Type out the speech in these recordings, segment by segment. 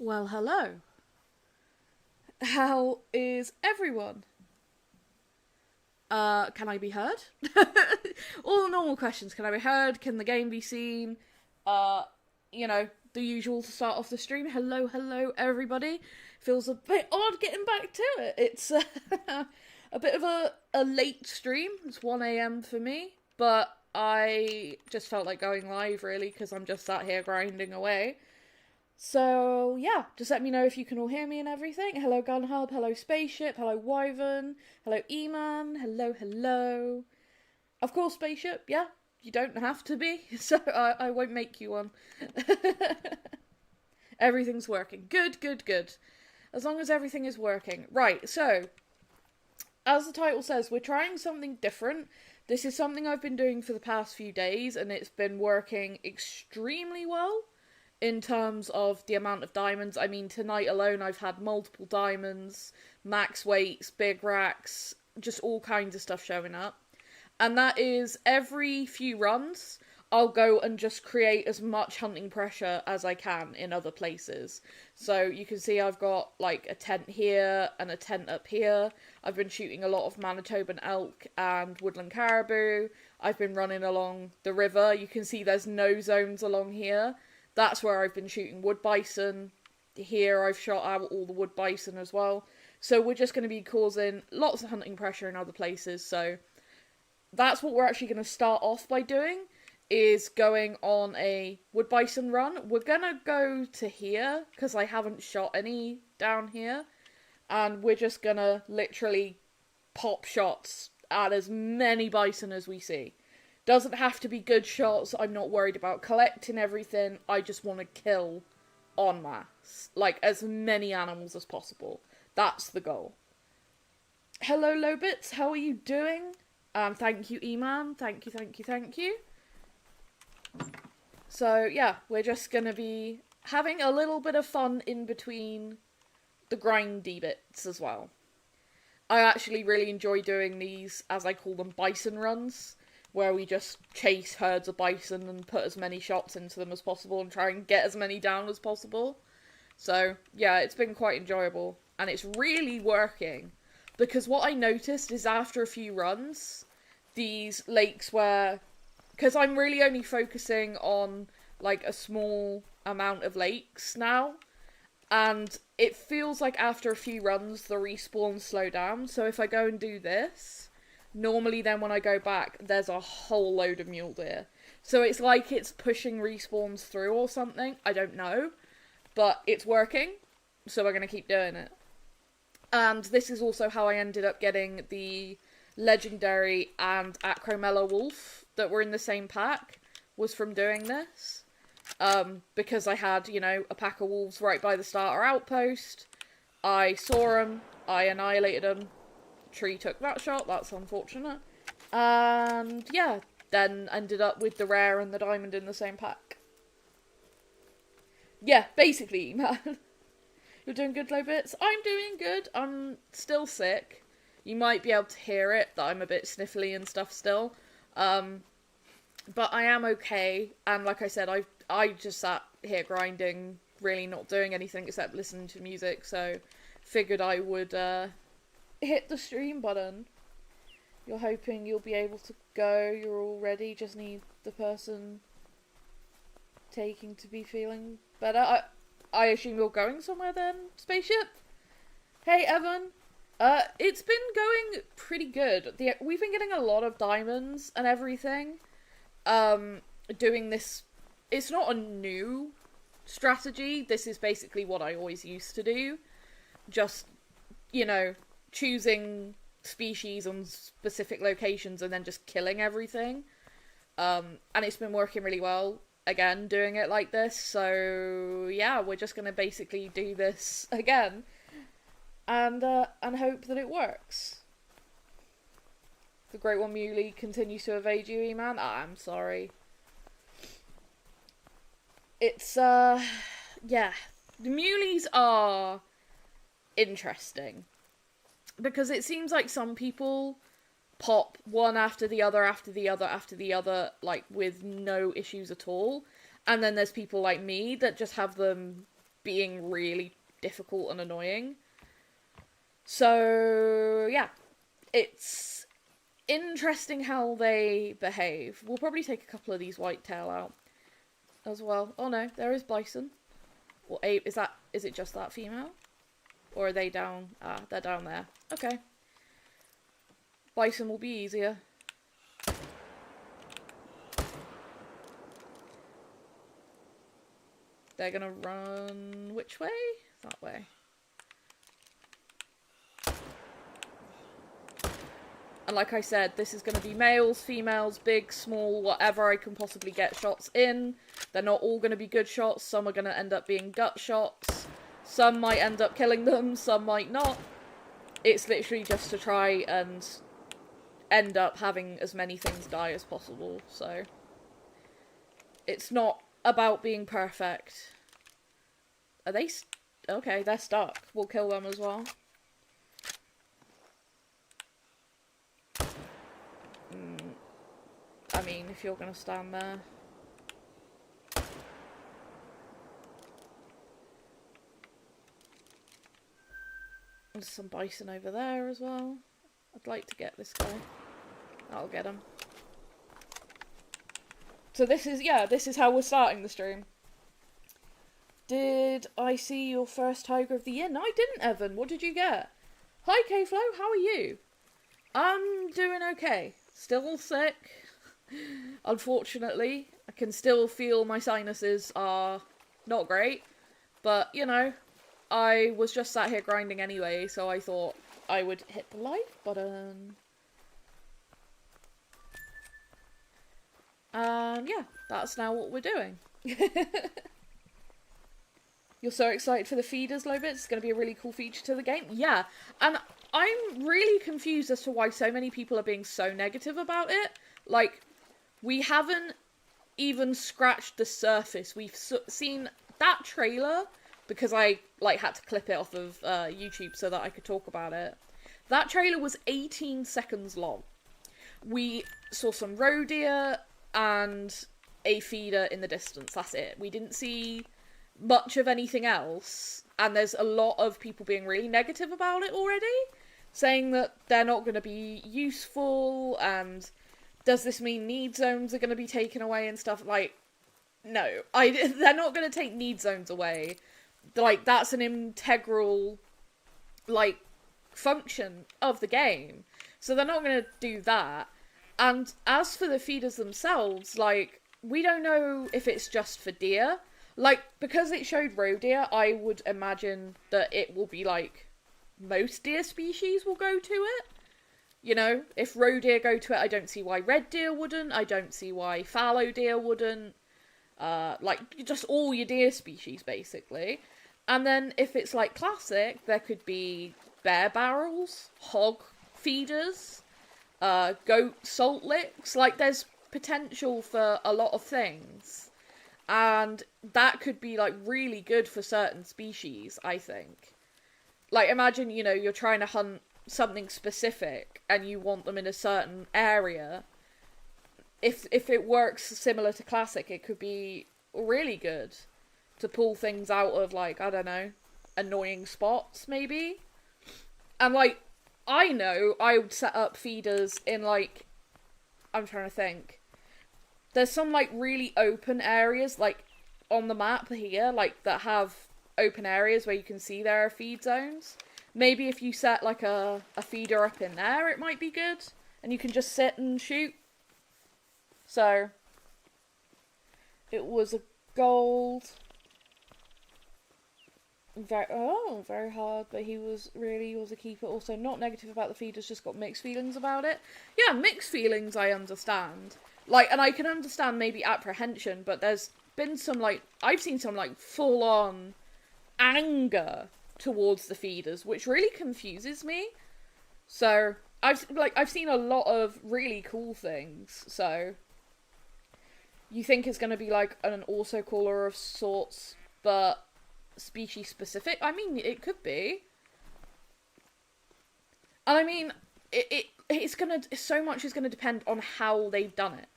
Well, hello. How is everyone? Can I be heard? All the normal questions. Can I be heard? Can the game be seen? Uh, the usual to start off the stream. Hello, hello, everybody. Feels a bit odd getting back to it. It's a bit of a late stream. It's 1 a.m. for me, but I just felt like going live, really, because I'm just sat here grinding away. So, yeah, just let me know if you can all hear me and everything. Hello, Gunhub. Hello, Spaceship. Hello, Wyvern. Hello, E-Man. Hello, hello. Of course, Spaceship, yeah. You don't have to be, so I won't make you one. Everything's working. Good, good, good. As long as everything is working. Right, so, as the title says, we're trying something different. This is something I've been doing for the past few days, and it's been working extremely well. In terms of the amount of diamonds. I mean, tonight alone I've had multiple diamonds, max weights, big racks, just all kinds of stuff showing up. And that is every few runs, I'll go and just create as much hunting pressure as I can in other places. So you can see I've got like a tent here and a tent up here. I've been shooting a lot of Manitoban elk and woodland caribou. I've been running along the river. You can see there's no zones along here. That's where I've been shooting wood bison. Here I've shot out all the wood bison as well. So we're just going to be causing lots of hunting pressure in other places. So that's what we're actually going to start off by doing, is going on a wood bison run. We're going to go to here, because I haven't shot any down here. And we're just going to literally pop shots at as many bison as we see. Doesn't have to be good shots. I'm not worried about collecting everything. I just want to kill en masse. Like, as many animals as possible. That's the goal. Hello, Lobits. How are you doing? Thank you, E-Man. Thank you, thank you, thank you. So, yeah, we're just going to be having a little bit of fun in between the grindy bits as well. I actually really enjoy doing these, as I call them, bison runs, where we just chase herds of bison and put as many shots into them as possible and try and get as many down as possible. So, yeah, it's been quite enjoyable. And it's really working. Because what I noticed is after a few runs, these lakes where... Because I'm really only focusing on, like, a small amount of lakes now. And it feels like after a few runs, the respawns slow down. So if I go and do this... Normally then when I go back, there's a whole load of mule deer. So it's like it's pushing respawns through or something. I don't know. But it's working. So we're going to keep doing it. And this is also how I ended up getting the legendary and acromella wolf that were in the same pack. Was from doing this. Because I had, a pack of wolves right by the starter outpost. I saw them. I annihilated them. Tree took that shot, that's unfortunate. And yeah, then ended up with the rare and the diamond in the same pack. Yeah, basically, man. You're doing good, Lobits? I'm doing good. I'm still sick. You might be able to hear it, that I'm a bit sniffly and stuff still. But I am okay. And like I said, I just sat here grinding, really not doing anything except listening to music, so figured I would, hit the stream button. You're hoping you'll be able to go, you're all ready, just need the person taking to be feeling better. I assume you're going somewhere then, Spaceship? Hey, Evan. It's been going pretty good. We've been getting a lot of diamonds and everything. Doing this, it's not a new strategy. This is basically what I always used to do. Just, choosing species on specific locations and then just killing everything. And it's been working really well, again, doing it like this. So, yeah, we're just going to basically do this again. And hope that it works. The Great One Mule continues to evade you, E-Man. I'm sorry. It's, yeah. The Muleys are interesting. Because it seems like some people pop one after the other, after the other, after the other, like, with no issues at all. And then there's people like me that just have them being really difficult and annoying. So, yeah. It's interesting how they behave. We'll probably take a couple of these whitetail out as well. Oh no, there is bison. Or ape. Is it just that female? Or are they down? Ah, they're down there. Okay. Bison will be easier. They're gonna run which way? That way. And like I said, this is going to be males, females, big, small, whatever I can possibly get shots in. They're not all going to be good shots. Some are going to end up being gut shots. Some might end up killing them, some might not. It's literally just to try and end up having as many things die as possible, so... It's not about being perfect. Are they... Okay, they're stuck. We'll kill them as well. I mean, if you're gonna stand there. There's some bison over there as well. I'd like to get this guy. I'll get him. So this is how we're starting the stream. Did I see your first tiger of the year? No, I didn't, Evan. What did you get? Hi, K-Flow. How are you? I'm doing okay. Still sick. Unfortunately, I can still feel my sinuses are not great, but you know, I was just sat here grinding anyway, so I thought I would hit the like button. And yeah, that's now what we're doing. You're so excited for the feeders, Lobit. It's going to be a really cool feature to the game. Yeah, and I'm really confused as to why so many people are being so negative about it. Like, we haven't even scratched the surface. We've seen that trailer, because I, like, had to clip it off of YouTube so that I could talk about it. That trailer was 18 seconds long. We saw some roe deer and a feeder in the distance. That's it. We didn't see much of anything else, and there's a lot of people being really negative about it already, saying that they're not going to be useful, and does this mean need zones are going to be taken away and stuff? Like, no, they're not going to take need zones away. Like, that's an integral, like, function of the game, so they're not going to do that. And as for the feeders themselves, like, we don't know if it's just for deer. Like, because it showed roe deer, I would imagine that it will be, like, most deer species will go to it. You know, if roe deer go to it, I don't see why red deer wouldn't. I don't see why fallow deer wouldn't. Like, just all your deer species, basically. And then, if it's, like, classic, there could be bear barrels, hog feeders, goat salt licks. Like, there's potential for a lot of things. And that could be, like, really good for certain species, I think. Like, imagine, you know, you're trying to hunt something specific and you want them in a certain area. If it works similar to Classic, it could be really good to pull things out of, like, I don't know, annoying spots, maybe. And, like, I know I would set up feeders in, like, I'm trying to think. There's some, like, really open areas, like, on the map here, like, that have open areas where you can see there are feed zones. Maybe if you set, like, a feeder up in there, it might be good. And you can just sit and shoot. So, it was a gold. Very hard, but he was a keeper. Also, not negative about the feeders, just got mixed feelings about it. Yeah, mixed feelings I understand. Like, and I can understand maybe apprehension, but there's been some, like, I've seen some, like, full-on anger towards the feeders, which really confuses me. So, I've seen a lot of really cool things, so you think it's going to be, like, an auto-caller of sorts, but species-specific? I mean, it could be. And I mean, so much is going to depend on how they've done it.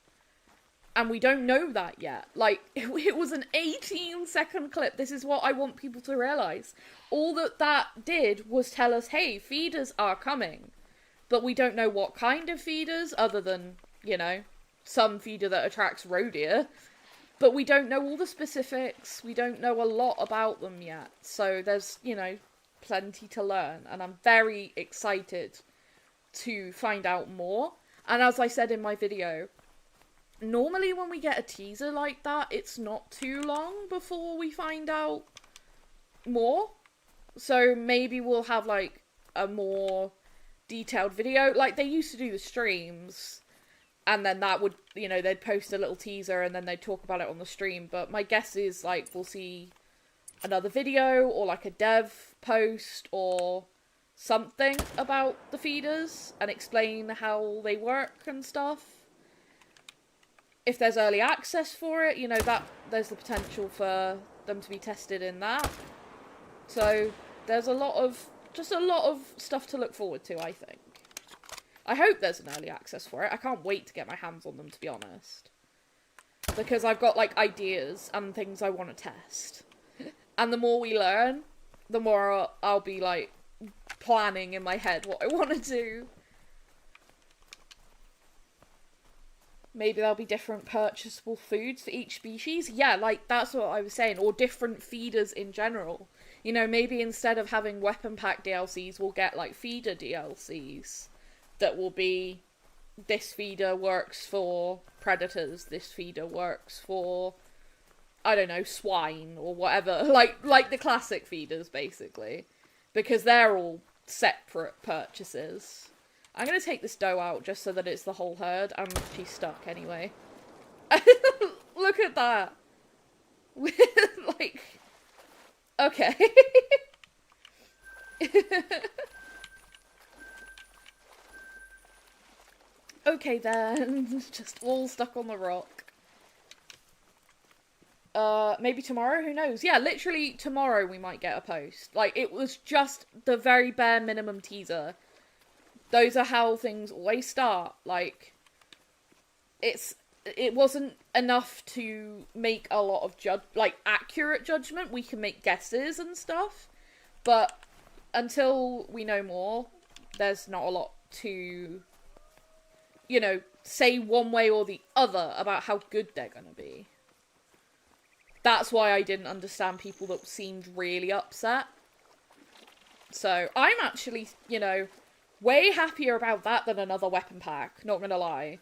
And we don't know that yet. Like, it was an 18-second clip. This is what I want people to realise. All that did was tell us, hey, feeders are coming. But we don't know what kind of feeders, other than, you know, some feeder that attracts roe deer. But we don't know all the specifics. We don't know a lot about them yet. So there's, you know, plenty to learn. And I'm very excited to find out more. And as I said in my video, normally when we get a teaser like that, it's not too long before we find out more. So maybe we'll have, like, a more detailed video. Like, they used to do the streams, and then that would, you know, they'd post a little teaser and then they'd talk about it on the stream. But my guess is, like, we'll see another video or, like, a dev post or something about the feeders and explain how they work and stuff. If there's early access for it, you know, that there's the potential for them to be tested in that. So there's just a lot of stuff to look forward to, I think. I hope there's an early access for it. I can't wait to get my hands on them, to be honest. Because I've got, like, ideas and things I want to test. And the more we learn, the more I'll be, like, planning in my head what I want to do. Maybe there'll be different purchasable foods for each species. Yeah, like, that's what I was saying. Or different feeders in general. You know, maybe instead of having weapon pack DLCs, we'll get, like, feeder DLCs. That will be, this feeder works for predators, this feeder works for, I don't know, swine, or whatever. Like the classic feeders, basically. Because they're all separate purchases. I'm going to take this doe out just so that it's the whole herd, and she's stuck anyway. Look at that. Like, okay. Okay then, just all stuck on the rock. Maybe tomorrow, who knows? Yeah, literally tomorrow we might get a post. Like, it was just the very bare minimum teaser. Those are how things always start. Like, it wasn't enough to make a lot of accurate judgment. We can make guesses and stuff, but until we know more, there's not a lot to, you know, say one way or the other about how good they're gonna be. That's why I didn't understand people that seemed really upset. So, I'm actually, you know, way happier about that than another weapon pack, not gonna lie.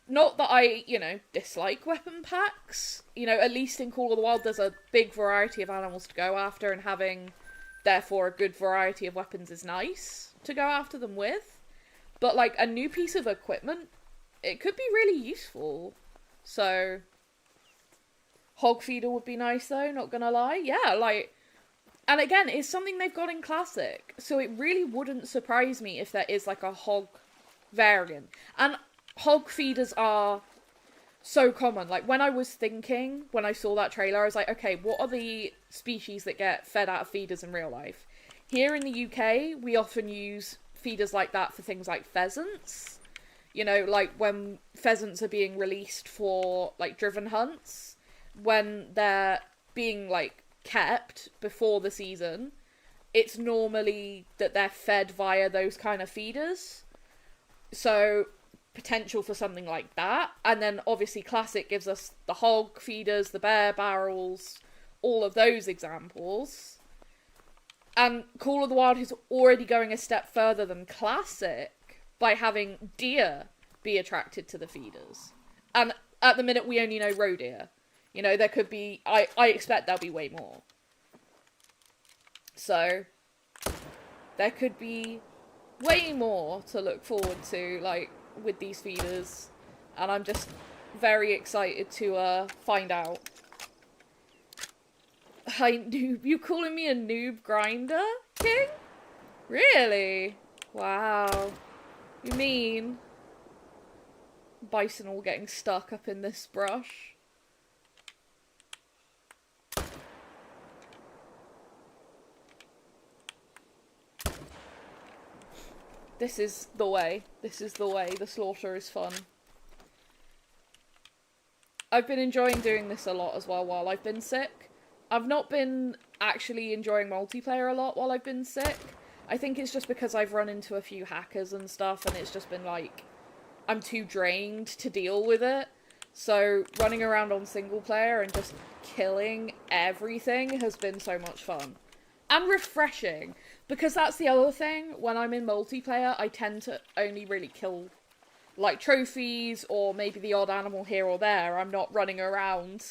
Not that I, you know, dislike weapon packs. You know, at least in Call of the Wild there's a big variety of animals to go after, and having, therefore, a good variety of weapons is nice to go after them with. But, like, a new piece of equipment, it could be really useful. So, hog feeder would be nice, though, not gonna lie. Yeah, like, and again, it's something they've got in Classic. So it really wouldn't surprise me if there is, like, a hog variant. And hog feeders are so common. Like, when I was thinking, when I saw that trailer, I was like, okay, what are the species that get fed out of feeders in real life? Here in the UK, we often use feeders like that for things like pheasants. You know, like when pheasants are being released for, like, driven hunts, when they're being, like, kept before the season, it's normally that they're fed via those kind of feeders. So, potential for something like that. And then, obviously, Classic gives us the hog feeders, the bear barrels, all of those examples. And Call of the Wild is already going a step further than Classic by having deer be attracted to the feeders. And at the minute, we only know roe deer. You know, there could be, I expect there'll be way more. So, there could be way more to look forward to, like, with these feeders. And I'm just very excited to find out. You calling me a noob grinder, King? Really? Wow. You mean? Bison all getting stuck up in this brush. This is the way. This is the way. The slaughter is fun. I've been enjoying doing this a lot as well while I've been sick. I've not been actually enjoying multiplayer a lot while I've been sick. I think it's just because I've run into a few hackers and stuff, and it's just been like, I'm too drained to deal with it. So running around on single player and just killing everything has been so much fun. And refreshing. Because that's the other thing, when I'm in multiplayer, I tend to only really kill, like, trophies, or maybe the odd animal here or there. I'm not running around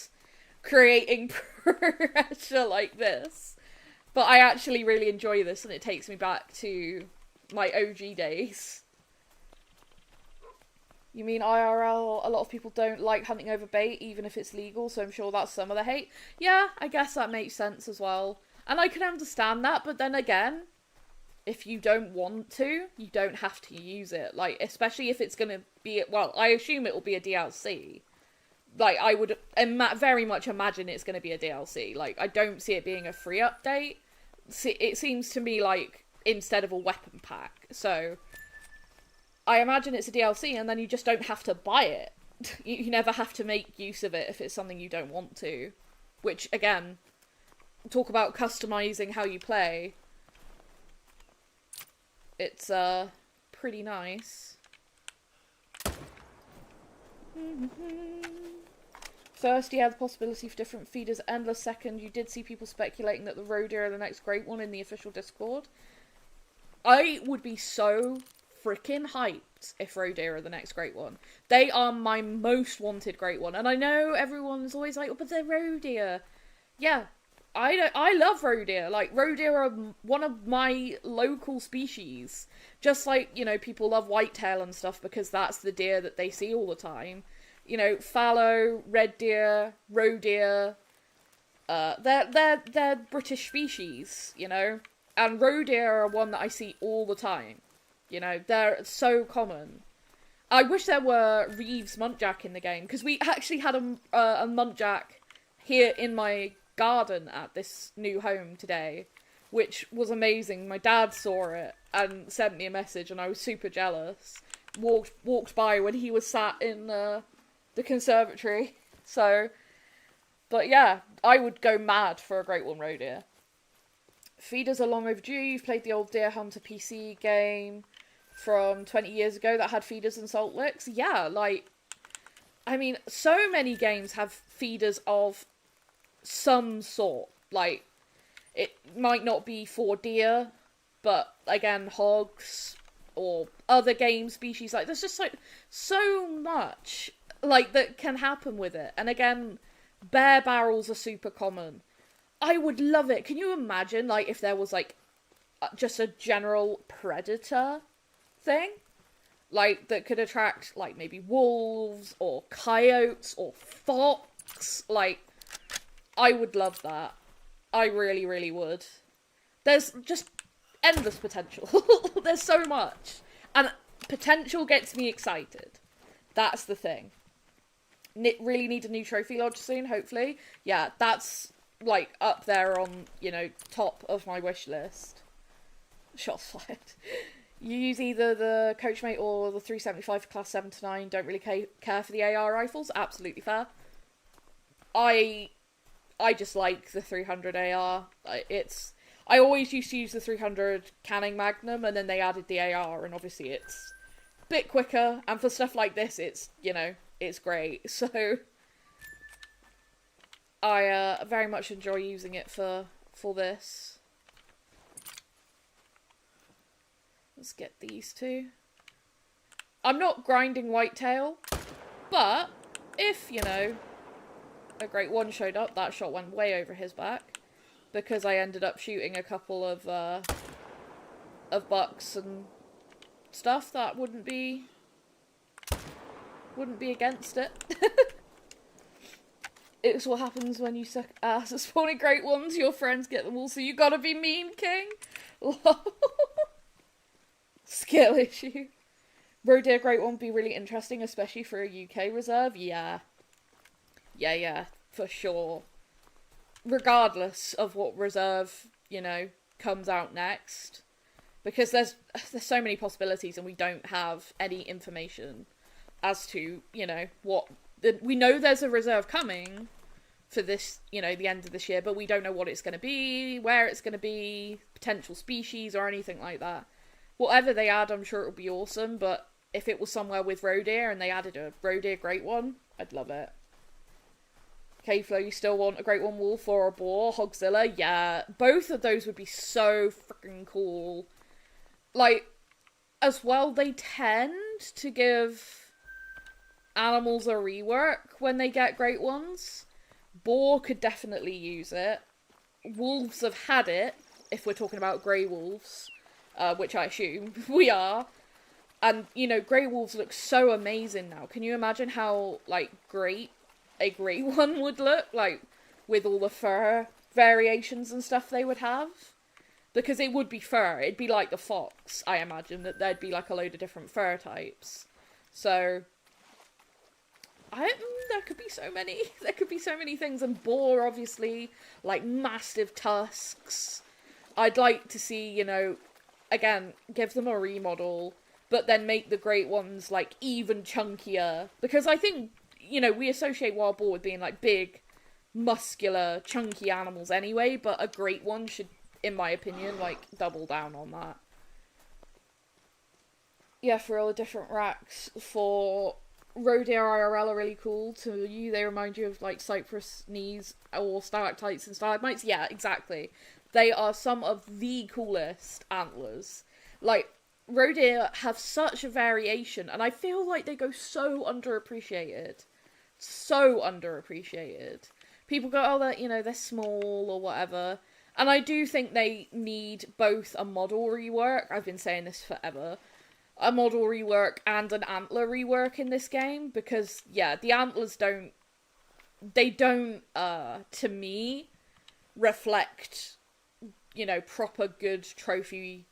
creating pressure like this. But I actually really enjoy this, and it takes me back to my OG days. You mean IRL, a lot of people don't like hunting over bait, even if it's legal, so I'm sure that's some of the hate. Yeah, I guess that makes sense as well. And I can understand that, but then again, if you don't want to, you don't have to use it. Like, especially if it's gonna be, well, I assume it will be a DLC. Like, I would very much imagine it's gonna be a DLC. Like, I don't see it being a free update. It seems to me like, instead of a weapon pack. So, I imagine it's a DLC, and then you just don't have to buy it. You never have to make use of it if it's something you don't want to. Which, again, talk about customizing how you play. It's, pretty nice. First, yeah, the possibility for different feeders endless. Second, you did see people speculating that the roe deer are the next great one in the official Discord. I would be so freaking hyped if roe deer are the next great one. They are my most wanted great one. And I know everyone's always like, oh, but they're roe deer. Yeah, I love roe deer. Like, roe deer are one of my local species. Just like, you know, people love whitetail and stuff because that's the deer that they see all the time. You know, fallow, red deer, roe deer, they're British species, you know? And roe deer are one that I see all the time. You know, they're so common. I wish there were Reeves muntjac in the game, because we actually had a muntjac here in my garden at this new home today, which was amazing. My dad saw it and sent me a message, and I was super jealous. Walked by when he was sat in the conservatory. So, but yeah, I would go mad for a Great One roe deer. Feeders are long overdue. You've played the old Deer Hunter PC game from 20 years ago that had feeders and salt licks. Yeah, like, I mean, so many games have feeders of some sort. Like, it might not be for deer, but again, hogs or other game species. Like, there's just so much like that can happen with it. And again, bear barrels are super common. I would love it. Can you imagine, like, if there was, like, just a general predator thing? Like, that could attract, like, maybe wolves, or coyotes, or fox. Like, I would love that. I really, really would. There's just endless potential. There's so much. And potential gets me excited. That's the thing. Really need a new trophy lodge soon, hopefully. Yeah, that's, like, up there on, you know, top of my wish list. Shots fired. You use either the Coachmate or the 375 for class 7 to 9. Don't really care for the AR rifles. Absolutely fair. I just like the 300 AR. I always used to use the 300 Canning Magnum, and then they added the AR, and obviously it's a bit quicker, and for stuff like this, it's, you know, it's great. So I very much enjoy using it for this. Let's get these two. I'm not grinding whitetail, but if, you know, a Great One showed up, that shot went way over his back, because I ended up shooting a couple of bucks and stuff that wouldn't be against it. It's what happens when you suck ass at spawning Great Ones, your friends get them all, so you gotta be mean, king. Skill issue. Roe deer Great One would be really interesting, especially for a UK reserve. Yeah, for sure. Regardless of what reserve, you know, comes out next. Because there's so many possibilities, and we don't have any information as to, you know, what we know there's a reserve coming for this, you know, the end of this year, but we don't know what it's going to be, where it's going to be, potential species or anything like that. Whatever they add, I'm sure it'll be awesome, but if it was somewhere with roe deer and they added a roe deer great one, I'd love it. K-Flow, you still want a great one wolf or a boar? Hogzilla? Yeah, both of those would be so freaking cool. Like, as well, they tend to give animals a rework when they get great ones. Boar could definitely use it. Wolves have had it, if we're talking about grey wolves, which I assume we are. And, you know, grey wolves look so amazing now. Can you imagine how, like, great a grey one would look? Like, with all the fur variations and stuff they would have? Because it would be fur. It'd be like the fox, I imagine, that there'd be, like, a load of different fur types. So, there could be so many. There could be so many things. And boar, obviously, like, massive tusks. I'd like to see, you know, again, give them a remodel, but then make the great ones, like, even chunkier. Because I think, you know, we associate wild boar with being, like, big, muscular, chunky animals anyway, but a great one should, in my opinion, like, double down on that. Yeah, for all the different racks for roe deer IRL are really cool. To you, they remind you of, like, cypress knees or stalactites and stalagmites. Yeah, exactly. They are some of the coolest antlers. Like, roe deer have such a variation, and I feel like they go so underappreciated. So underappreciated. People go, oh, they're, you know, they're small or whatever. And I do think they need both a model rework. I've been saying this forever. A model rework and an antler rework in this game. Because, yeah, the antlers don't, to me, reflect, you know, proper good trophy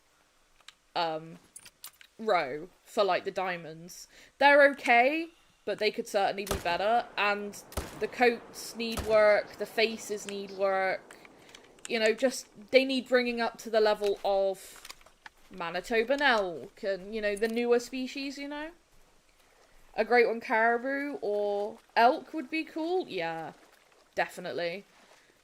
roe for, like, the diamonds. They're okay, but they could certainly be better. And the coats need work, the faces need work. You know, just, they need bringing up to the level of Manitoban elk and, you know, the newer species, you know? A great one caribou or elk would be cool. Yeah, definitely.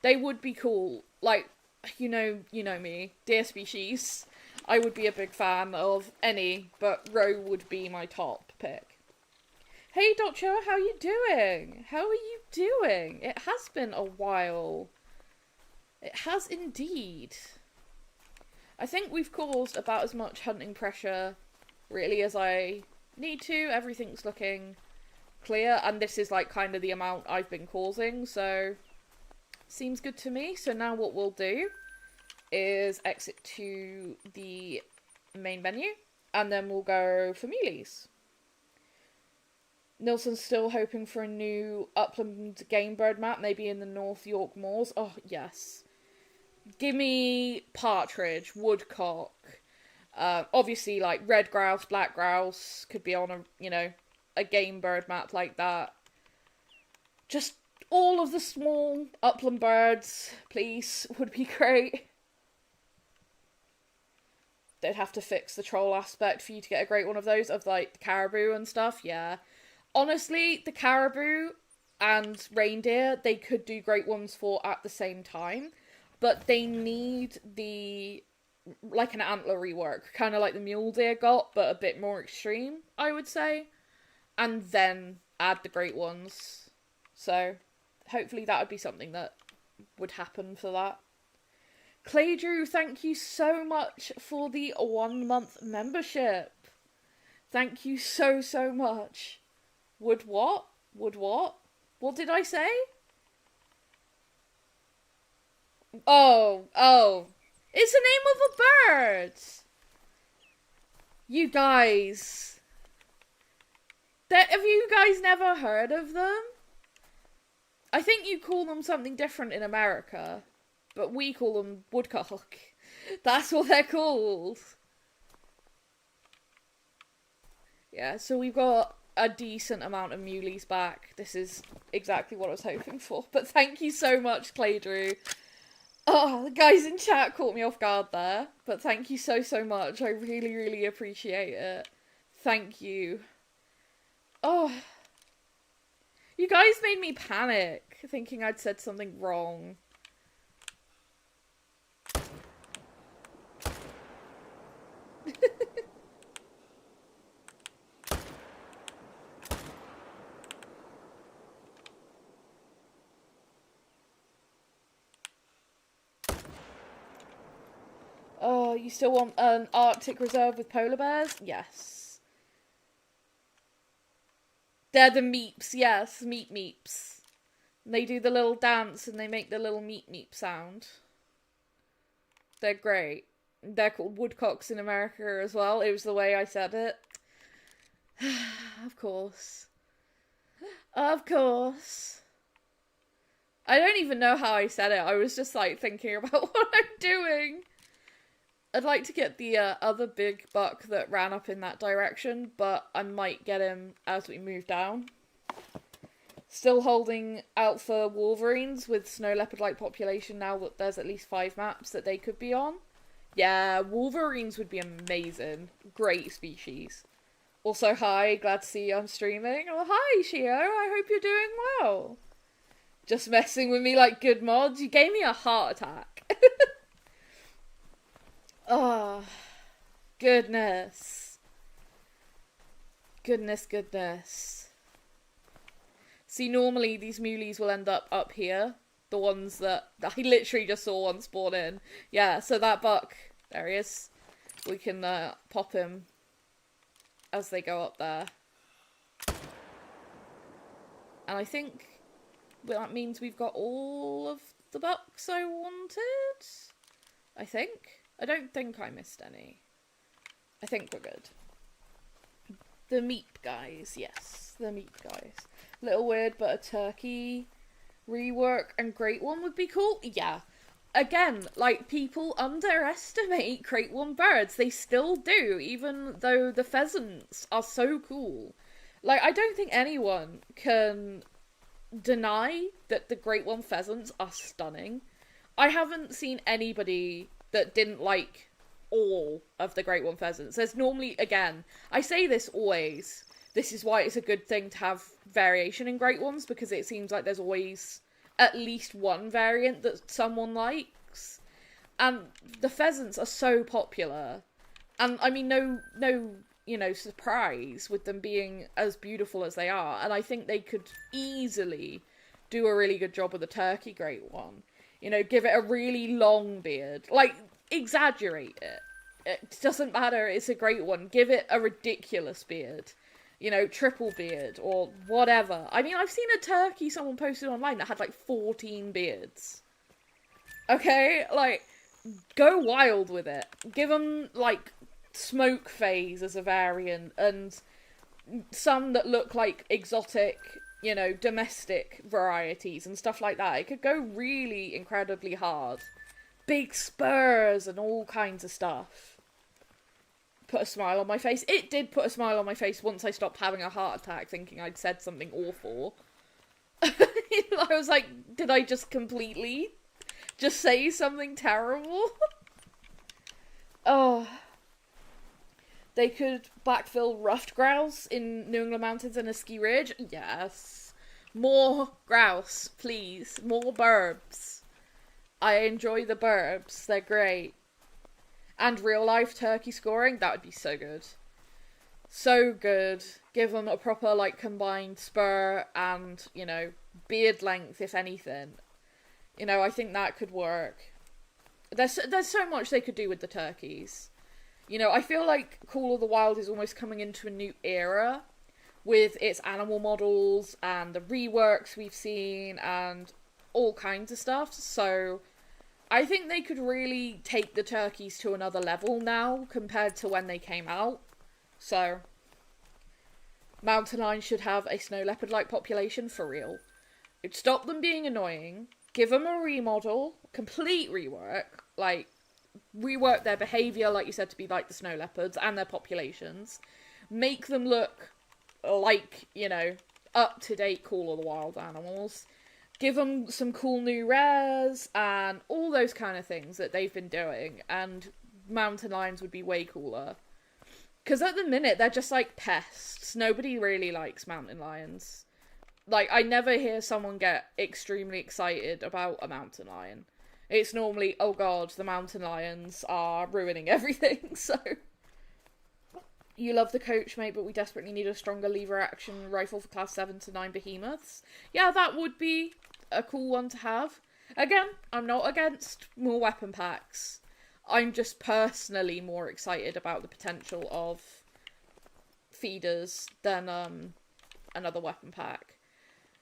They would be cool. Like, you know me, deer species. I would be a big fan of any, but roe would be my top pick. Hey, Doctor, how are you doing? How are you doing? It has been a while. It has indeed. I think we've caused about as much hunting pressure, really, as I need to. Everything's looking clear, and this is, like, kind of the amount I've been causing, so seems good to me. So now what we'll do is exit to the main menu, and then we'll go for Muleys. Nilsson's still hoping for a new upland game bird map, maybe in the North York Moors. Oh, yes. Give me partridge, woodcock. Obviously, like, red grouse, black grouse could be on a, you know, a game bird map like that. Just all of the small upland birds, please, would be great. They'd have to fix the troll aspect for you to get a great one of those, of, like, the caribou and stuff, yeah. Honestly, the caribou and reindeer, they could do great ones for at the same time. But they need like, an antler rework. Kind of like the mule deer got, but a bit more extreme, I would say. And then add the great ones. So, hopefully that would be something that would happen for that. Clay Drew, thank you so much for the 1-month membership. Thank you so, so much. Would what? Would what? What did I say? Oh. It's the name of a bird! You guys. Have you guys never heard of them? I think you call them something different in America. But we call them woodcock. That's what they're called. Yeah, so we've got a decent amount of muleys back. This is exactly what I was hoping for. But thank you so much, Clay Drew. Oh, the guys in chat caught me off guard there. But thank you so, so much. I really, really appreciate it. Thank you. Oh. You guys made me panic, thinking I'd said something wrong. Oh, you still want an Arctic reserve with polar bears? Yes. They're the meeps, yes, meeps. They do the little dance and they make the little meep sound. They're great. They're called woodcocks in America as well. It was the way I said it. Of course. Of course. I don't even know how I said it. I was just like thinking about what I'm doing. I'd like to get the other big buck that ran up in that direction, but I might get him as we move down. Still holding out for wolverines with snow leopard-like population now that there's at least 5 maps that they could be on. Yeah, wolverines would be amazing. Great species. Also, hi, glad to see you on streaming. Oh, hi, Shio, I hope you're doing well. Just messing with me like good mods. You gave me a heart attack. Oh, goodness. Goodness. See, normally these muleys will end up here. The ones that I literally just saw one spawn in. Yeah, so that buck, there he is. We can pop him as they go up there. And I think that means we've got all of the bucks I wanted. I think. I don't think I missed any. I think we're good. The meat guys, yes. The meat guys. Little weird, but a turkey rework and great one would be cool. Yeah. Again, like, people underestimate Crate 1 birds. They still do, even though the pheasants are so cool. Like, I don't think anyone can deny that the Great 1 pheasants are stunning. I haven't seen anybody that didn't like all of the Great 1 pheasants. There's normally, again, I say this always, this is why it's a good thing to have variation in Great 1s, because it seems like there's always at least one variant that someone likes. And the pheasants are so popular. And, I mean, no, you know, surprise with them being as beautiful as they are. And I think they could easily do a really good job with the turkey Great 1. You know, give it a really long beard. Like, exaggerate it. It doesn't matter, it's a Great 1. Give it a ridiculous beard. You know, triple beard, or whatever. I mean, I've seen a turkey someone posted online that had, like, 14 beards. Okay? Like, go wild with it. Give them, like, smoke phase as a variant, and some that look like exotic, you know, domestic varieties and stuff like that. It could go really incredibly hard. Big spurs and all kinds of stuff. Put a smile on my face. It did put a smile on my face once I stopped having a heart attack thinking I'd said something awful. I was like, did I just completely just say something terrible? Oh. They could backfill ruffed grouse in New England Mountains and Askiy Ridge. Yes. More grouse, please. More burbs. I enjoy the burbs. They're great. And real life turkey scoring, that would be so good. So good. Give them a proper, like, combined spur and, you know, beard length, if anything. You know, I think that could work. There's so much they could do with the turkeys. You know, I feel like Call of the Wild is almost coming into a new era with its animal models and the reworks we've seen and all kinds of stuff. So I think they could really take the turkeys to another level now compared to when they came out. So mountain lions should have a snow leopard-like population for real. It'd stop them being annoying, give them a remodel, complete rework, like rework their behaviour, like you said, to be like the snow leopards and their populations. Make them look like, you know, up-to-date Call of the Wild animals. Give them some cool new rares and all those kind of things that they've been doing. And mountain lions would be way cooler. Because at the minute, they're just like pests. Nobody really likes mountain lions. Like, I never hear someone get extremely excited about a mountain lion. It's normally, oh god, the mountain lions are ruining everything, so... You love the coach, mate, but we desperately need a stronger lever-action rifle for class 7 to 9 behemoths. Yeah, that would be a cool one to have. Again, I'm not against more weapon packs. I'm just personally more excited about the potential of feeders than another weapon pack.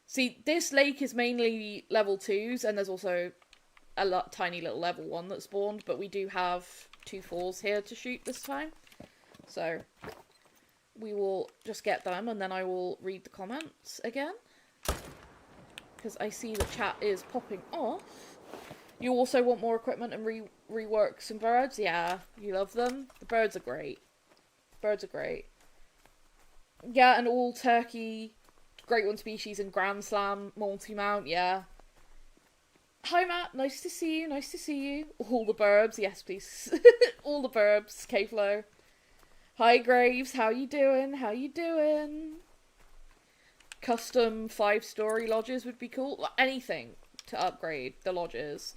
See, this lake is mainly level 2s, and there's also a tiny little level 1 that spawned, but we do have 2 4s here to shoot this time. So, we will just get them, and then I will read the comments again. Because I see the chat is popping off. You also want more equipment and rework some birds? Yeah, you love them. The birds are great. Birds are great. Yeah, an all turkey Great One species and Grand Slam multi-mount, yeah. Hi Matt, nice to see you, nice to see you. All the burbs, yes please. All the burbs, K-Flow. Hi Graves, how you doing? How you doing? Custom 5-story lodges would be cool. Anything to upgrade the lodges.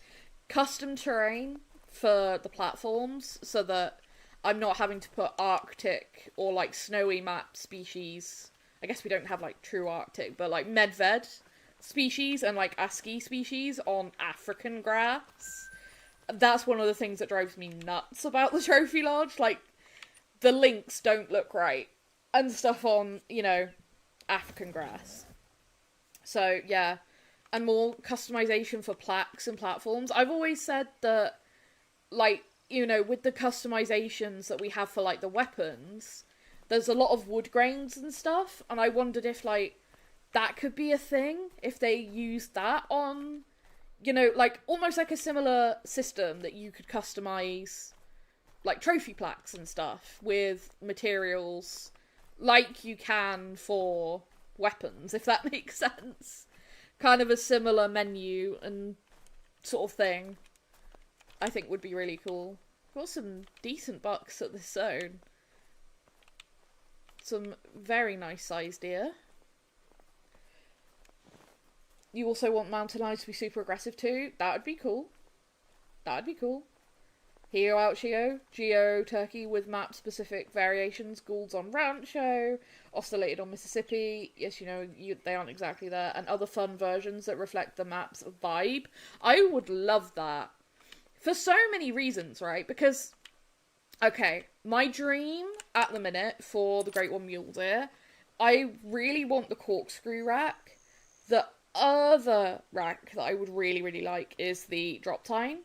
Custom terrain for the platforms so that I'm not having to put Arctic or like snowy map species. I guess we don't have like true Arctic, but like Medved species and like Askiy species on African grass. That's one of the things that drives me nuts about the trophy lodge. Like, the links don't look right and stuff on, you know, African grass. So, yeah. And more customization for plaques and platforms. I've always said that, like, you know, with the customizations that we have for, like, the weapons, there's a lot of wood grains and stuff, and I wondered if, like, that could be a thing, if they used that on, you know, like, almost like a similar system that you could customize, like, trophy plaques and stuff with materials like you can for weapons, if that makes sense. Kind of a similar menu and sort of thing, I think would be really cool. Got some decent bucks at this zone. Some very nice sized deer. You also want mountain lions to be super aggressive too? That would be cool. That would be cool. Hero out Geo Turkey with map specific variations. Goulds on Rancho. Oscillated on Mississippi. Yes, you know, they aren't exactly there. And other fun versions that reflect the map's vibe. I would love that. For so many reasons, right? Because, okay, my dream at the minute for the Great One Mule Deer, I really want the corkscrew rack. The other rack that I would really, really like is the drop tine.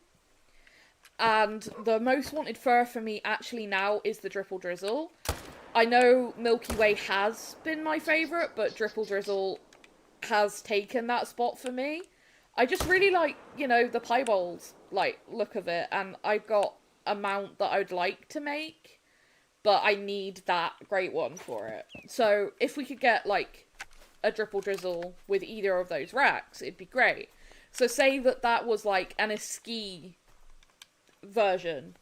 And the most wanted fur for me actually now is the Dripple Drizzle. I know Milky Way has been my favourite, but Dripple Drizzle has taken that spot for me. I just really like, you know, the piebald, like, look of it, and I've got a mount that I'd like to make, but I need that Great One for it. So, if we could get, like, a Dripple Drizzle with either of those racks, it'd be great. So, say that was, like, an Askiy version,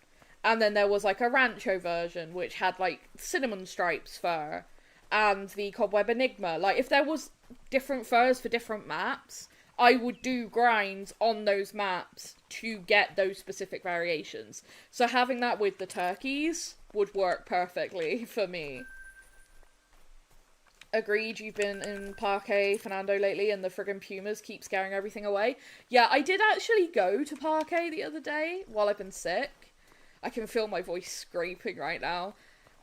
and then there was, like, a Rancho version, which had, like, cinnamon stripes fur, and the Cobweb Enigma. Like, if there was different furs for different maps, I would do grinds on those maps to get those specific variations. So having that with the turkeys would work perfectly for me. Agreed, you've been in Parque Fernando lately and the friggin' pumas keep scaring everything away. Yeah, I did actually go to Parque the other day while I've been sick. I can feel my voice scraping right now.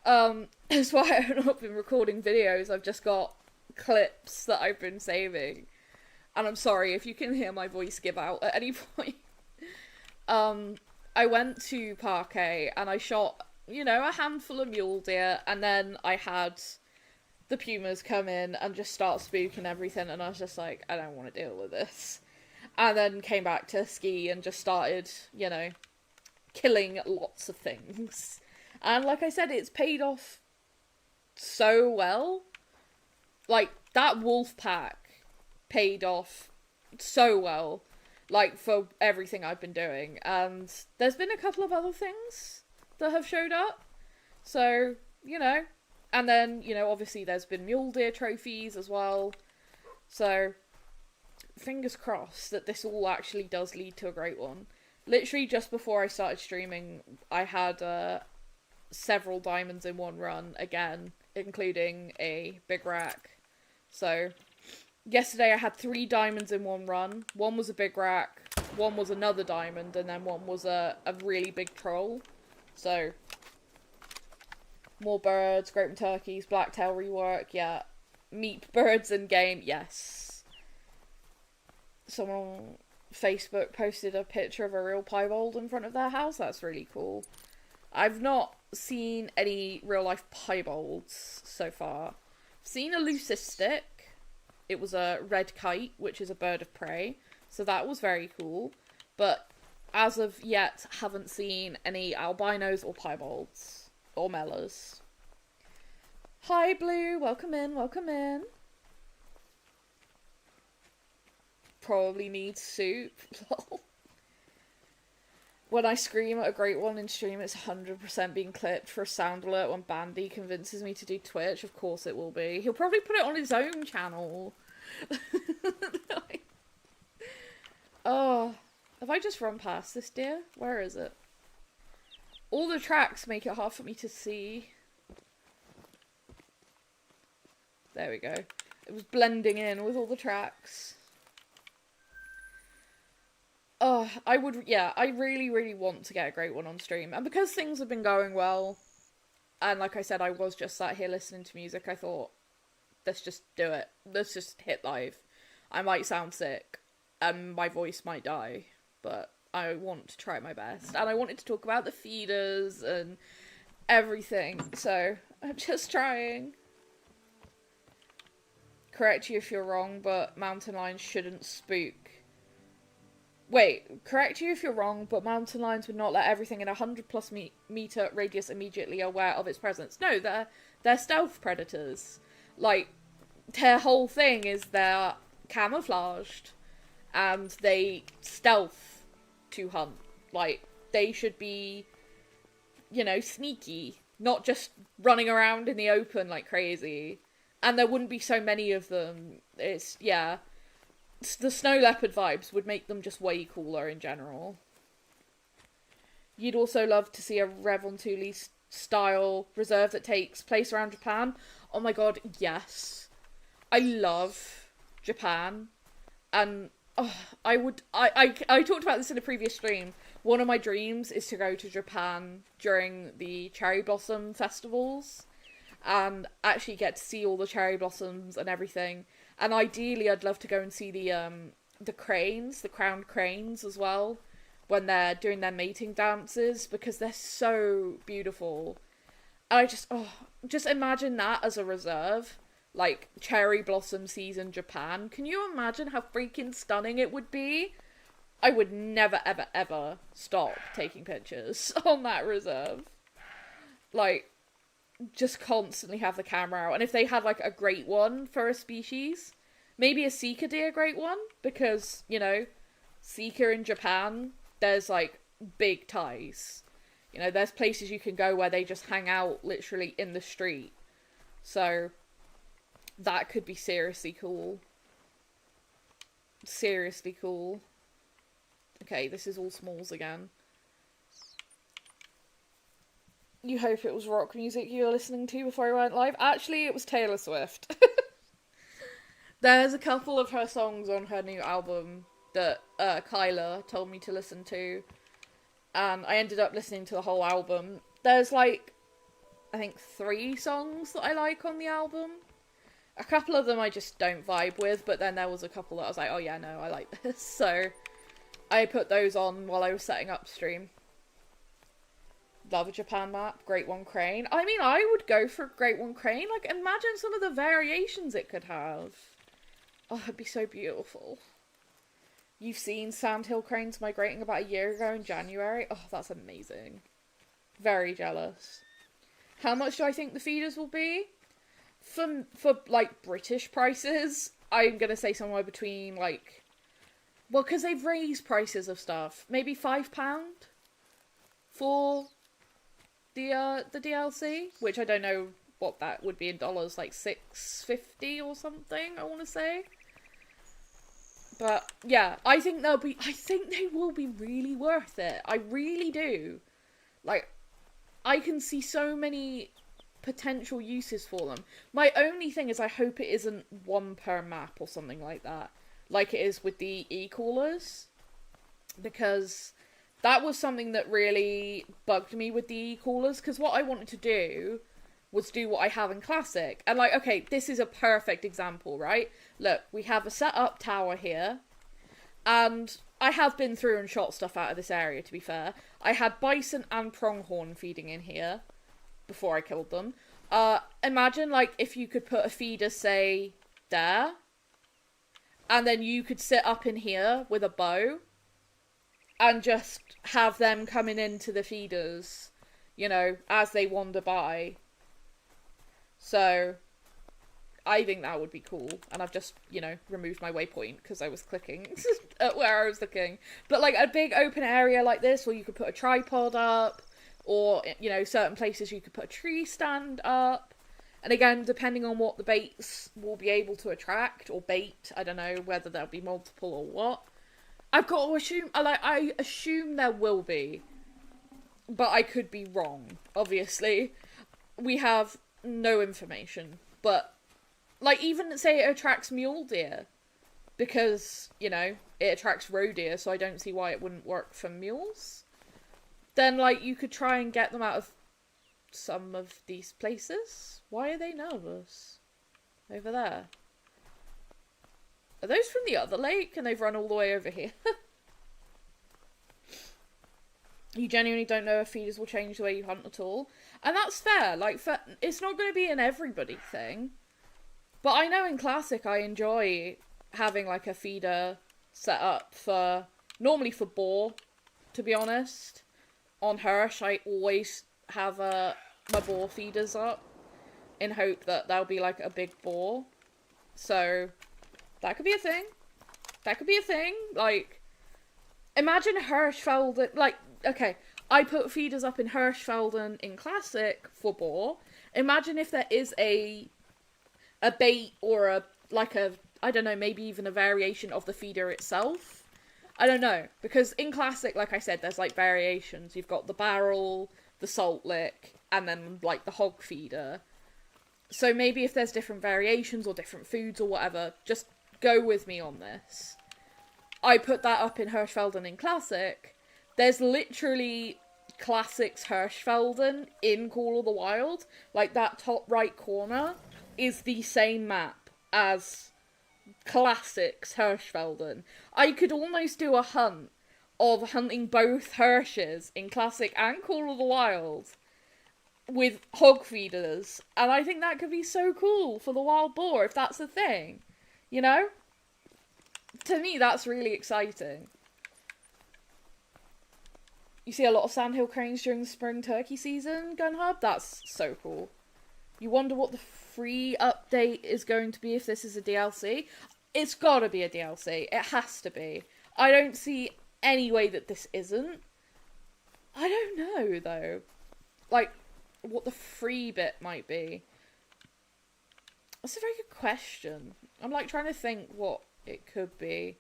That's why I've not been recording videos. I've just got clips that I've been saving. And I'm sorry if you can hear my voice give out at any point. I went to Parque and I shot, you know, a handful of mule deer, and then I had the pumas come in and just start spooking everything, and I was just like, I don't want to deal with this. And then came back to Askiy and just started, you know, killing lots of things. And like I said, it's paid off so well. Like, that wolf pack paid off so well, like, for everything I've been doing. And there's been a couple of other things that have showed up. So, you know. And then, you know, obviously there's been mule deer trophies as well. So, fingers crossed that this all actually does lead to a great one. Literally, just before I started streaming, I had several diamonds in one run again, including a big rack. So, yesterday I had 3 diamonds in one run. One was a big rack, one was another diamond, and then one was a really big troll. So, more birds, great turkeys, blacktail rework, yeah. Meat birds in game, yes. Someone on Facebook posted a picture of a real piebald in front of their house. That's really cool. I've not seen any real life piebalds so far. I've seen a leucistic. It was a red kite, which is a bird of prey. So that was very cool. But as of yet, haven't seen any albinos or piebalds. Or mellas. Hi, Blue. Welcome in, welcome in. Probably needs soup. When I scream at a great one in stream, it's 100% being clipped for a sound alert when Bandy convinces me to do Twitch. Of course it will be. He'll probably put it on his own channel. Oh, have I just run past this deer? Where is it? All the tracks make it hard for me to see. There we go. It was blending in with all the tracks. Oh, I really, really want to get a great one on stream. And because things have been going well, and like I said, I was just sat here listening to music, I thought, let's just do it. Let's just hit live. I might sound sick, and my voice might die, but I want to try my best. And I wanted to talk about the feeders and everything, so I'm just trying. Correct you if you're wrong, but mountain lions shouldn't spook. Wait, correct you if you're wrong, but mountain lions would not let everything in a 100+ meter radius immediately aware of its presence. No, they're stealth predators. Like, their whole thing is they're camouflaged, and they stealth to hunt. Like, they should be, you know, sneaky, not just running around in the open like crazy. And there wouldn't be so many of them. It's, yeah. The snow leopard vibes would make them just way cooler in general. You'd also love to see a Revontuli style reserve that takes place around Japan. Oh my god, yes. I love Japan. And I talked about this in a previous stream. One of my dreams is to go to Japan during the cherry blossom festivals and actually get to see all the cherry blossoms and everything. And ideally, I'd love to go and see the cranes, the crowned cranes as well, when they're doing their mating dances, because they're so beautiful. And I just imagine that as a reserve, like cherry blossom season Japan. Can you imagine how freaking stunning it would be? I would never, ever, ever stop taking pictures on that reserve. Like, just constantly have the camera out. And if they had like a great one for a species, maybe a Seeker deer great one, because, you know, Seeker in Japan, there's like big ties. You know, there's places you can go where they just hang out literally in the street. So that could be seriously cool. Seriously cool. Okay, this is all smalls again. You hope it was rock music you were listening to before I went live? Actually, it was Taylor Swift. There's a couple of her songs on her new album that Kyla told me to listen to. And I ended up listening to the whole album. There's like, I think 3 songs that I like on the album. A couple of them I just don't vibe with, but then there was a couple that I was like, oh yeah, no, I like this. So I put those on while I was setting up stream. Love a Japan map. Great One Crane. I mean, I would go for Great One Crane. Like, imagine some of the variations it could have. Oh, it'd be so beautiful. You've seen sandhill cranes migrating about a year ago in January. Oh, that's amazing. Very jealous. How much do I think the feeders will be? For like, British prices, I'm gonna say somewhere between, like... Well, because they've raised prices of stuff. Maybe £5 for the DLC, which I don't know what that would be in dollars, like $6.50 or something, I want to say. But yeah, I think they will be really worth it. I really do. Like, I can see so many potential uses for them. My only thing is I hope it isn't one per map or something like that. Like it is with the e-callers. Because that was something that really bugged me with the e-callers. Because what I wanted to do was do what I have in Classic. And like, okay, this is a perfect example, right? Look, we have a set up tower here. And I have been through and shot stuff out of this area, to be fair. I had bison and pronghorn feeding in here before I killed them. Imagine, like, if you could put a feeder, say, there. And then you could sit up in here with a bow. And just have them coming into the feeders, you know, as they wander by. So, I think that would be cool. And I've just, you know, removed my waypoint because I was clicking at where I was looking. But, like, a big open area like this where you could put a tripod up. Or, you know, certain places you could put a tree stand up. And again, depending on what the baits will be able to attract. Or bait, I don't know whether there'll be multiple or what. I've got to assume, I assume there will be. But I could be wrong, obviously. We have no information. But, like, even say it attracts mule deer. Because, you know, it attracts roe deer, so I don't see why it wouldn't work for mules. Then, like, you could try and get them out of some of these places. Why are they nervous? Over there. Are those from the other lake? And they've run all the way over here. You genuinely don't know if feeders will change the way you hunt at all. And that's fair. Like, it's not going to be an everybody thing. But I know in Classic I enjoy having, like, a feeder set up for... Normally for boar, to be honest. On Hirsch, I always have my boar feeders up. In hope that there'll be, like, a big boar. So... that could be a thing. That could be a thing. Like, imagine Hirschfelden. Like, okay, I put feeders up in Hirschfelden in Classic for boar. Imagine if there is a bait or I don't know, maybe even a variation of the feeder itself. I don't know. Because in Classic, like I said, there's like variations. You've got the barrel, the salt lick, and then like the hog feeder. So maybe if there's different variations or different foods or whatever, just go with me on this. I put that up in Hirschfelden in Classic. There's literally Classic's Hirschfelden in Call of the Wild. Like, that top right corner is the same map as Classic's Hirschfelden. I could almost do a hunt of hunting both Hirsches in Classic and Call of the Wild with hog feeders. And I think that could be so cool for the wild boar, if that's a thing. You know? To me, that's really exciting. You see a lot of sandhill cranes during the spring turkey season, GunHub? That's so cool. You wonder what the free update is going to be if this is a DLC? It's gotta be a DLC. It has to be. I don't see any way that this isn't. I don't know, though. Like, what the free bit might be. That's a very good question. I'm, like, trying to think what it could be.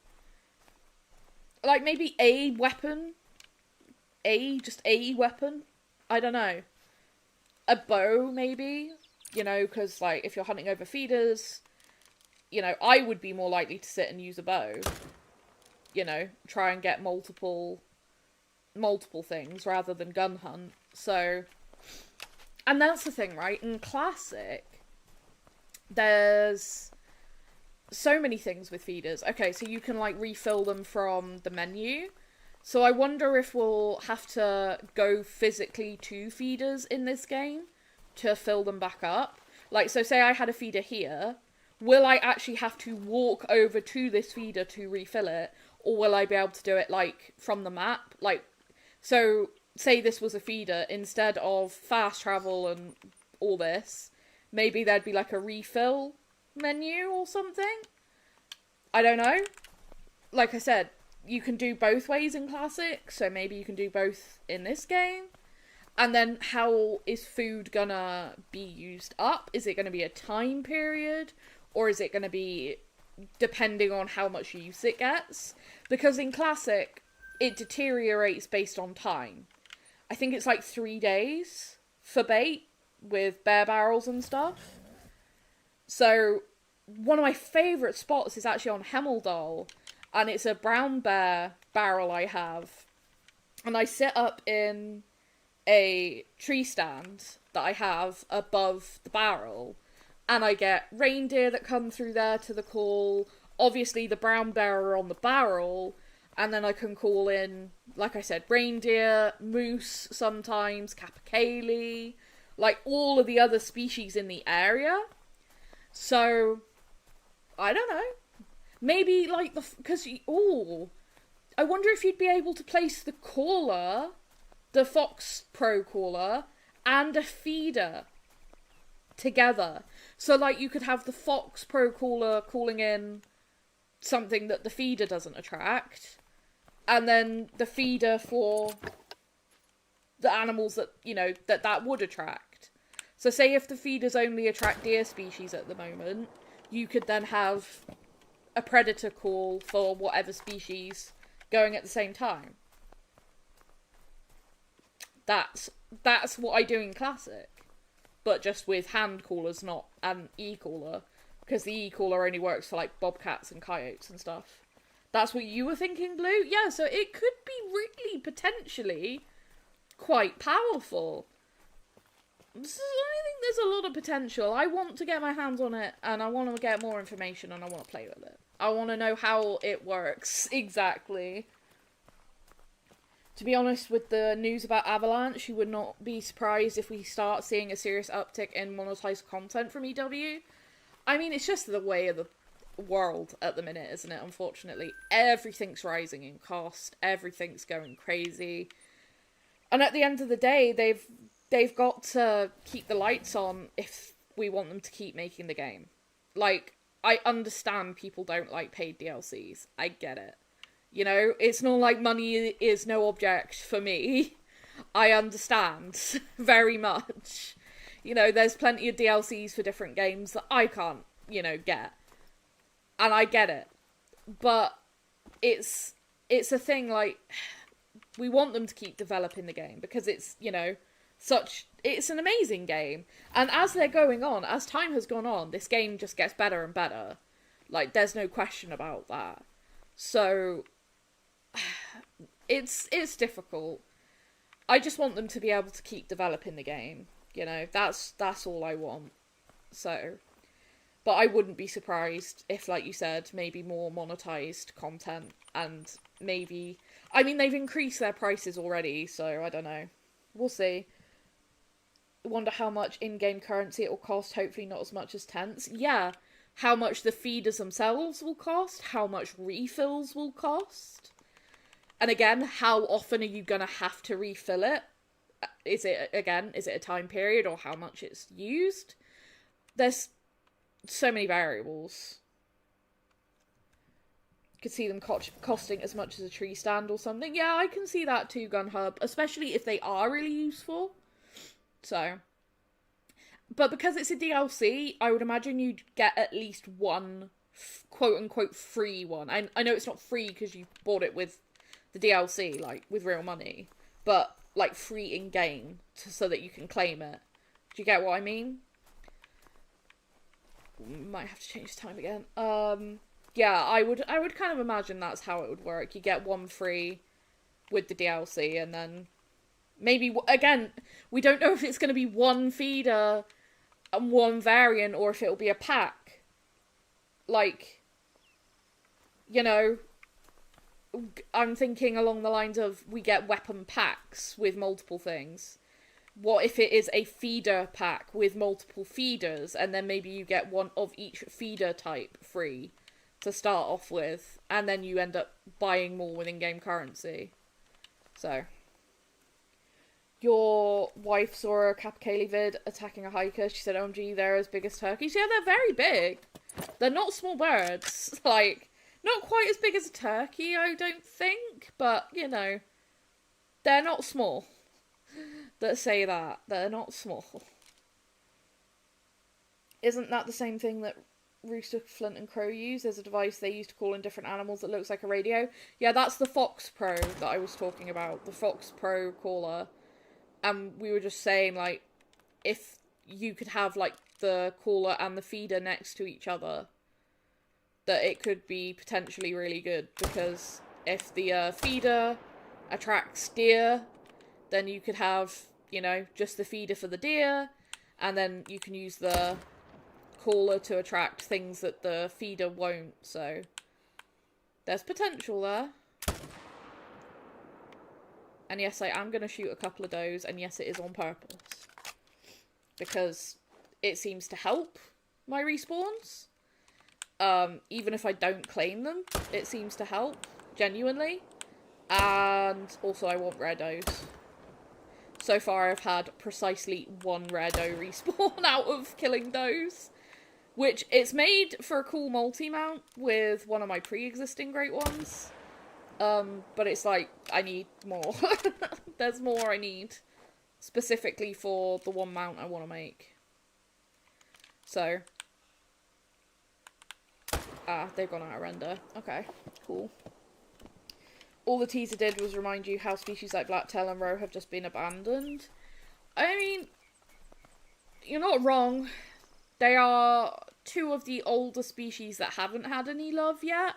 Like, maybe a weapon? Just a weapon? I don't know. A bow, maybe? You know, because, like, if you're hunting over feeders, you know, I would be more likely to sit and use a bow. You know, try and get multiple things rather than gun hunt. So, and that's the thing, right? In Classic, there's so many things with feeders. Okay, so you can, like, refill them from the menu. So I wonder if we'll have to go physically to feeders in this game to fill them back up. Like, so say I had a feeder here, will I actually have to walk over to this feeder to refill it? Or will I be able to do it, like, from the map? Like, so, say this was a feeder, instead of fast travel and all this, maybe there'd be, like, a refill menu or something? I don't know. Like I said, you can do both ways in Classic, so maybe you can do both in this game. And then how is food gonna be used up? Is it gonna be a time period? Or is it gonna be depending on how much use it gets. Because in Classic, it deteriorates based on time. I think it's like 3 days for bait with bear barrels and stuff. So, one of my favourite spots is actually on Hemeldal, and it's a brown bear barrel I have. And I sit up in a tree stand that I have above the barrel, and I get reindeer that come through there to the call. Obviously, the brown bear are on the barrel, and then I can call in, like I said, reindeer, moose sometimes, capercaillie, like all of the other species in the area. So, I don't know. Maybe, like, because, I wonder if you'd be able to place the caller, the Fox Pro caller, and a feeder together. So, like, you could have the Fox Pro caller calling in something that the feeder doesn't attract, and then the feeder for the animals that, you know, that would attract. So say if the feeders only attract deer species at the moment, you could then have a predator call for whatever species going at the same time. That's what I do in Classic, but just with hand callers, not an e-caller, because the e-caller only works for like bobcats and coyotes and stuff. That's what you were thinking, Blue? Yeah, so it could be really potentially quite powerful. So I think there's a lot of potential. I want to get my hands on it, and I want to get more information, and I want to play with it. I want to know how it works exactly. To be honest, with the news about Avalanche, you would not be surprised if we start seeing a serious uptick in monetized content from EW. I mean, it's just the way of the world at the minute, isn't it? Unfortunately, everything's rising in cost. Everything's going crazy. And at the end of the day, they've got to keep the lights on if we want them to keep making the game. Like, I understand people don't like paid DLCs. I get it. You know, it's not like money is no object for me. I understand very much. You know, there's plenty of DLCs for different games that I can't, you know, get. And I get it. But it's a thing, like, we want them to keep developing the game because it's, you know, it's an amazing game. And as they're going on, as time has gone on, this game just gets better and better. Like, there's no question about that. So, it's difficult. I just want them to be able to keep developing the game. You know, that's all I want. So, but I wouldn't be surprised if, like you said, maybe more monetized content, and maybe, I mean, they've increased their prices already, so I don't know. We'll see. Wonder how much in-game currency it will cost. Hopefully not as much as tents. Yeah, how much the feeders themselves will cost, how much refills will cost. And again, how often are you going to have to refill it? Is it a time period or how much it's used? There's so many variables. Could see them costing as much as a tree stand or something. Yeah, I can see that too, Gun Hub, especially if they are really useful. So, but because it's a DLC, I would imagine you'd get at least one quote-unquote free one. I know it's not free because you bought it with the DLC, like, with real money, but, like, free in-game so that you can claim it. Do you get what I mean? Might have to change the time again. Yeah, I would kind of imagine that's how it would work. You get one free with the DLC, and then maybe, again, we don't know if it's going to be one feeder and one variant, or if it'll be a pack. Like, you know, I'm thinking along the lines of we get weapon packs with multiple things. What if it is a feeder pack with multiple feeders, and then maybe you get one of each feeder type free to start off with, and then you end up buying more with in-game currency. So, your wife saw a capercaillie vid attacking a hiker. She said, OMG, they're as big as turkeys. Yeah, they're very big. They're not small birds. Like, not quite as big as a turkey, I don't think, but, you know, they're not small. Let's say that. They're not small. Isn't that the same thing that Rooster, Flint, and Crow use. There's a device they use to call in different animals that looks like a radio. Yeah, that's the Fox Pro that I was talking about. The Fox Pro caller. And we were just saying, like, if you could have, like, the caller and the feeder next to each other, that it could be potentially really good. Because if the feeder attracts deer, then you could have, you know, just the feeder for the deer, and then you can use the caller to attract things that the feeder won't, so there's potential there. And yes, I am going to shoot a couple of does, and yes, it is on purpose. Because it seems to help my respawns. Even if I don't claim them, it seems to help, genuinely. And also I want rare does. So far I've had precisely one rare doe respawn out of killing does. Which, it's made for a cool multi-mount with one of my pre-existing great ones. But it's like, I need more. There's more I need. Specifically for the one mount I want to make. So. They've gone out of render. Okay, cool. All the teaser did was remind you how species like blacktail and roe have just been abandoned. I mean, you're not wrong. They are two of the older species that haven't had any love yet.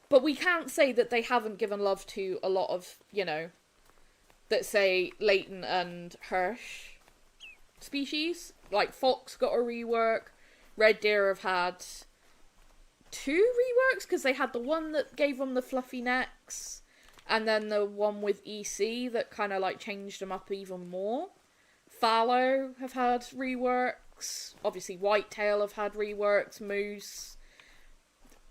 But we can't say that they haven't given love to a lot of, you know, that say Leighton and Hirsch species. Like, fox got a rework. Red deer have had 2 reworks, because they had the one that gave them the fluffy necks, and then the one with EC that kind of, like, changed them up even more. Fallow have had reworks. Obviously, whitetail have had reworks. Moose.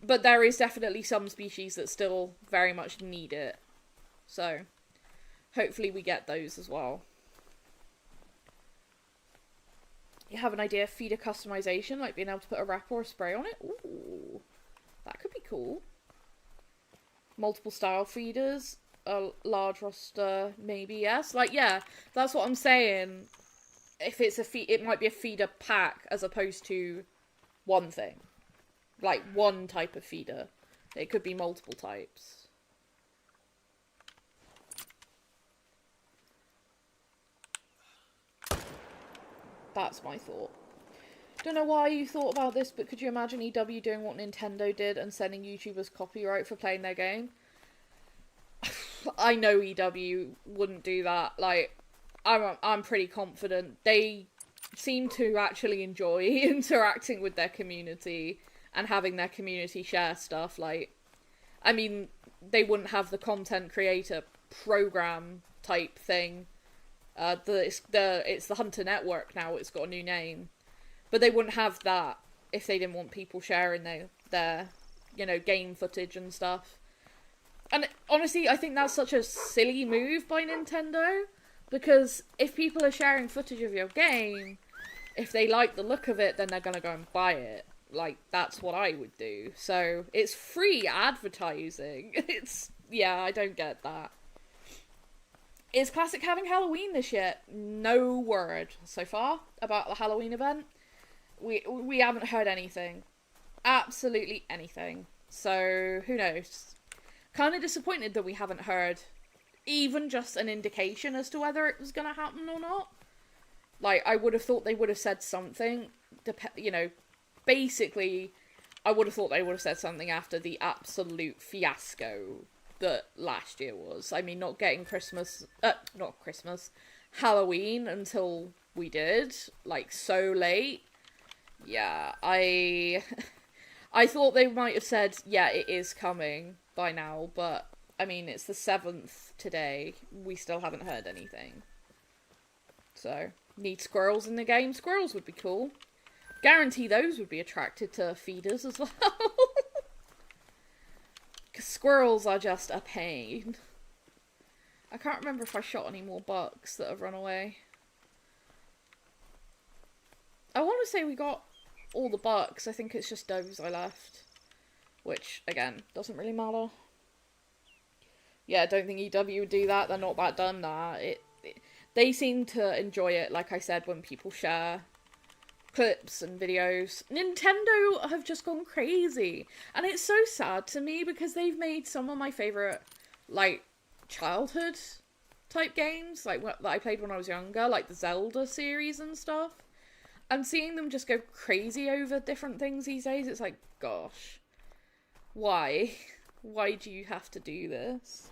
But there is definitely some species that still very much need it. So, hopefully we get those as well. You have an idea of feeder customization, like being able to put a wrap or a spray on it? Ooh, that could be cool. Multiple style feeders, a large roster, maybe, yes. Like, yeah, that's what I'm saying. If it's it might be a feeder pack as opposed to one thing. Like, one type of feeder. It could be multiple types. That's my thought. Don't know why you thought about this, but could you imagine EW doing what Nintendo did and sending YouTubers copyright for playing their game? I know EW wouldn't do that. Like, I'm pretty confident. They seem to actually enjoy interacting with their community and having their community share stuff. Like, I mean, they wouldn't have the content creator program type thing. It's the Hunter Network now. It's got a new name, but they wouldn't have that if they didn't want people sharing their you know, game footage and stuff. And honestly, I think that's such a silly move by Nintendo, because if people are sharing footage of your game, if they like the look of it, then they're gonna go and buy it. Like, that's what I would do. So it's free advertising. Yeah, I don't get that. Is Classic having Halloween this year? No word so far about the Halloween event. We haven't heard anything. Absolutely anything. So, who knows? Kind of disappointed that we haven't heard even just an indication as to whether it was going to happen or not. Like, I would have thought they would have said something. You know, basically, I would have thought they would have said something after the absolute fiasco that last year was. I mean, not getting Halloween until we did, like, so late. Yeah, I thought they might have said, yeah, it is coming by now, but, I mean, it's the 7th today. We still haven't heard anything. So, need squirrels in the game? Squirrels would be cool. Guarantee those would be attracted to feeders as well. Because squirrels are just a pain. I can't remember if I shot any more bucks that have run away. I want to say we got all the bucks. I think it's just does I left. Which, again, doesn't really matter. Yeah, I don't think EW would do that. They're not that done, nah. They seem to enjoy it, like I said, when people share clips and videos. Nintendo have just gone crazy. And it's so sad to me because they've made some of my favourite, like, childhood type games, like, that I played when I was younger, like the Zelda series and stuff. And seeing them just go crazy over different things these days, it's like, gosh. Why? Why do you have to do this?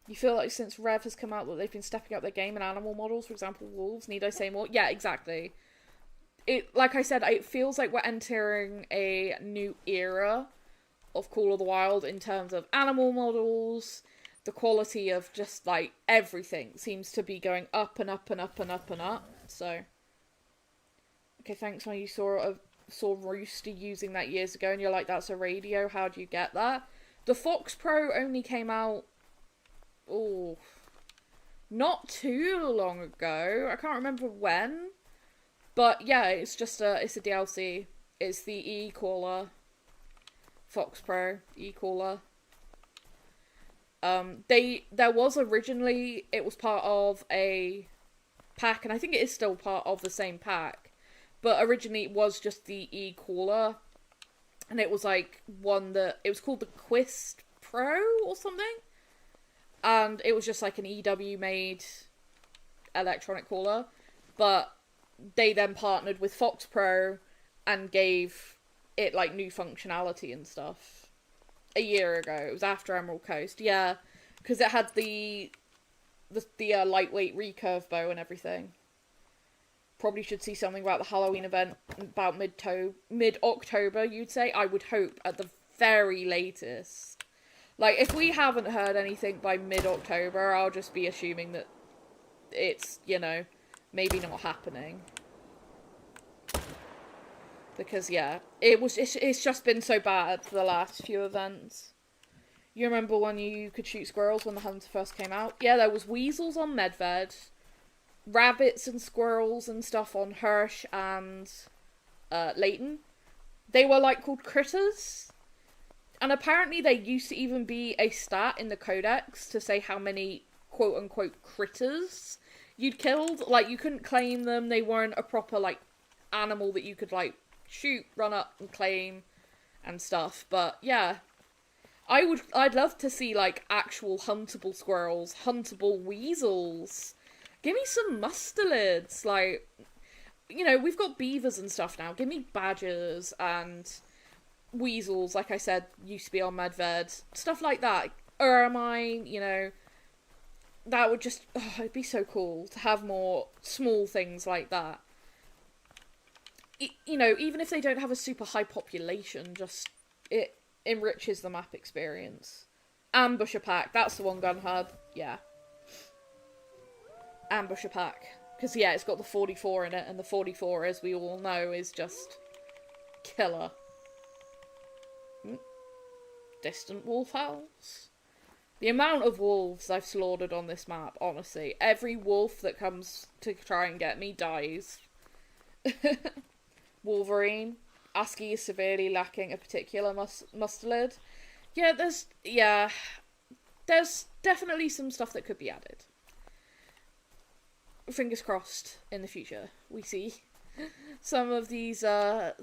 You feel like since Rev has come out that they've been stepping up their game and animal models, for example, wolves. Need I say more? Yeah, exactly. It, like I said, it feels like we're entering a new era of Call of the Wild in terms of animal models. The quality of just, like, everything seems to be going up and up and up and up and up. So, okay, thanks when you saw Rooster using that years ago and you're like, that's a radio, how do you get that? The Fox Pro only came out, not too long ago. I can't remember when. But yeah, it's a DLC. It's the e-caller. Fox Pro e-caller. There was originally, it was part of a pack, and I think it is still part of the same pack. But originally it was just the e-caller. And it was like it was called the Quest Pro or something. And it was just like an EW made electronic caller. But they then partnered with Fox Pro and gave it like new functionality and stuff. A year ago. It was after Emerald Coast. Yeah. Because it had the lightweight recurve bow and everything. Probably should see something about the Halloween event about mid-October, you'd say. I would hope at the very latest. Like, if we haven't heard anything by mid-October, I'll just be assuming that it's, maybe not happening. Because, yeah, it's just been so bad for the last few events. You remember when you could shoot squirrels when the Hunter first came out? Yeah, there was weasels on Medved, rabbits and squirrels and stuff on Hirsch and Leighton. They were, like, called critters. And apparently there used to even be a stat in the codex to say how many quote-unquote critters you'd killed. Like, you couldn't claim them. They weren't a proper, like, animal that you could, like, shoot, run up and claim and stuff. But, yeah. I'd love to see, like, actual huntable squirrels, huntable weasels. Give me some mustelids. Like, we've got beavers and stuff now. Give me badgers and weasels, like I said, used to be on Medved. Stuff like that. Ermine, that would just, it'd be so cool to have more small things like that. Even if they don't have a super high population, just, it enriches the map experience. Ambusher pack, that's the one Gun had, yeah. Ambusher pack. Because, yeah, it's got the 44 in it, and the 44, as we all know, is just killer. Distant wolf howls. The amount of wolves I've slaughtered on this map, honestly. Every wolf that comes to try and get me dies. Wolverine. Askiy is severely lacking a particular mustelid. Yeah, there's definitely some stuff that could be added. Fingers crossed in the future we see some of these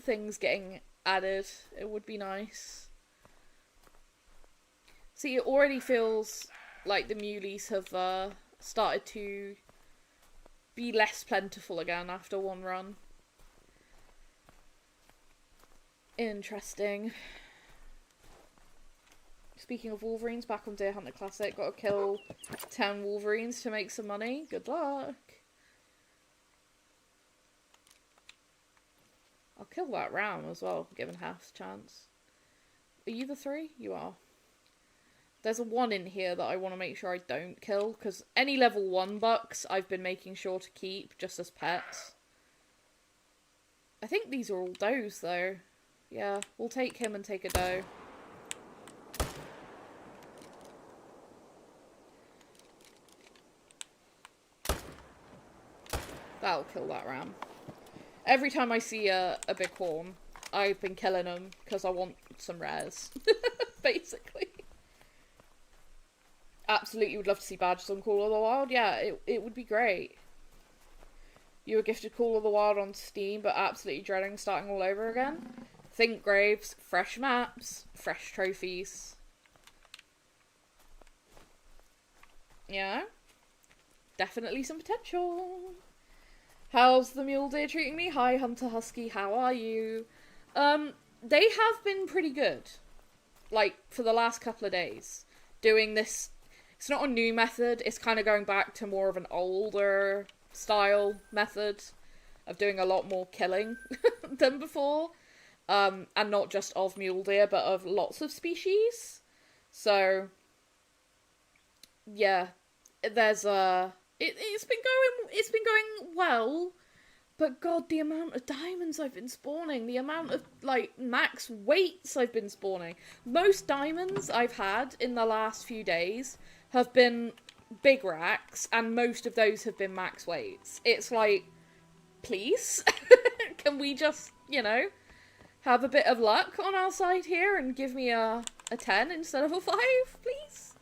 things getting added. It would be nice. See, it already feels like the muleys have started to be less plentiful again after one run. Interesting. Speaking of Wolverines, back on Deer Hunter Classic, gotta kill 10 Wolverines to make some money. Good luck. I'll kill that round as well, given half chance. Are you the 3? You are. There's a 1 in here that I want to make sure I don't kill, because any level 1 bucks I've been making sure to keep just as pets. I think these are all does, though. Yeah, we'll take him and take a doe. That'll kill that ram. Every time I see a bighorn, I've been killing them because I want some rares. Basically. Absolutely would love to see badges on Call of the Wild. Yeah, it would be great. You were gifted Call of the Wild on Steam, but absolutely dreading starting all over again. Think Graves, fresh maps, fresh trophies. Yeah. Definitely some potential. How's the mule deer treating me? Hi, Hunter Husky, how are you? They have been pretty good. Like, for the last couple of days. Doing this... It's not a new method, it's kind of going back to more of an older style method of doing a lot more killing than before. And not just of mule deer, but of lots of species. So, yeah, there's it's been going well, but god, the amount of diamonds I've been spawning, the amount of, like, max weights I've been spawning. Most diamonds I've had in the last few days have been big racks, and most of those have been max weights. It's like, please? Can we just, you know, have a bit of luck on our side here and give me a 10 instead of a 5, please?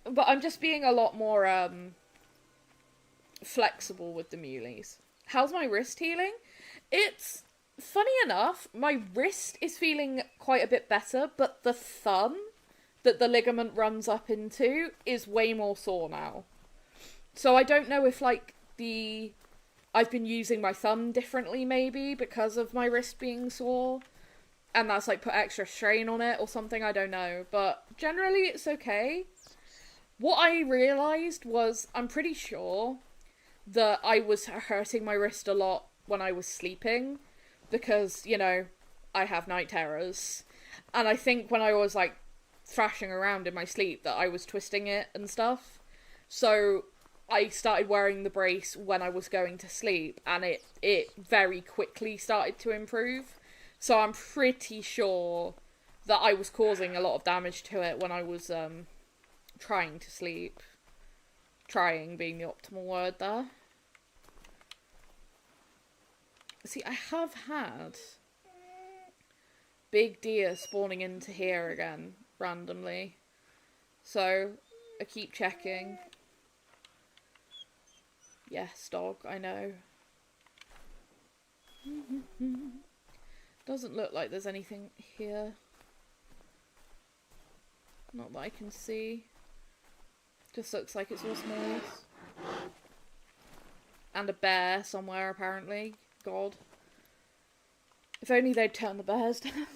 But I'm just being a lot more, flexible with the muleys. How's my wrist healing? It's, funny enough, my wrist is feeling quite a bit better, but the thumb that the ligament runs up into is way more sore now. So I don't know if, like, I've been using my thumb differently, maybe, because of my wrist being sore, and that's, like, put extra strain on it or something, I don't know. But generally, it's okay. What I realised was, I'm pretty sure that I was hurting my wrist a lot when I was sleeping, because, you know, I have night terrors. And I think when I was, like, thrashing around in my sleep that I was twisting it and stuff. So I started wearing the brace when I was going to sleep, and it very quickly started to improve. So I'm pretty sure that I was causing a lot of damage to it when I was trying to sleep. Trying being the optimal word there. See, I have had big deer spawning into here again randomly, so I keep checking. Yes, dog, I know. Doesn't look like there's anything here. Not that I can see. Just looks like it's all s'mores. And a bear somewhere, apparently. God. If only they'd turn the bears down.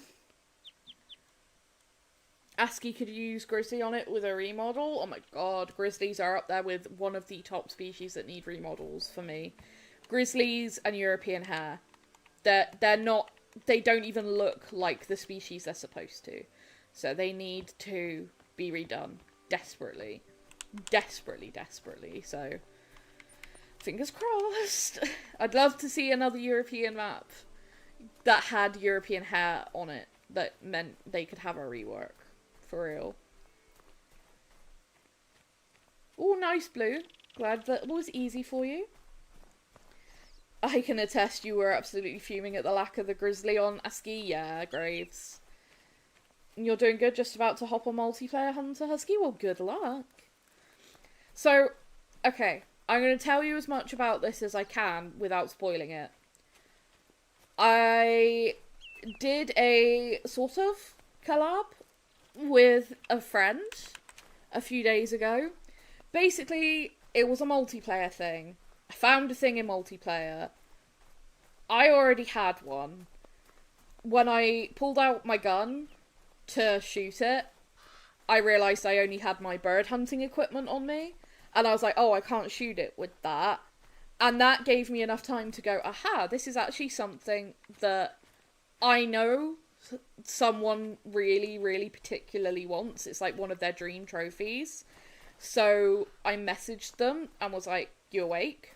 Askiy could use grizzly on it with a remodel. Oh my god, grizzlies are up there with one of the top species that need remodels for me. Grizzlies and European hare. They're not... They don't even look like the species they're supposed to. So they need to be redone. Desperately. Desperately. So, fingers crossed. I'd love to see another European map that had European hare on it. That meant they could have a rework. For real. Oh, nice, Blue. Glad that was easy for you. I can attest you were absolutely fuming at the lack of the grizzly on Askiy. Yeah, Graves. You're doing good, just about to hop on multiplayer, Hunter Husky? Well, good luck. So, okay. I'm going to tell you as much about this as I can without spoiling it. I did a sort of collab with a friend a few days ago. Basically, it was a multiplayer thing. I found a thing in multiplayer. I already had one. When I pulled out my gun to shoot it, I realised I only had my bird hunting equipment on me. And I was like, oh, I can't shoot it with that. And that gave me enough time to go, aha, this is actually something that I know someone really, really particularly wants. It's like one of their dream trophies. So I messaged them and was like, you awake?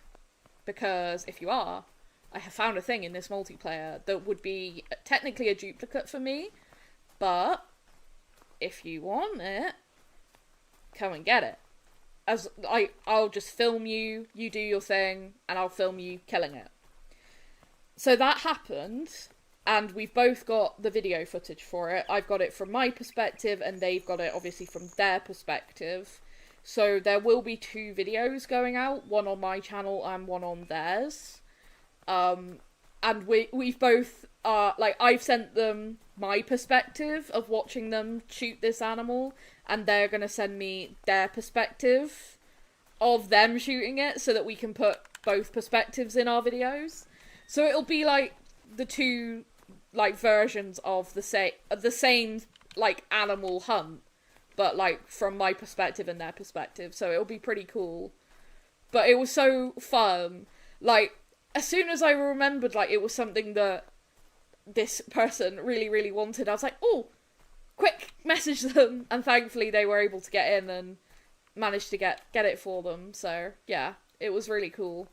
Because if you are, I have found a thing in this multiplayer that would be technically a duplicate for me, but if you want it, come and get it. I'll just film you, you do your thing, and I'll film you killing it. So that happened, and we've both got the video footage for it. I've got it from my perspective, and they've got it obviously from their perspective. So there will be 2 videos going out, one on my channel and one on theirs. And we've both, like, I've sent them my perspective of watching them shoot this animal, and they're gonna send me their perspective of them shooting it, so that we can put both perspectives in our videos. So it'll be, like, the 2, like, versions of the same, like, animal hunt, but, like, from my perspective and their perspective, so it'll be pretty cool. But it was so fun. Like, as soon as I remembered, like, it was something that this person really, really wanted, I was like, oh, quick, message them, and thankfully they were able to get in and managed to get it for them, so, yeah, it was really cool.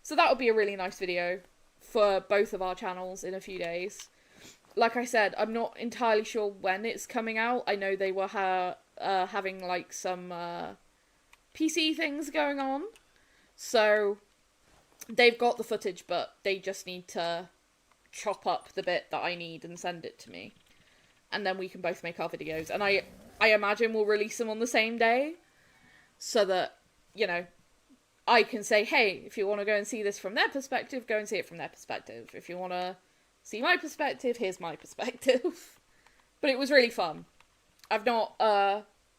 So that would be a really nice video for both of our channels in a few days. Like I said, I'm not entirely sure when it's coming out. I know they were having, like, some PC things going on, so they've got the footage, but they just need to chop up the bit that I need and send it to me. And then we can both make our videos. And I imagine we'll release them on the same day, so that, you know, I can say, hey, if you want to go and see this from their perspective, go and see it from their perspective. If you want to see my perspective, here's my perspective. But it was really fun. I've not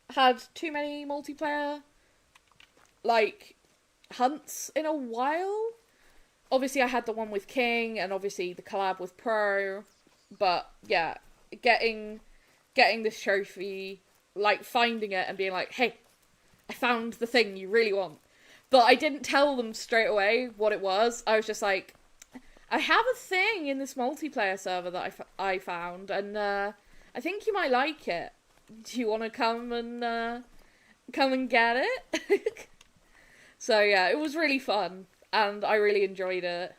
had too many multiplayer, like, hunts in a while. Obviously I had the one with King, and obviously the collab with Pro, but yeah, getting this trophy, like, finding it and being like, hey, I found the thing you really want. But I didn't tell them straight away what it was. I was just like, I have a thing in this multiplayer server that I found, and I think you might like it. Do you want to come and get it? So yeah, it was really fun, and I really enjoyed it.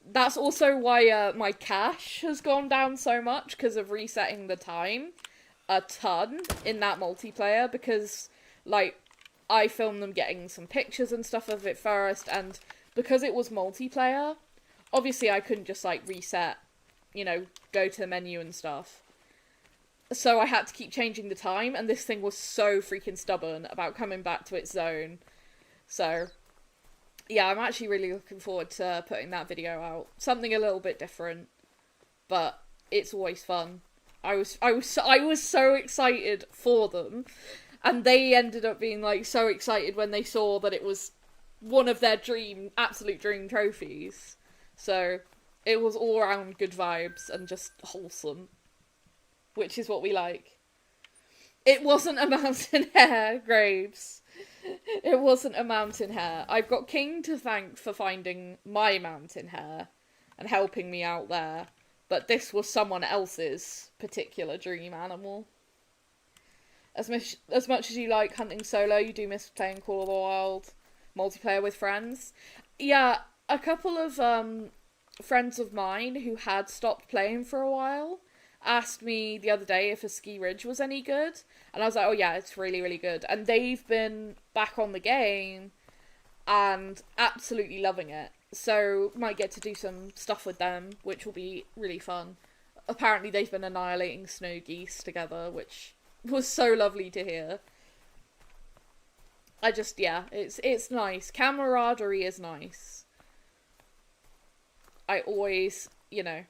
That's also why my cache has gone down so much, because of resetting the time a ton in that multiplayer, because, like, I filmed them getting some pictures and stuff of it first, and because it was multiplayer, obviously I couldn't just, like, reset, you know, go to the menu and stuff. So I had to keep changing the time, and this thing was so freaking stubborn about coming back to its zone. So, yeah, I'm actually really looking forward to putting that video out. Something a little bit different, but it's always fun. I was so excited for them, and they ended up being, like, so excited when they saw that it was one of their absolute dream trophies. So it was all around good vibes and just wholesome, which is what we like. It wasn't a mountain hare, Graves. It wasn't a mountain hare. I've got King to thank for finding my mountain hare and helping me out there, but this was someone else's particular dream animal. As much as you like hunting solo, you do miss playing Call of the Wild multiplayer with friends. Yeah, a couple of friends of mine who had stopped playing for a while asked me the other day if Askiy Ridge was any good, and I was like, oh yeah, it's really, really good. And they've been back on the game and absolutely loving it. So might get to do some stuff with them, which will be really fun. Apparently they've been annihilating snow geese together, which was so lovely to hear. Yeah, it's nice. Camaraderie is nice. I always, you know,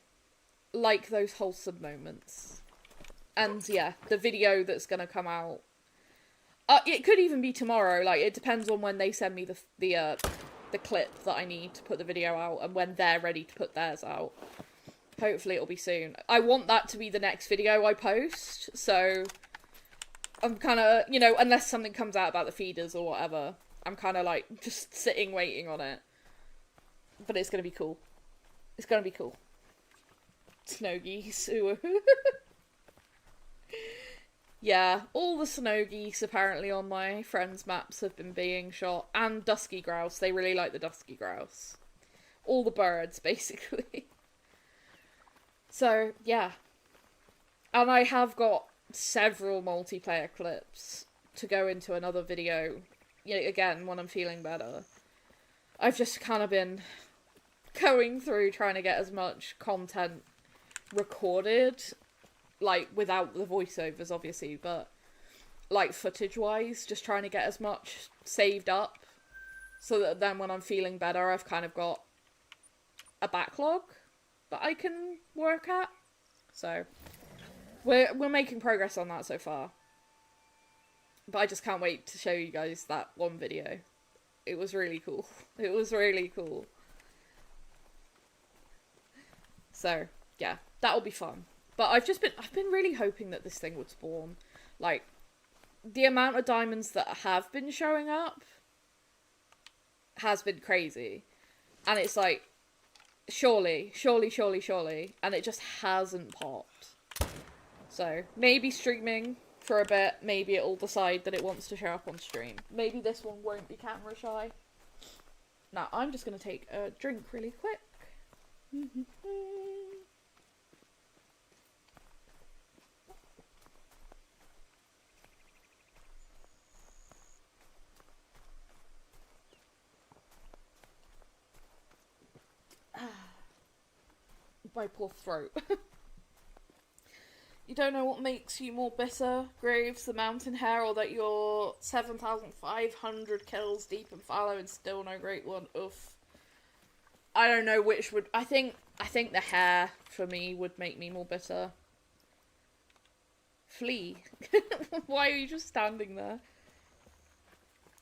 like those wholesome moments. And yeah, the video that's gonna come out, it could even be tomorrow. Like, it depends on when they send me the clip that I need to put the video out, and when they're ready to put theirs out. Hopefully it'll be soon. I want that to be the next video I post, so I'm kind of, you know, unless something comes out about the feeders or whatever, I'm kind of, like, just sitting waiting on it. But it's gonna be cool. It's gonna be cool. Snow geese. Yeah, all the snow geese apparently on my friends' maps have been being shot. And dusky grouse. They really like the dusky grouse. All the birds, basically. So, yeah. And I have got several multiplayer clips to go into another video. Yeah, again, when I'm feeling better. I've just kind of been going through trying to get as much content recorded, like, without the voiceovers, obviously, but like footage-wise, just trying to get as much saved up, so that then when I'm feeling better, I've kind of got a backlog that I can work at. So, we're making progress on that so far. But I just can't wait to show you guys that one video. It was really cool. It was really cool. So, yeah, that'll be fun. But I've been really hoping that this thing would spawn. Like, the amount of diamonds that have been showing up has been crazy. And it's like, surely, and it just hasn't popped. So, maybe streaming for a bit, maybe it'll decide that it wants to show up on stream. Maybe this one won't be camera shy. Now, I'm just going to take a drink really quick. My poor throat. You don't know what makes you more bitter, Graves, the mountain hare, or that you're 7,500 kills deep and fallow and still no great one. Oof. I don't know which would... I think the hare, for me, would make me more bitter. Flee. Why are you just standing there?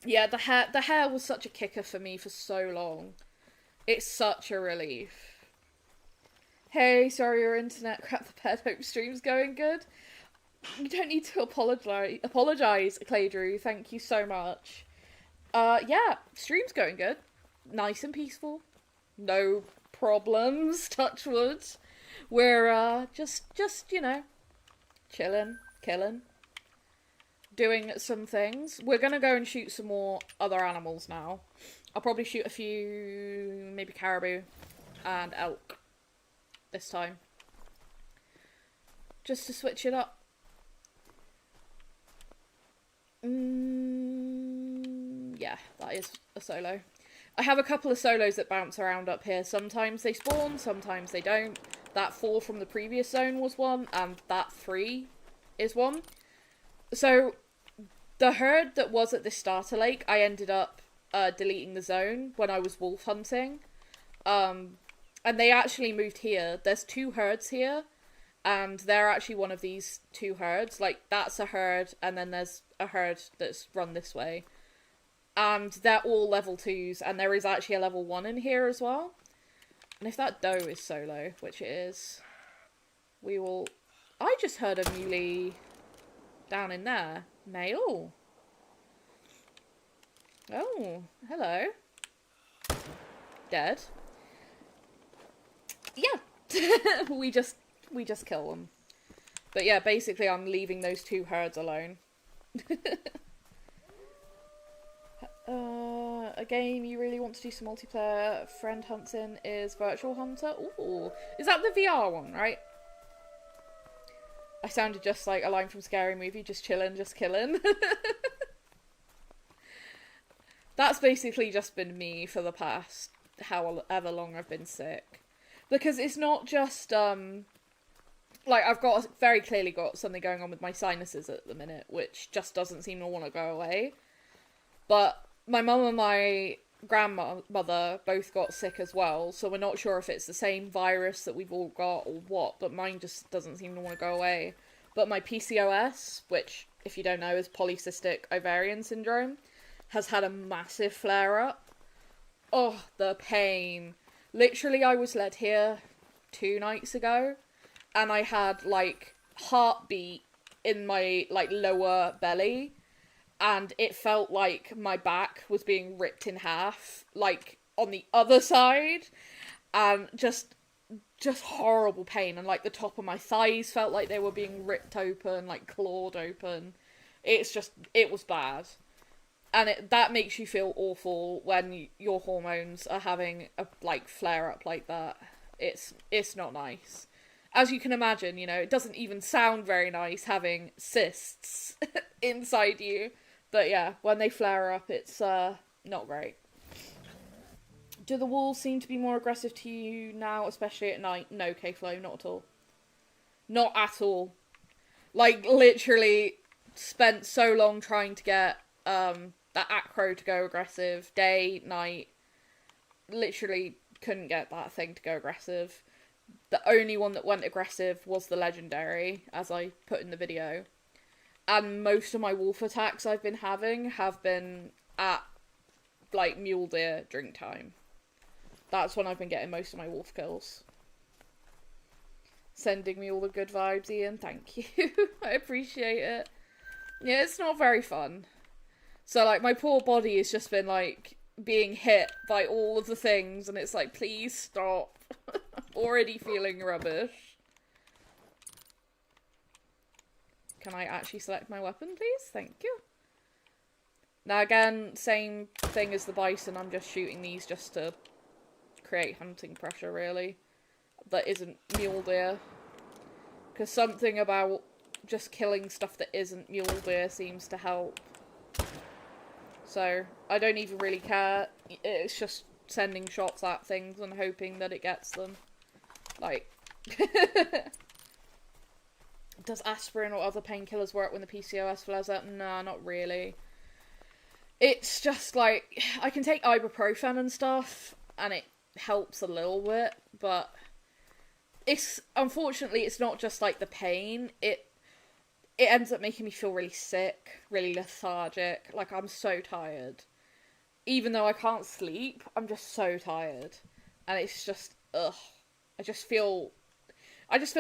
Yeah, the hare was such a kicker for me for so long. It's such a relief. Hey, sorry your internet crap the bed. Hope stream's going good. You don't need to apologise, Clay Drew. Thank you so much. Yeah, stream's going good. Nice and peaceful. No problems, touch wood. We're, just, you know, chilling, killing. Doing some things. We're gonna go and shoot some more other animals now. I'll probably shoot a few, maybe caribou and elk. This time. Just to switch it up. Yeah, that is a solo. I have a couple of solos that bounce around up here. Sometimes they spawn, sometimes they don't. That 4 from the previous zone was one, and that 3 is one. So, the herd that was at the starter lake, I ended up deleting the zone when I was wolf hunting. And they actually moved here. There's 2 herds here, and they're actually one of these 2 herds. Like, that's a herd, and then there's a herd that's run this way. And they're all level 2s, and there is actually a level 1 in here as well. And if that doe is solo, which it is, we will... I just heard a muley down in there. Male. Oh, hello. Dead. Yeah, we just kill them. But yeah, basically I'm leaving those 2 herds alone. A game you really want to do some multiplayer friend hunts in is Virtual Hunter. Ooh, is that the VR one, right? I sounded just like a line from Scary Movie, just chillin', just killin'. That's basically just been me for the past however long I've been sick. Because it's not just, like, I've very clearly got something going on with my sinuses at the minute, which just doesn't seem to want to go away. But my mum and my grandmother both got sick as well, so we're not sure if it's the same virus that we've all got or what, but mine just doesn't seem to want to go away. But my PCOS, which, if you don't know, is polycystic ovarian syndrome, has had a massive flare-up. Oh, the pain. Literally, I was led here 2 nights ago, and I had, like, heartbeat in my, like, lower belly, and it felt like my back was being ripped in half, like, on the other side, and just horrible pain, and, like, the top of my thighs felt like they were being ripped open, like, clawed open. It was bad. And that makes you feel awful when your hormones are having a, like, flare-up like that. It's not nice. As you can imagine, you know, it doesn't even sound very nice having cysts inside you. But yeah, when they flare up, it's not great. Do the wolves seem to be more aggressive to you now, especially at night? No, K-Flow, not at all. Not at all. Like, literally, spent so long trying to get that acro to go aggressive. Day, night. Literally couldn't get that thing to go aggressive. The only one that went aggressive was the legendary, as I put in the video. And most of my wolf attacks I've been having have been at, like, mule deer drink time. That's when I've been getting most of my wolf kills. Sending me all the good vibes, Ian. Thank you. I appreciate it. Yeah, it's not very fun. So, like, my poor body has just been, like, being hit by all of the things, and it's like, please stop. I'm already feeling rubbish. Can I actually select my weapon, please? Thank you. Now, again, same thing as the bison. I'm just shooting these just to create hunting pressure, really. That isn't mule deer. Because something about just killing stuff that isn't mule deer seems to help. So, I don't even really care. It's just sending shots at things and hoping that it gets them. Like... Does aspirin or other painkillers work when the PCOS flares up? Nah, not really. It's just like, I can take ibuprofen and stuff, and it helps a little bit, but unfortunately, it's not just like the pain, it ends up making me feel really sick, really lethargic, like I'm so tired. Even though I can't sleep, I'm just so tired. And it's just, ugh. I just feel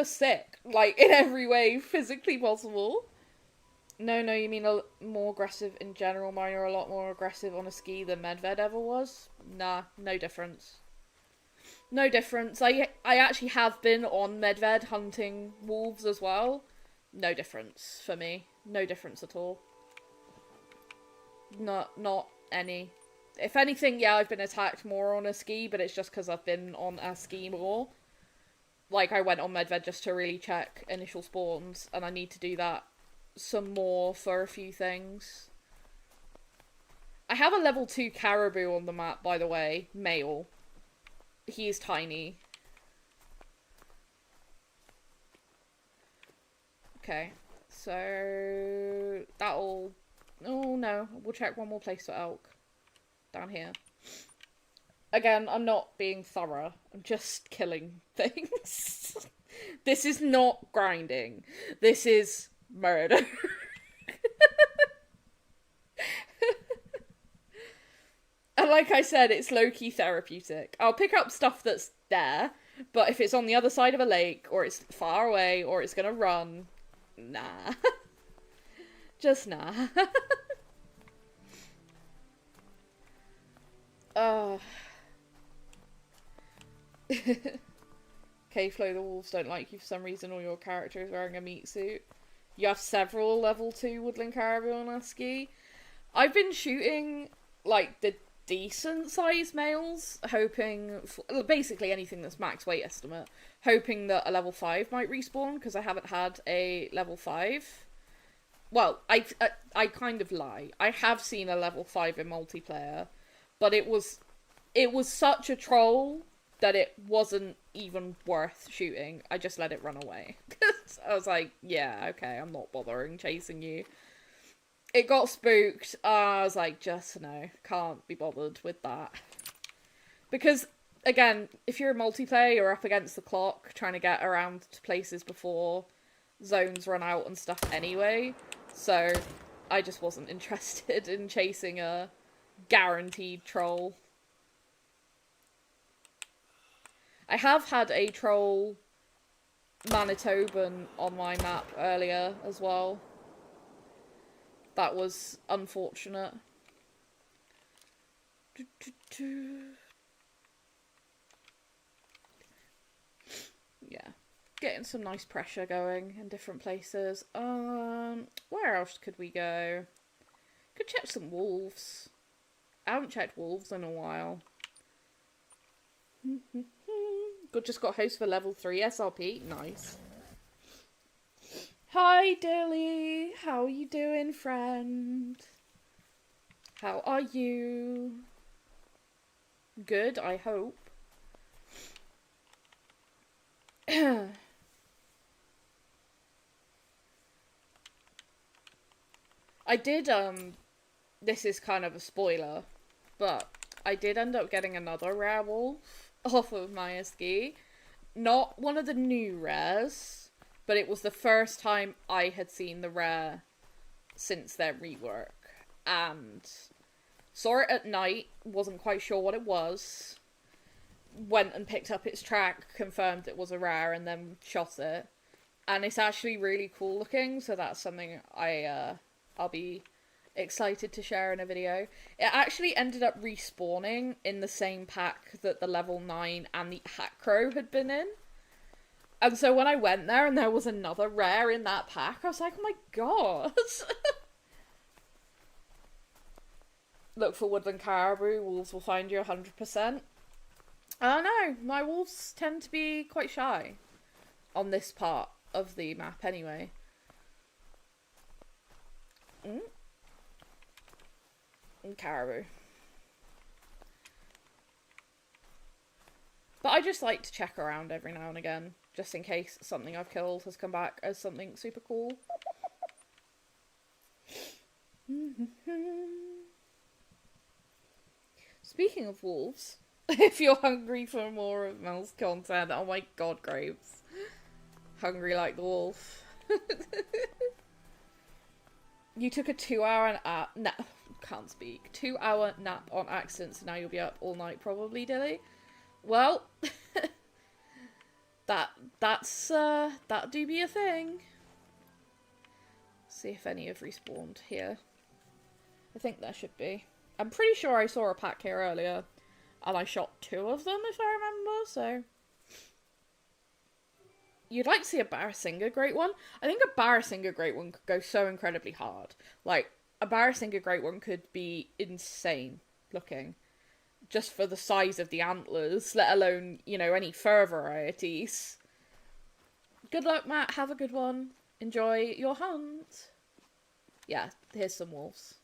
sick, like, in every way physically possible. No, you mean more aggressive in general. Mine are a lot more aggressive on Askiy than Medved ever was. Nah, no difference. No difference. I actually have been on Medved hunting wolves as well. No difference for me. No difference at all. Not any. If anything, yeah, I've been attacked more on Askiy, but it's just because I've been on Askiy more. Like, I went on Medved just to really check initial spawns, and I need to do that some more for a few things. I have a level 2 caribou on the map, by the way. Male. He is tiny. Okay. So... that'll... oh, no. We'll check one more place for elk. Down here. Again, I'm not being thorough. I'm just killing things. This is not grinding. This is murder. And like I said, it's low-key therapeutic. I'll pick up stuff that's there, but if it's on the other side of a lake, or it's far away, or it's gonna run, nah. Just nah. K-Flow, the wolves don't like you for some reason, or your character is wearing a meat suit. You have several level 2 woodland caribou on Askiy. I've been shooting, like, the decent sized males, hoping for, basically anything that's max weight estimate, hoping that a level 5 might respawn, because I haven't had a level 5. Well, I kind of lie. I have seen a level 5 in multiplayer, but it was such a troll that it wasn't even worth shooting. I just let it run away. I was like, yeah, okay, I'm not bothering chasing you. It got spooked. I was like, just no, can't be bothered with that. Because, again, if you're a multiplayer, you're up against the clock, trying to get around to places before zones run out and stuff anyway. So, I just wasn't interested in chasing a guaranteed troll. I have had a troll Manitoban on my map earlier as well. That was unfortunate. Yeah. Getting some nice pressure going in different places. Where else could we go? Could check some wolves. I haven't checked wolves in a while. Just got host for level 3 SRP. Nice. Hi, Dilly. How are you doing, friend? How are you? Good, I hope. I did, this is kind of a spoiler, but I did end up getting another rare wolf off of my Askiy. Not one of the new rares, but it was the first time I had seen the rare since their rework. And saw it at night, wasn't quite sure what it was. Went and picked up its track, confirmed it was a rare, and then shot it. And it's actually really cool looking, so that's something I'll be excited to share in a video. It actually ended up respawning in the same pack that the level 9 and the Acro had been in. And so when I went there and there was another rare in that pack, I was like, oh my god. Look for woodland caribou, wolves will find you 100%. I don't know, my wolves tend to be quite shy on this part of the map anyway. And caribou. But I just like to check around every now and again, just in case something I've killed has come back as something super cool. Speaking of wolves, if you're hungry for more of Mel's content, oh my god, Graves. Hungry like the wolf. You took a 2-hour nap. No, can't speak. 2-hour nap on accident, so now you'll be up all night probably, Dilly. Well, that do be a thing. See if any have respawned here. I think there should be. I'm pretty sure I saw a pack here earlier, and I shot 2 of them if I remember, so. You'd like to see a Barrasinga Great One? I think a Barrasinga Great One could go so incredibly hard. Like, a Barrasinga Great One could be insane looking. Just for the size of the antlers, let alone, you know, any fur varieties. Good luck, Matt. Have a good one. Enjoy your hunt. Yeah, here's some wolves.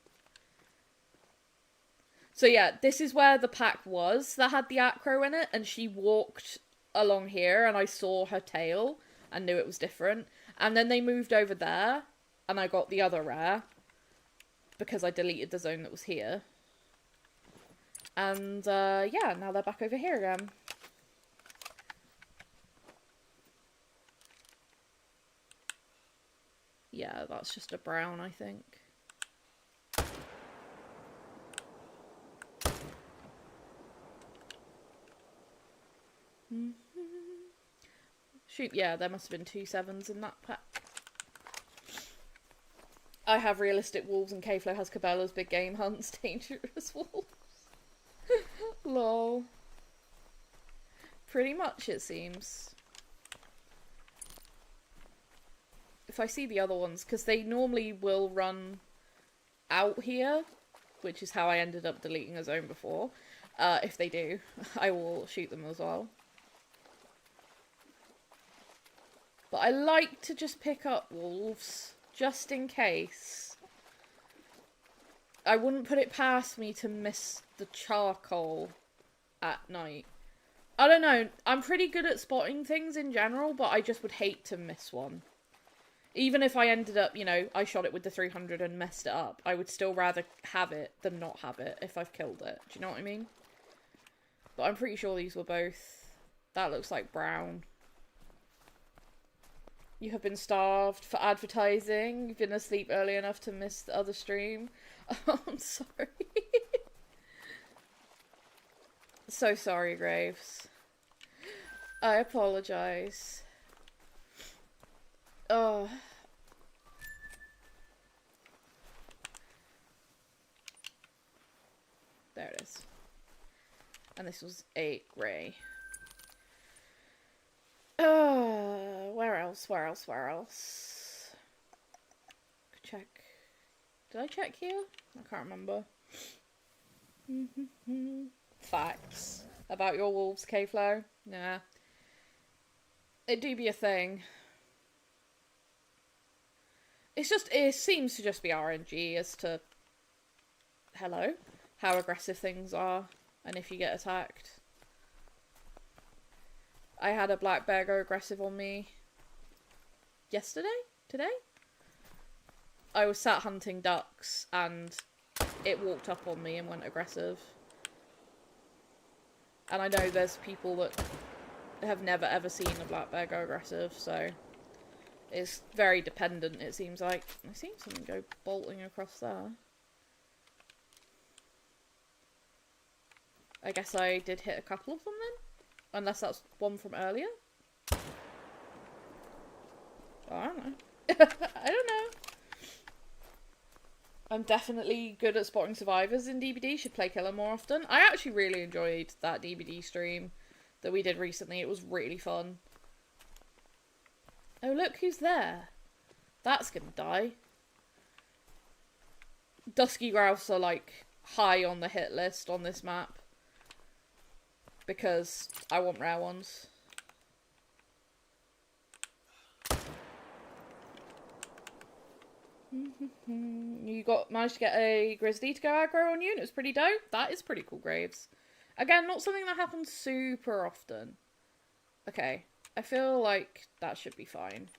So yeah, this is where the pack was that had the Acro in it, and she walked along here, and I saw her tail, and knew it was different. And then they moved over there, and I got the other rare, because I deleted the zone that was here. And, yeah, now they're back over here again. Yeah, that's just a brown, I think. Shoot, yeah, there must have been 2 7s in that pack. I have realistic wolves and K-Flow has Cabela's big game hunts, dangerous wolves. Lol. Pretty much, it seems. If I see the other ones, because they normally will run out here, which is how I ended up deleting a zone before. If they do, I will shoot them as well. But I like to just pick up wolves, just in case. I wouldn't put it past me to miss the charcoal at night. I don't know, I'm pretty good at spotting things in general, but I just would hate to miss one. Even if I ended up, you know, I shot it with the 300 and messed it up, I would still rather have it than not have it if I've killed it. Do you know what I mean? But I'm pretty sure these were both. That looks like brown. You have been starved for advertising. You've been asleep early enough to miss the other stream. Oh, I'm sorry. So sorry, Graves. I apologise. Oh. There it is. And this was a grey. Where else? Where else? Where else? Check. Did I check here? I can't remember. Facts about your wolves, K-Flow. Nah. It do be a thing. It's just, it seems to just be RNG as to, hello, how aggressive things are, and if you get attacked. I had a black bear go aggressive on me yesterday? Today? I was sat hunting ducks and it walked up on me and went aggressive. And I know there's people that have never ever seen a black bear go aggressive, so it's very dependent, it seems like. I seen something go bolting across there. I guess I did hit a couple of them then? Unless that's one from earlier? Oh, I don't know. I don't know. I'm definitely good at spotting survivors in DBD. Should play killer more often. I actually really enjoyed that DBD stream that we did recently. It was really fun. Oh, look who's there. That's gonna die. Dusky grouse are like high on the hit list on this map. Because I want rare ones. You managed to get a grizzly to go aggro on you and it was pretty dope. That is pretty cool, Graves. Again, not something that happens super often. Okay, I feel like that should be fine.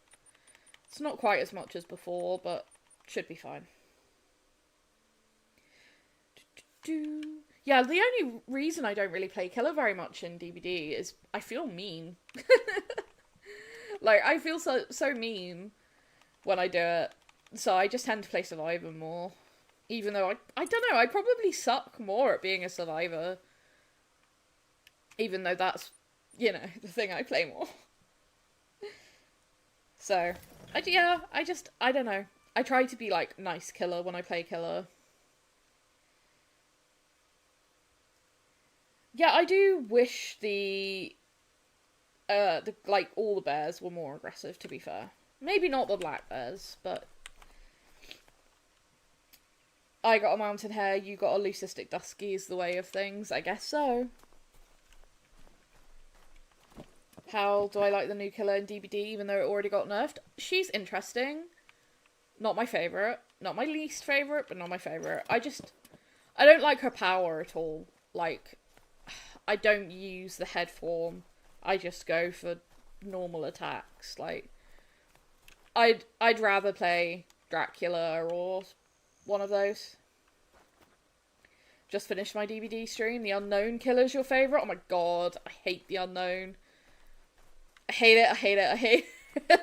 It's not quite as much as before, but should be fine. Yeah, the only reason I don't really play killer very much in DBD is I feel mean. Like, I feel so mean when I do it. So I just tend to play survivor more. Even though I don't know, I probably suck more at being a survivor. Even though that's, you know, the thing I play more. So, I don't know. I try to be, like, nice killer when I play killer. Yeah, I do wish like, all the bears were more aggressive, to be fair. Maybe not the black bears, but I got a mountain hare, you got a leucistic dusky is the way of things. I guess so. How do I like the new killer in DBD, even though it already got nerfed? She's interesting. Not my favourite. Not my least favourite, but not my favourite. I don't like her power at all. Like, I don't use the head form. I just go for normal attacks. Like, I'd rather play Dracula or one of those. Just finished my DBD stream. The unknown killer's your favourite? Oh my god, I hate the unknown. I hate it, I hate it, I hate it.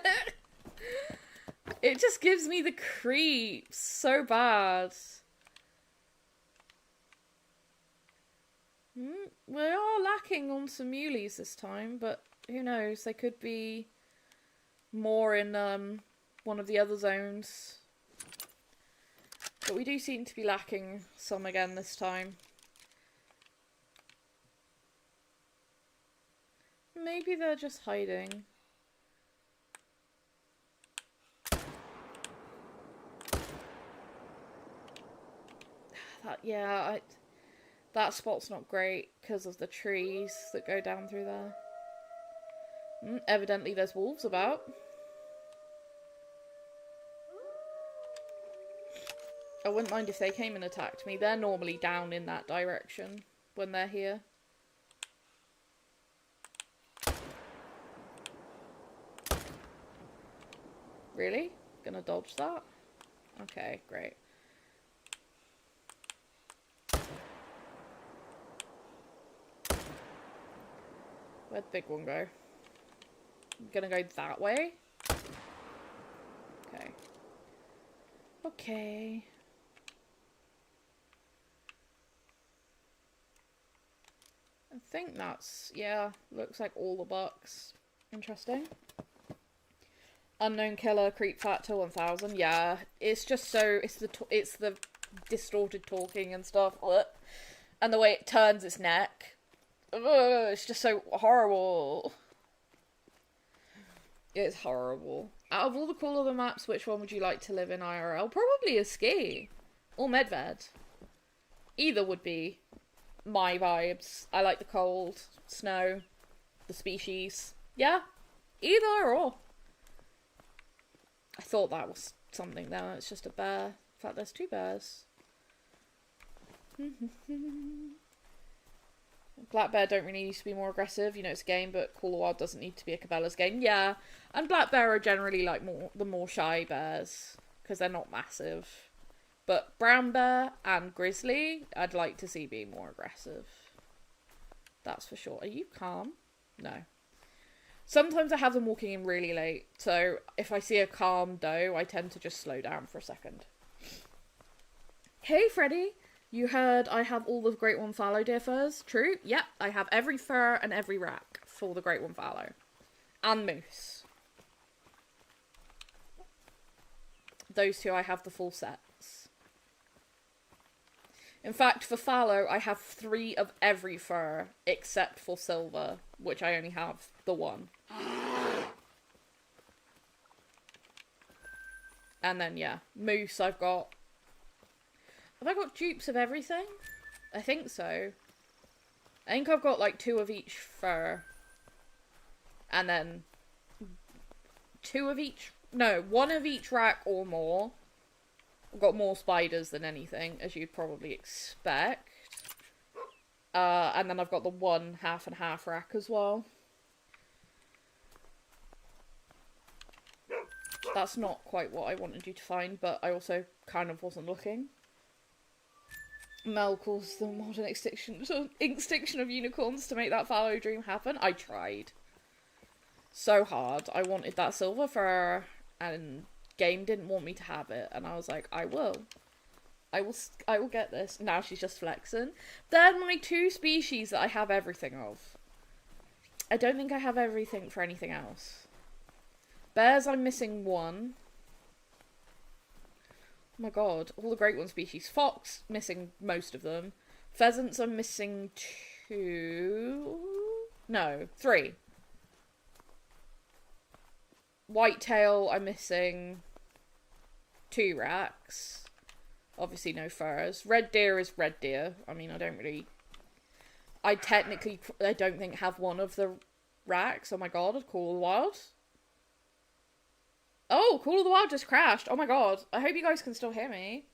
It just gives me the creeps so bad. We are lacking on some muleys this time, but who knows? They could be more in one of the other zones. But we do seem to be lacking some again this time. Maybe they're just hiding. That spot's not great because of the trees that go down through there. Evidently there's wolves about. I wouldn't mind if they came and attacked me. They're normally down in that direction when they're here. Really? Gonna dodge that? Okay, great. Where'd the big one go? I'm gonna go that way? Okay. Okay. I think that's, yeah, looks like all the bucks. Interesting. Unknown killer, creep factor 1000. Yeah, it's just so, it's the distorted talking and stuff. And the way it turns its neck. It's just so horrible. It's horrible. Out of all the cool other maps, which one would you like to live in IRL? Probably Askiy. Or Medved. Either would be my vibes. I like the cold, snow, the species. Yeah, either or. I thought that was something there. It's just a bear. In fact, there's two bears. Black bear don't really need to be more aggressive. You know, it's a game, but Call of Wild doesn't need to be a Cabela's game. Yeah, and black bear are generally like the more shy bears because they're not massive. But brown bear and grizzly, I'd like to see be more aggressive. That's for sure. Are you calm? No. Sometimes I have them walking in really late, so if I see a calm doe, I tend to just slow down for a second. Hey, Freddie. You heard I have all the Great One Fallow deer furs? True? Yep, I have every fur and every rack for the Great One Fallow. And moose. Those two I have the full sets. In fact, for fallow, I have 3 of every fur, except for silver, which I only have the 1. And then, yeah, moose I've got... Have I got dupes of everything? I think so. I think I've got like 2 of each fur. And then 2 of each... No, 1 of each rack or more. I've got more spiders than anything, as you'd probably expect. And then I've got the 1 half and half rack as well. That's not quite what I wanted you to find, but I also kind of wasn't looking. Mel calls the modern extinction of unicorns to make that fallow dream happen. I tried so hard. I wanted that silver fur, and game didn't want me to have it, and I was like, I will get this. Now she's just flexing. They're my 2 species that I have everything of. I don't think I have everything for anything else. Bears, I'm missing 1. Oh my god, all the Great One species. Fox, missing most of them. Pheasants, I'm missing 2. No, 3. Whitetail, I'm missing 2 racks. Obviously no furs. Red deer is red deer. I mean, I don't think have 1 of the racks. Oh my god, Call of the Wild. Oh, Call of the Wild just crashed. Oh my god. I hope you guys can still hear me.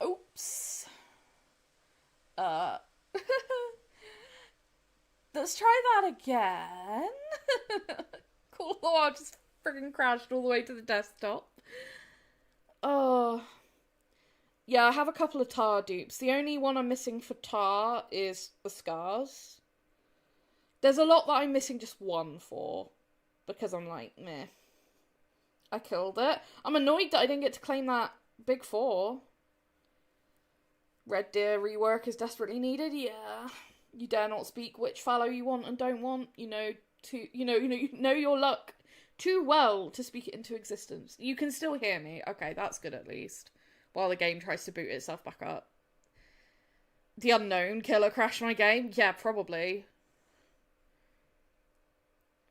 Oops. Let's try that again. Call of the Wild just friggin' crashed all the way to the desktop. Oh. Yeah, I have a couple of tar dupes. The only one I'm missing for tar is the scars. There's a lot that I'm missing just 1 for. Because I'm like, meh. I killed it. I'm annoyed that I didn't get to claim that big 4. Red deer rework is desperately needed. Yeah. You dare not speak which fallow you want and don't want. You know your luck too well to speak it into existence. You can still hear me. Okay, that's good at least. While the game tries to boot itself back up. The unknown killer crashed my game? Yeah, probably.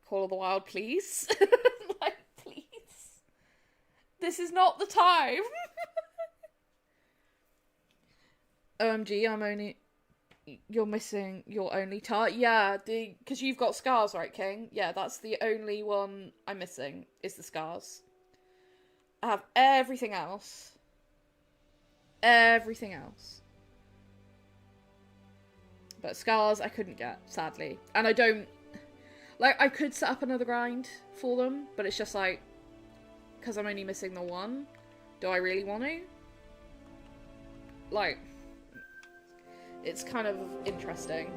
Call of the Wild, please. Like, please. This is not the time. OMG, you're missing your only tar. Yeah, because you've got scars, right, King? Yeah, that's the only one I'm missing, is the scars. I have everything else. Everything else. But scars I couldn't get, sadly. And I don't... Like, I could set up another grind for them, but it's just like, because I'm only missing the 1, do I really want to? Like, it's kind of interesting.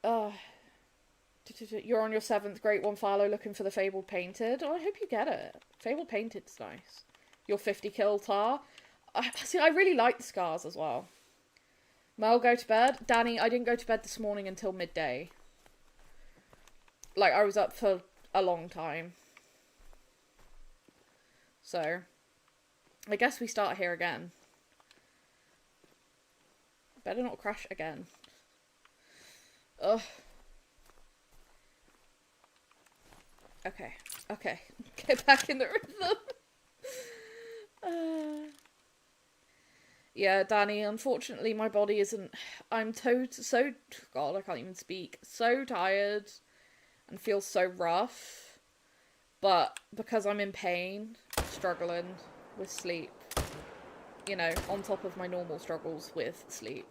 You're on your 7th Great One Fallow looking for the Fabled Painted. Oh, I hope you get it. Fabled Painted's nice. Your 50 kill tar. See, I really like the scars as well. Mel, go to bed. Danny, I didn't go to bed this morning until midday. Like, I was up for a long time. So, I guess we start here again. Better not crash again. Ugh. Okay. Get back in the rhythm. Yeah, Danny, unfortunately my body isn't... I'm so... God, I can't even speak. So tired. And feels so rough, but because I'm in pain, struggling with sleep, you know, on top of my normal struggles with sleep,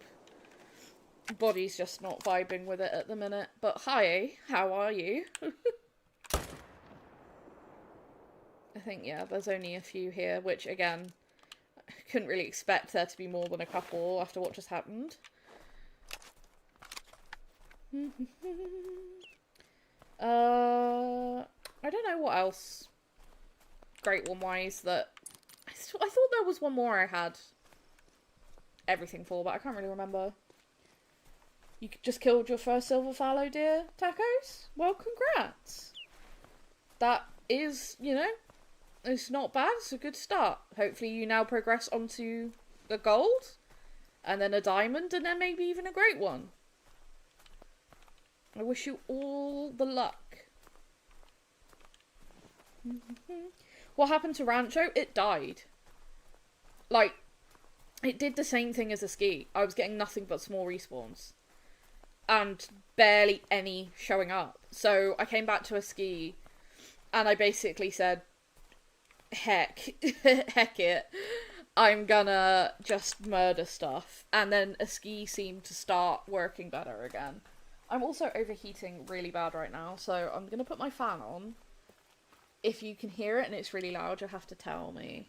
body's just not vibing with it at the minute. But hi, how are you? think, yeah, there's only a few here, which, again, I couldn't really expect there to be more than a couple after what just happened. I don't know what else Great One-wise that... I thought there was one more I had everything for, but I can't really remember. You just killed your first silver fallow deer, Tacos? Well, congrats. That is, you know, it's not bad. It's a good start. Hopefully you now progress onto the gold, and then a diamond, and then maybe even a great one. I wish you all the luck. What happened to Rancho? It died. Like, it did the same thing as Askiy. I was getting nothing but small respawns. And barely any showing up. So I came back to Askiy, and I basically said, heck it. I'm gonna just murder stuff. And then Askiy seemed to start working better again. I'm also overheating really bad right now, so I'm gonna put my fan on. If you can hear it and it's really loud, you'll have to tell me.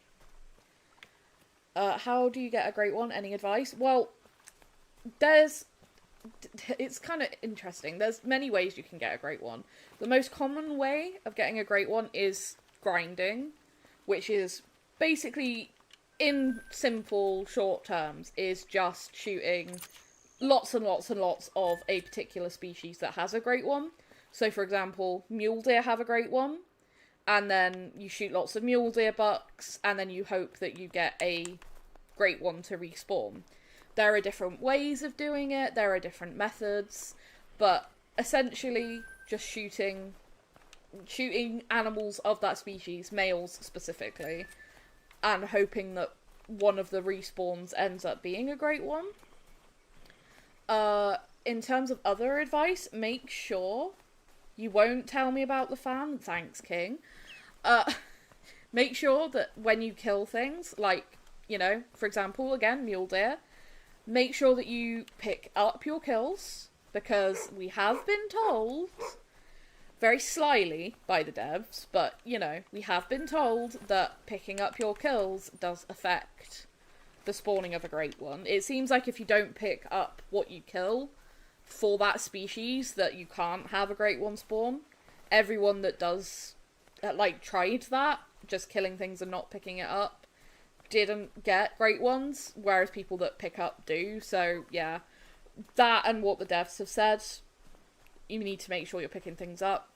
How do you get a great one? Any advice? Well, it's kind of interesting. There's many ways you can get a great one. The most common way of getting a great one is grinding, which is basically, in simple, short terms, is just shooting lots and lots and lots of a particular species that has a great one. So, for example, mule deer have a great one, and then you shoot lots of mule deer bucks, and then you hope that you get a great one to respawn. There are different ways of doing it, there are different methods, but essentially just shooting animals of that species, males specifically, and hoping that one of the respawns ends up being a great one. In terms of other advice, make sure you won't tell me about the fan. Thanks, King. Make sure that when you kill things, like, you know, for example, again, mule deer, make sure that you pick up your kills, because we have been told, very slyly by the devs, but, you know, we have been told that picking up your kills does affect the spawning of a great one. It seems like if you don't pick up what you kill for that species, that you can't have a great one spawn. Everyone that does, like, tried that, just killing things and not picking it up, didn't get great ones, whereas people that pick up do. So, yeah, that and what the devs have said, you need to make sure you're picking things up.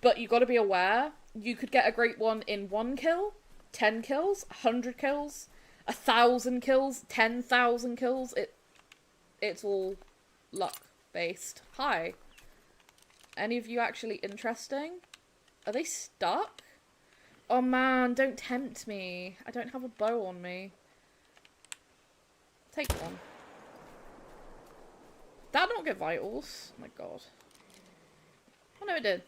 But you got to be aware, you could get a great one in 1 kill, 10 kills, 100 kills, 1,000 kills, 10,000 kills. It's all luck based. Hi. Any of you actually interesting? Are they stuck? Oh man, don't tempt me. I don't have a bow on me. Take one. That not get vitals? Oh my god. Oh no, it did.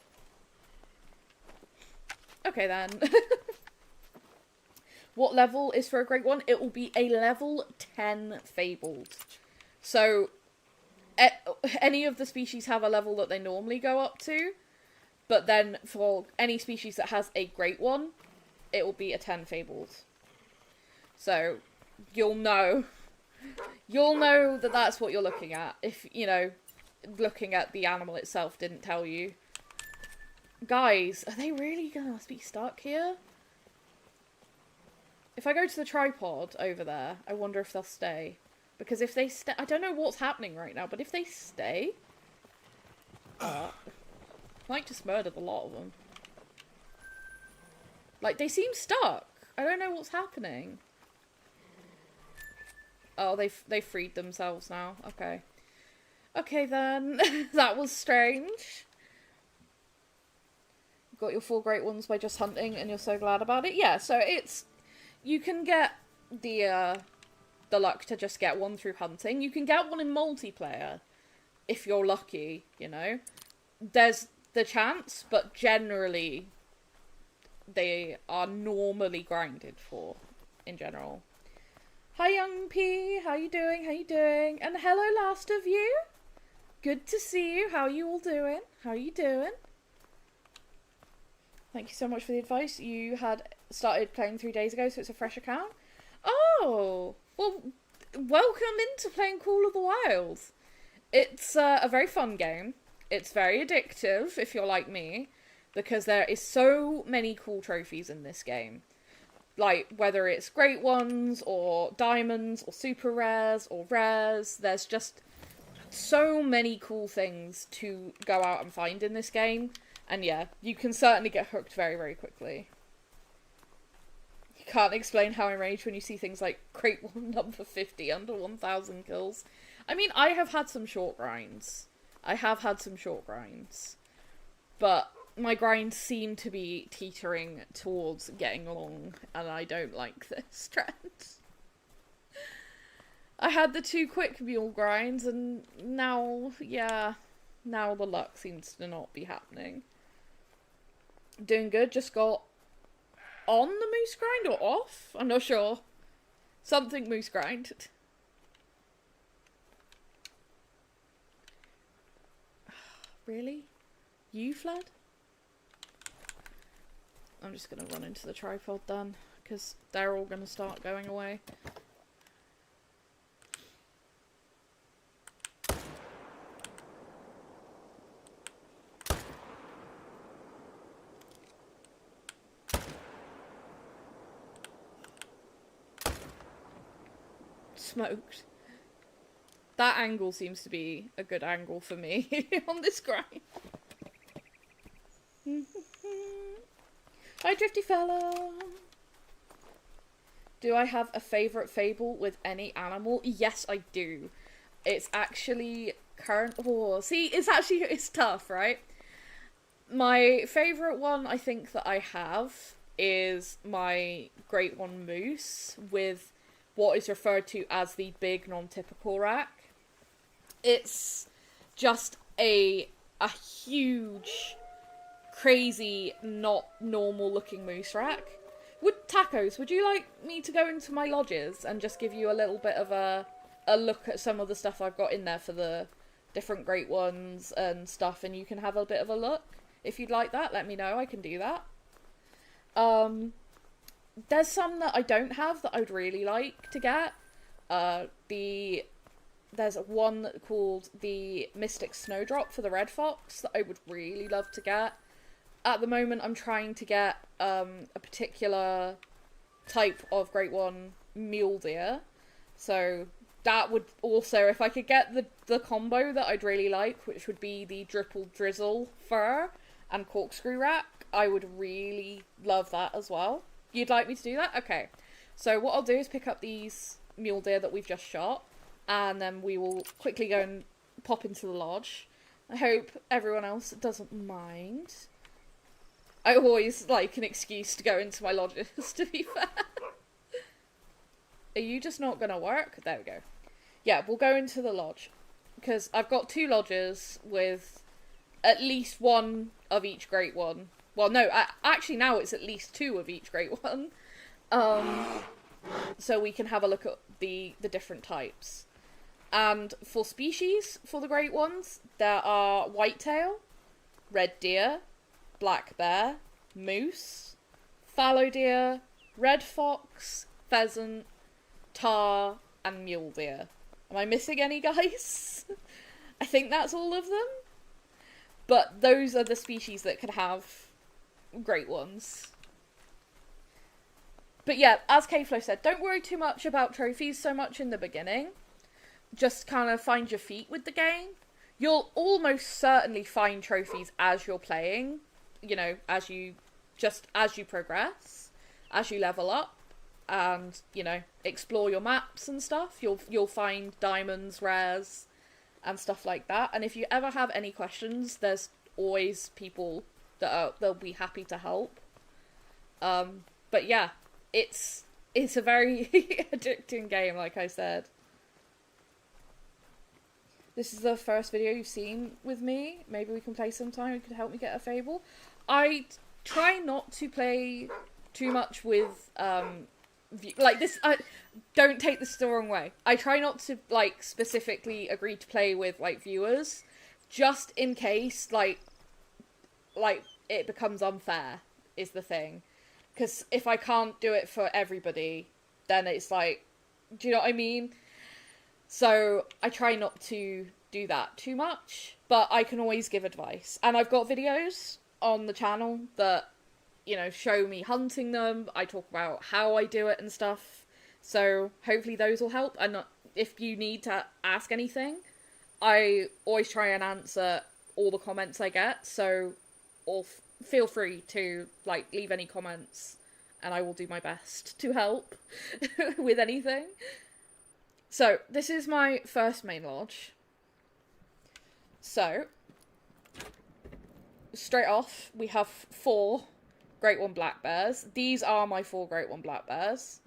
Okay then. What level is for a great one? It will be a level 10 fabled. So, any of the species have a level that they normally go up to, but then for any species that has a great one, it will be a 10 fabled. So, you'll know that that's what you're looking at. If, you know, looking at the animal itself didn't tell you. Guys, are they really gonna be stuck here? If I go to the tripod over there, I wonder if they'll stay. Because if they stay... I don't know what's happening right now, but if they stay... I might just murder the lot of them. Like, they seem stuck. I don't know what's happening. Oh, they freed themselves now. Okay. Okay, then. That was strange. You got your 4 great ones by just hunting, and you're so glad about it? Yeah, so it's... You can get the luck to just get one through hunting. You can get one in multiplayer, if you're lucky, you know. There's the chance, but generally, they are normally grinded for, in general. Hi, Young P. How you doing? How you doing? And hello, last of you. Good to see you. How you all doing? How you doing? Thank you so much for the advice. You had started playing 3 days ago, so it's a fresh account. Oh, well, welcome into playing Call of the Wild. It's a very fun game. It's very addictive if you're like me, because there is so many cool trophies in this game. Like, whether it's great ones, or diamonds, or super rares, or rares, there's just so many cool things to go out and find in this game. And yeah, you can certainly get hooked very, very quickly. You can't explain how enraged when you see things like Crate 1 number 50 under 1,000 kills. I mean, I have had some short grinds. But my grinds seem to be teetering towards getting long, and I don't like this trend. I had the 2 quick mule grinds, and now, yeah, now the luck seems to not be happening. Doing good, just got on the moose grind or off? I'm not sure. Something moose grind. Really? You fled? I'm just gonna run into the tripod then, because they're all gonna start going away. Smoked. That angle seems to be a good angle for me on this grind. Hi, Drifty fella. Do I have a favourite fable with any animal? Yes, I do. It's actually current. Oh, see, it's tough, right? My favourite one I think that I have is my Great One Moose with what is referred to as the big non-typical rack. It's just a huge, crazy, not normal looking moose rack. Tacos, would you like me to go into my lodges and just give you a little bit of a look at some of the stuff I've got in there for the different great ones and stuff, and you can have a bit of a look? If you'd like that, let me know, I can do that. There's some that I don't have that I would really like to get. There's one called the Mystic Snowdrop for the Red Fox that I would really love to get. At the moment, I'm trying to get a particular type of Great One mule deer. So that would also, if I could get the combo that I'd really like, which would be the Dripple Drizzle fur and corkscrew rack, I would really love that as well. You'd like me to do that? Okay. So what I'll do is pick up these mule deer that we've just shot, and then we will quickly go and pop into the lodge. I hope everyone else doesn't mind. I always like an excuse to go into my lodges, to be fair. Are you just not gonna work? There we go. Yeah, we'll go into the lodge, because I've got 2 lodges with at least 1 of each great one. Well, no, actually now it's at least 2 of each great one. So we can have a look at the different types. And for species, for the great ones, there are whitetail, red deer, black bear, moose, fallow deer, red fox, pheasant, tar, and mule deer. Am I missing any, guys? I think that's all of them. But those are the species that can have great ones. But yeah, as K-Flow said, don't worry too much about trophies so much in the beginning. Just kind of find your feet with the game. You'll almost certainly find trophies as you're playing, you know, as you progress, as you level up, and, you know, explore your maps and stuff. You'll find diamonds, rares, and stuff like that. And if you ever have any questions, there's always people they'll be happy to help. But yeah, it's a very addicting game, like I said. This is the first video you've seen with me. Maybe we can play sometime. You could help me get a fable. I try not to play too much with like this. Don't take this the wrong way. I try not to like specifically agree to play with like viewers, just in case like it becomes unfair. is the thing. Because if I can't do it for everybody, then it's like, do you know what I mean? So I try not to do that too much, but I can always give advice. And I've got videos on the channel that, you know, show me hunting them. I talk about how I do it and stuff. So hopefully those will help. And if you need to ask anything, I always try and answer all the comments I get. So feel free to, like, leave any comments and I will do my best to help with anything. So, this is my first main lodge. So, straight off, we have 4 Great One Black Bears. These are my 4 Great One Black Bears.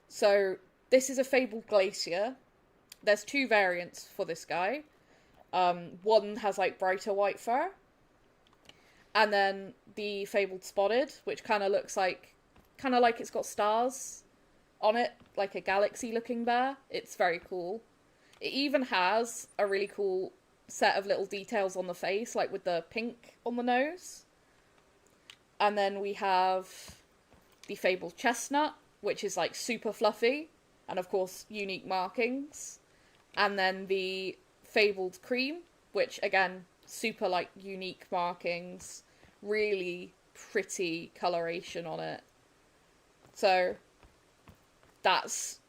So, this is a Fabled Glacier. There's 2 variants for this guy. One has, like, brighter white fur. And then the Fabled Spotted, which kind of looks like, it's got stars on it, like a galaxy-looking bear. It's very cool. It even has a really cool set of little details on the face, like with the pink on the nose. And then we have the Fabled Chestnut, which is, like, super fluffy, and of course, unique markings. And then the Fabled Cream, which, again, super, like, unique markings, really pretty coloration on it. So, that's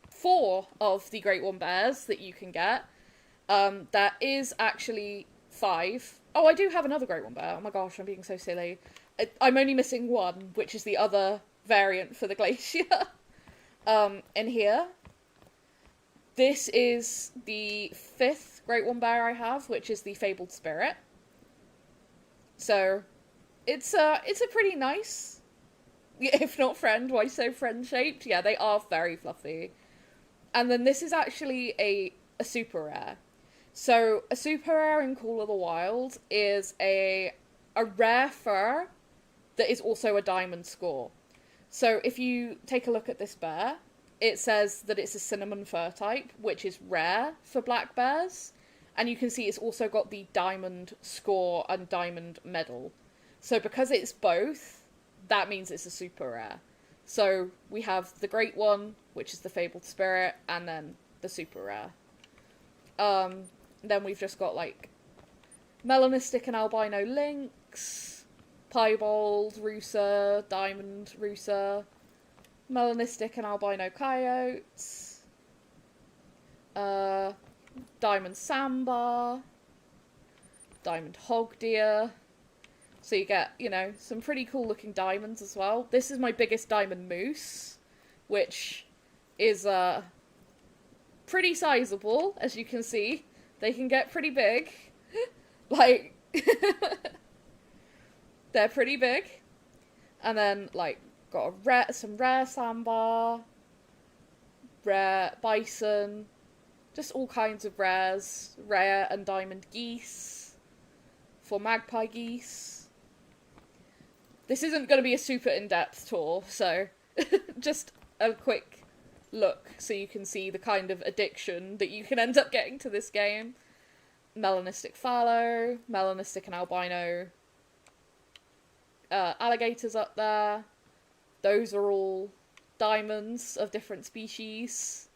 4 of the Great One Bears that you can get. There is actually 5. Oh, I do have another Great One Bear. Oh my gosh, I'm being so silly. I'm only missing 1, which is the other variant for the Glacier. In here. This is the 5th Great One Bear I have, which is the Fabled Spirit. So, it's a pretty nice, if not friend, why so friend-shaped? Yeah, they are very fluffy. And then this is actually a super rare. So, a super rare in Call of the Wild is a rare fur that is also a diamond score. So, if you take a look at this bear, it says that it's a cinnamon fur type, which is rare for black bears. And you can see it's also got the diamond score and diamond medal. So because it's both, that means it's a super rare. So we have the Great One, which is the Fabled Spirit, and then the super rare. Then we've just got, like, melanistic and albino lynx, piebald rooster, diamond rooster, melanistic and albino coyotes, diamond sambar, diamond hog deer. So you get, you know, some pretty cool looking diamonds as well. This is my biggest diamond moose, which is pretty sizable, as you can see. They can get pretty big. Like, they're pretty big. And then, like, got some rare sambar, rare bison, just all kinds of rares, rare and diamond geese, for magpie geese. This isn't going to be a super in-depth tour, so just a quick look so you can see the kind of addiction that you can end up getting to this game. Melanistic fallow, melanistic and albino alligators up there. Those are all diamonds of different species.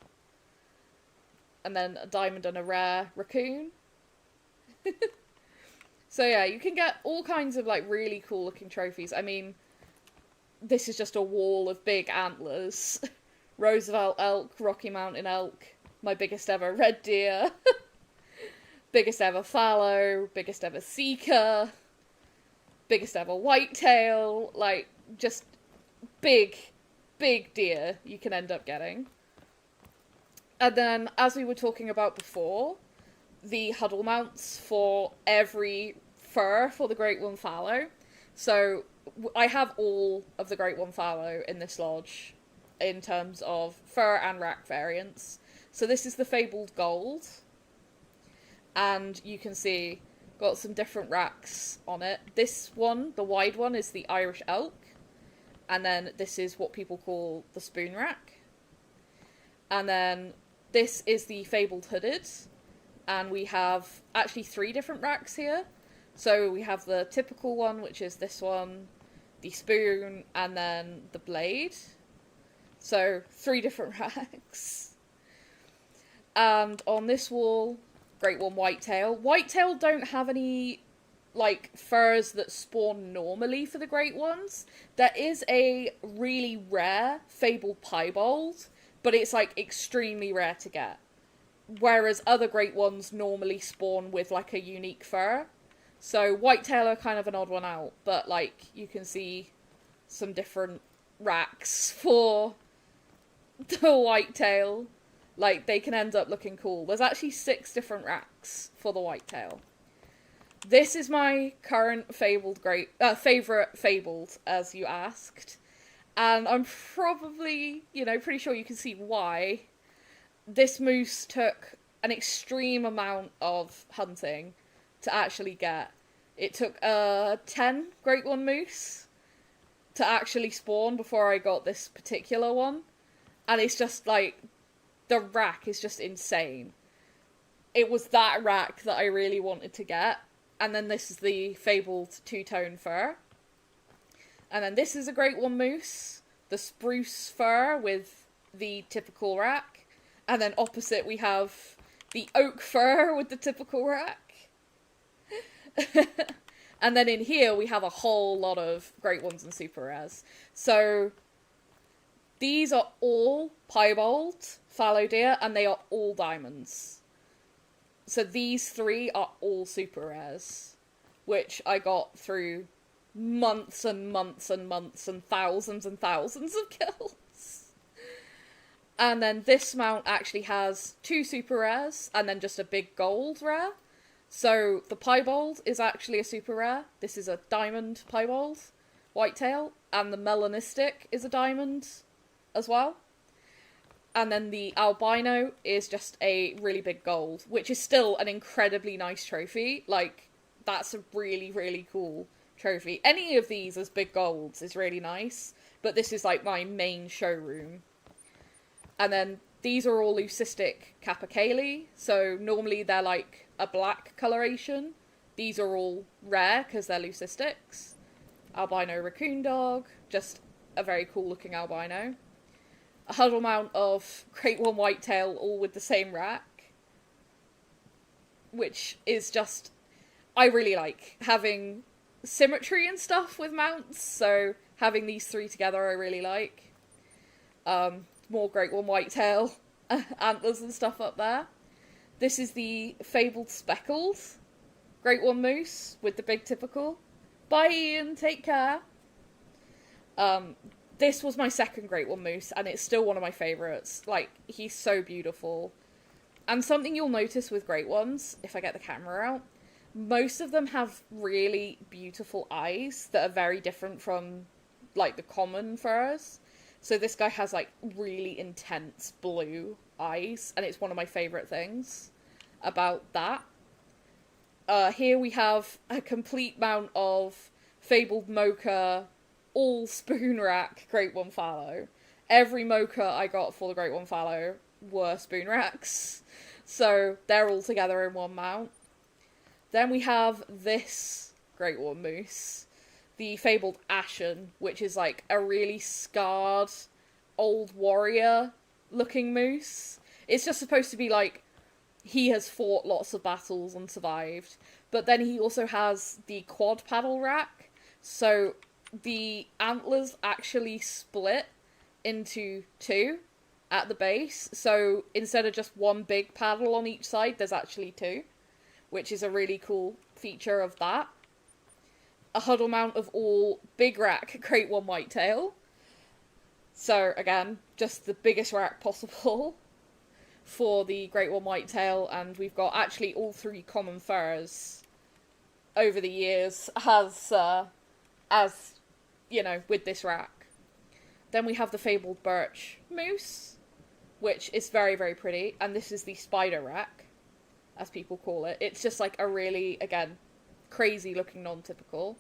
And then a diamond and a rare raccoon. So yeah, you can get all kinds of, like, really cool looking trophies. I mean, this is just a wall of big antlers. Roosevelt elk, Rocky Mountain elk, my biggest ever red deer, biggest ever fallow, biggest ever seeker, biggest ever whitetail, like, just big deer you can end up getting. And then, as we were talking about before, the huddle mounts for every fur for the Great One Fallow. So I have all of the Great One Fallow in this lodge in terms of fur and rack variants. So this is the Fabled Gold. And you can see, got some different racks on it. This one, the wide one, is the Irish Elk. And then this is what people call the Spoon Rack. And then this is the Fabled Hooded. And we have actually 3 different racks here. So we have the typical one, which is this one. the spoon, and then the blade. So 3 different racks. And on this wall, Great One Whitetail. Whitetail don't have any, like, furs that spawn normally for the Great Ones. There is a really rare Fabled Piebald, but it's, like, extremely rare to get. Whereas other Great Ones normally spawn with, like, a unique fur. So Whitetail are kind of an odd one out, but, like, you can see some different racks for the Whitetail. Like, they can end up looking cool. There's actually 6 different racks for the Whitetail. This is my current favourite Fabled, as you asked. And I'm probably, pretty sure you can see why. This moose took an extreme amount of hunting to actually get. It took 10 Great One moose to actually spawn before I got this particular one. And it's just, like, the rack is just insane. It was that rack that I really wanted to get. And then this is the Fabled two-tone fur. And then this is a Great One moose. The spruce fur with the typical rack. And then opposite we have the oak fur with the typical rack. And then in here we have a whole lot of Great Ones and super rares. So these are all piebald fallow deer, and they are all diamonds. So these 3 are all super rares, which I got through months and months and months and thousands of kills. And then this mount actually has 2 super rares, and then just a big gold rare. So the piebald is actually a super rare. This is a diamond piebald whitetail, and the melanistic is a diamond as well. And then the albino is just a really big gold, which is still an incredibly nice trophy. Like, that's a really, really cool trophy. Any of these as big golds is really nice, but this is, like, my main showroom. And then these are all leucistic capercaillie, so normally they're, like, a black coloration. These are all rare, because they're leucistics. Albino raccoon dog, just a very cool looking albino. A huddle mount of Great One Whitetail, all with the same rack. Which is just... I really like having symmetry and stuff with mounts, so having these 3 together I really like. More Great One Whitetail antlers and stuff up there. This is the Fabled Speckled Great One Moose with the big typical. Bye Ian, take care. This was my second Great One Moose, and it's still one of my favourites. Like, he's so beautiful. And something you'll notice with Great Ones, if I get the camera out, most of them have really beautiful eyes that are very different from, like, the common furs. So this guy has, like, really intense blue eyes, and it's one of my favourite things about that. Here we have a complete mount of Fabled Mocha all spoon rack Great One fallow. Every mocha I got for the Great One fallow were spoon racks. So they're all together in one mount. Then we have this Great One moose. The Fabled Ashen, which is like a really scarred old warrior looking moose. It's just supposed to be like he has fought lots of battles and survived. But then he also has the quad paddle rack. So the antlers actually split into 2 at the base. So instead of just one big paddle on each side, there's actually 2, which is a really cool feature of that. A huddle mount of all big rack Great One Whitetail. So again, just the biggest rack possible for the Great One Whitetail, and we've got actually all 3 common furs over the years as you know, with this rack. Then we have the Fabled Birch Moose, which is very, very pretty, and this is the spider rack, as people call it. It's just like a really, again, crazy looking non-typical.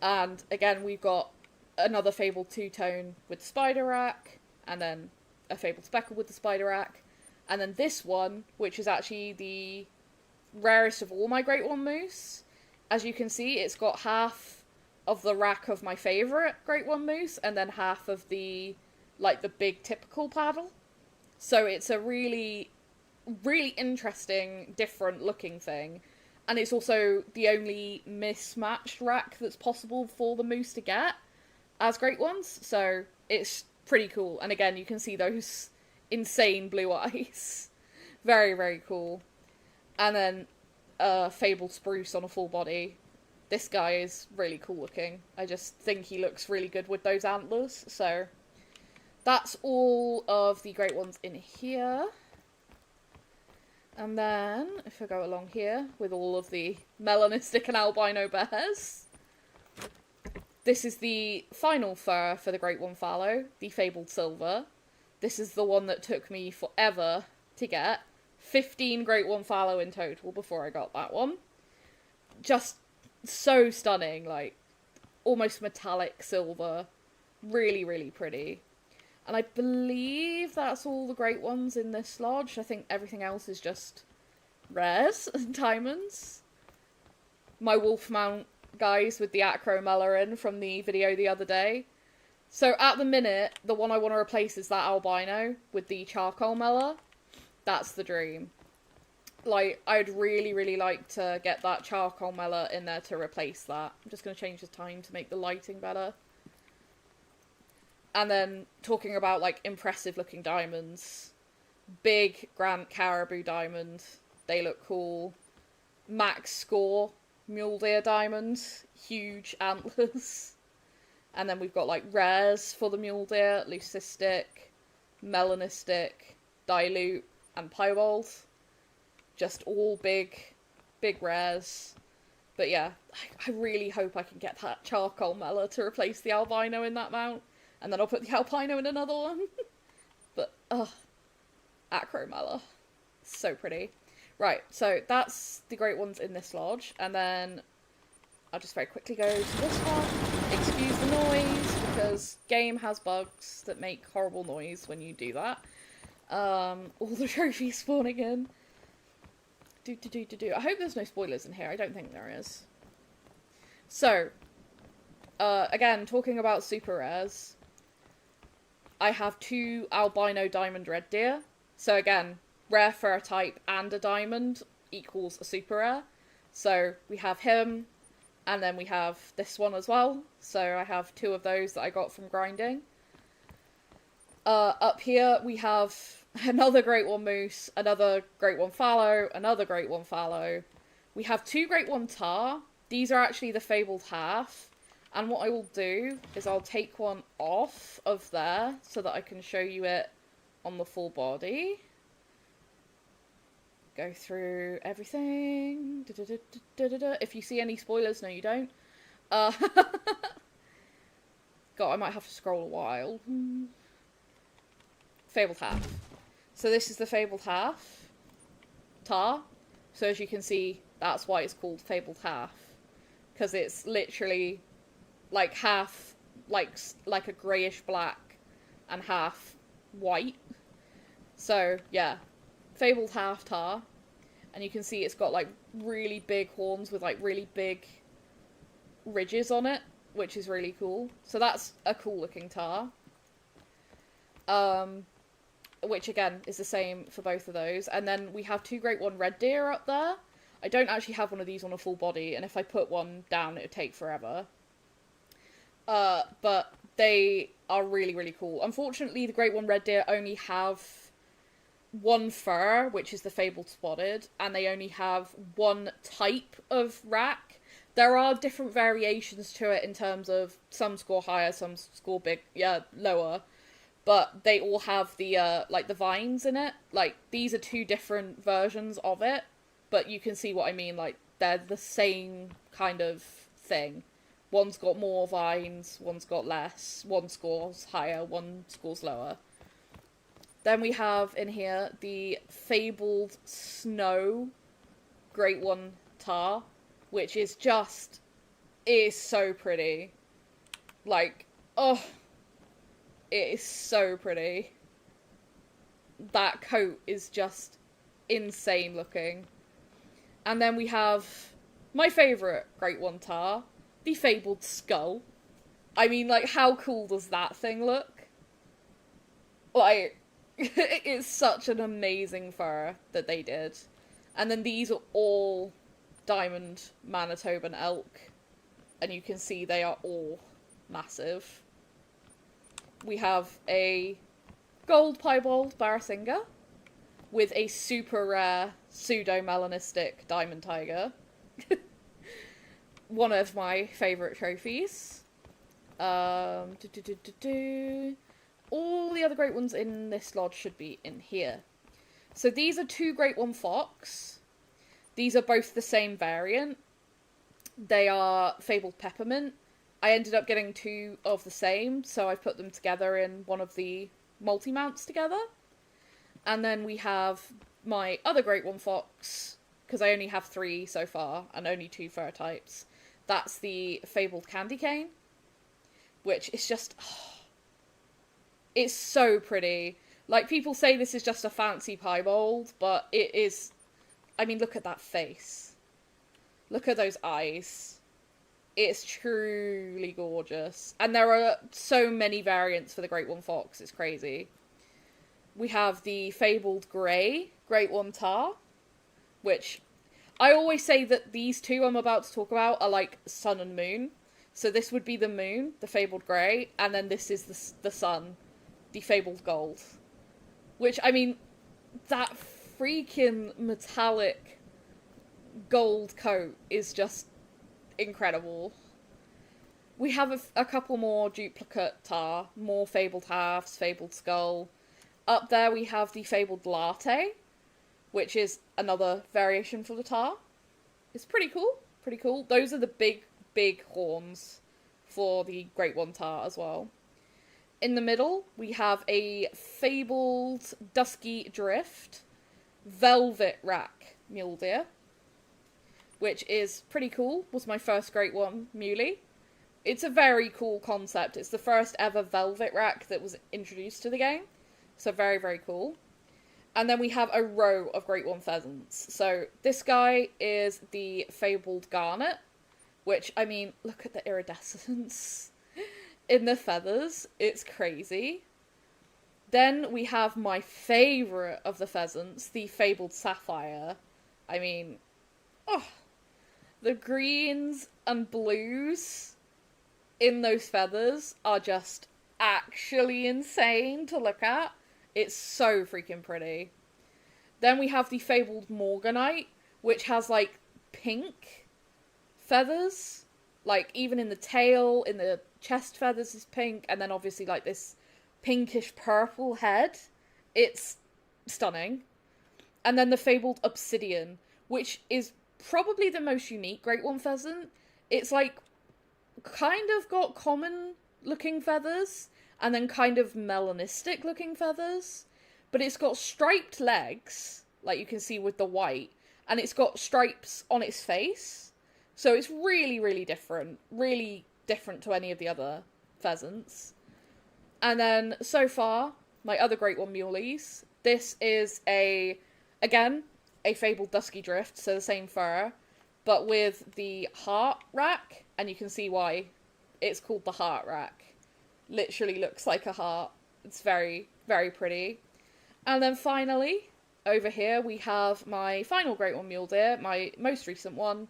And again, we've got another Fabled two-tone with the spider rack, and then a Fabled Speckled with the spider rack, and then this one, which is actually the rarest of all my Great One Moose. As you can see, it's got half of the rack of my favourite Great One Moose, and then half of the, like, the big typical paddle. So it's a really, really interesting, different looking thing. And it's also the only mismatched rack that's possible for the moose to get as Great Ones. So it's pretty cool. And again, you can see those insane blue eyes. Very, very cool. And then Fabled Spruce on a full body. This guy is really cool looking. I just think he looks really good with those antlers. So that's all of the Great Ones in here. And then, if I go along here with all of the melanistic and albino bears, this is the final fur for the Great One Fallow, the Fabled Silver. This is the one that took me forever to get. 15 Great One Fallow in total before I got that one. Just so stunning, like, almost metallic silver. Really, really pretty. And I believe that's all the Great Ones in this lodge. I think everything else is just rares and diamonds. My wolf mount guys with the acro melon from the video the other day. So at the minute, the one I want to replace is that albino with the charcoal melon. That's the dream. Like, I'd really, really like to get that charcoal melon in there to replace that. I'm just going to change the time to make the lighting better. And then, talking about, like, impressive-looking diamonds. Big Grant Caribou diamond. They look cool. Max Score Mule Deer diamond. Huge antlers. And then we've got, like, rares for the Mule Deer. Leucistic, Melanistic, Dilute, and Piebald. Just all big rares. But yeah, I really hope I can get that charcoal melon to replace the albino in that mount. And then I'll put the albino in another one. But, Acromella. So pretty. Right, so that's the Great Ones in this lodge. And then I'll just very quickly go to this one. Excuse the noise, because game has bugs that make horrible noise when you do that. All the trophies spawning in. I hope there's no spoilers in here. I don't think there is. So, again, talking about super rares. I have 2 albino diamond red deer. So again, rare for a type and a diamond equals a super rare. So we have him, and then we have this one as well. So I have 2 of those that I got from grinding. Up here we have another Great One Moose, another Great One Fallow, another Great One Fallow. We have 2 Great One Tar. These are actually the Fabled Half. And what I will do is I'll take one off of there so that I can show you it on the full body. Go through everything. If you see any spoilers, no you don't. God, I might have to scroll a while. Fabled Half. So this is the Fabled Half. Tar. So as you can see, that's why it's called Fabled Half. Because it's literally like half like a greyish black and half white. So yeah, Fabled Half Tar. And you can see it's got like really big horns with like really big ridges on it, which is really cool. So that's a cool looking tar. Which again is the same for both of those. And then we have 2 Great One red deer up there. I don't actually have one of these on a full body, and if I put one down it would take forever. But they are really, really cool. Unfortunately, the Great One red deer only have 1 fur, which is the Fabled Spotted, and they only have 1 type of rack. There are different variations to it in terms of some score higher, some score lower. But they all have the, like, the vines in it. Like, these are 2 different versions of it. But you can see what I mean, like, they're the same kind of thing. One's got more vines, one's got less, one scores higher, one scores lower. Then we have in here the Fabled Snow Great One Tar, which is so pretty. Like, oh, it is so pretty. That coat is just insane looking. And then we have my favourite Great One Tar, the fabled skull. I mean, like, how cool does that thing look? Like, it's such an amazing fur that they did. And then these are all diamond Manitoban elk. And you can see they are all massive. We have a gold piebald Barasingha with a super rare pseudo-melanistic diamond tiger. One of my favourite trophies. All the other great ones in this lodge should be in here. So these are 2 Great One Fox. These are both the same variant. They are Fabled Peppermint. I ended up getting 2 of the same, so I put them together in one of the multi-mounts together. And then we have my other Great One Fox, because I only have 3 so far, and only 2 fur types. That's the Fabled Candy Cane, which is just... it's so pretty. Like, people say this is just a fancy piebald, but it is... I mean, look at that face. Look at those eyes. It's truly gorgeous. And there are so many variants for the Great One Fox, it's crazy. We have the Fabled Grey Great One Tar, which I always say that these 2 I'm about to talk about are like sun and moon. So this would be the moon, the Fabled Grey, and then this is the sun, the Fabled Gold. Which, I mean, that freaking metallic gold coat is just incredible. We have a couple more duplicate tar, more Fabled Halves, Fabled Skull. Up there we have the Fabled Latte, which is another variation for the tar. It's pretty cool, pretty cool. Those are the big horns for the Great One Tar as well. In the middle, we have a Fabled Dusky Drift Velvet Rack Mule Deer, which is pretty cool. Was my first Great One Muley. It's a very cool concept. It's the first ever velvet rack that was introduced to the game. So very, very cool. And then we have a row of Great One Pheasants. So this guy is the Fabled Garnet, which, I mean, look at the iridescence in the feathers. It's crazy. Then we have my favourite of the pheasants, the Fabled Sapphire. I mean, oh, the greens and blues in those feathers are just actually insane to look at. It's so freaking pretty. Then we have the Fabled Morganite, which has, like, pink feathers. Like, even in the tail, in the chest feathers is pink, and then obviously, like, this pinkish purple head. It's stunning. And then the Fabled Obsidian, which is probably the most unique Great One Pheasant. It's, like, kind of got common-looking feathers, and then kind of melanistic-looking feathers. But it's got striped legs, like you can see with the white, and it's got stripes on its face. So it's really, really different to any of the other pheasants. And then, so far, my other Great One Muleys, this is again, a Fabled Dusky Drift, so the same fur, but with the heart rack, and you can see why it's called the heart rack. Literally looks like a heart. It's very, very pretty. And then finally, over here, we have my final Great One Mule Deer, my most recent one.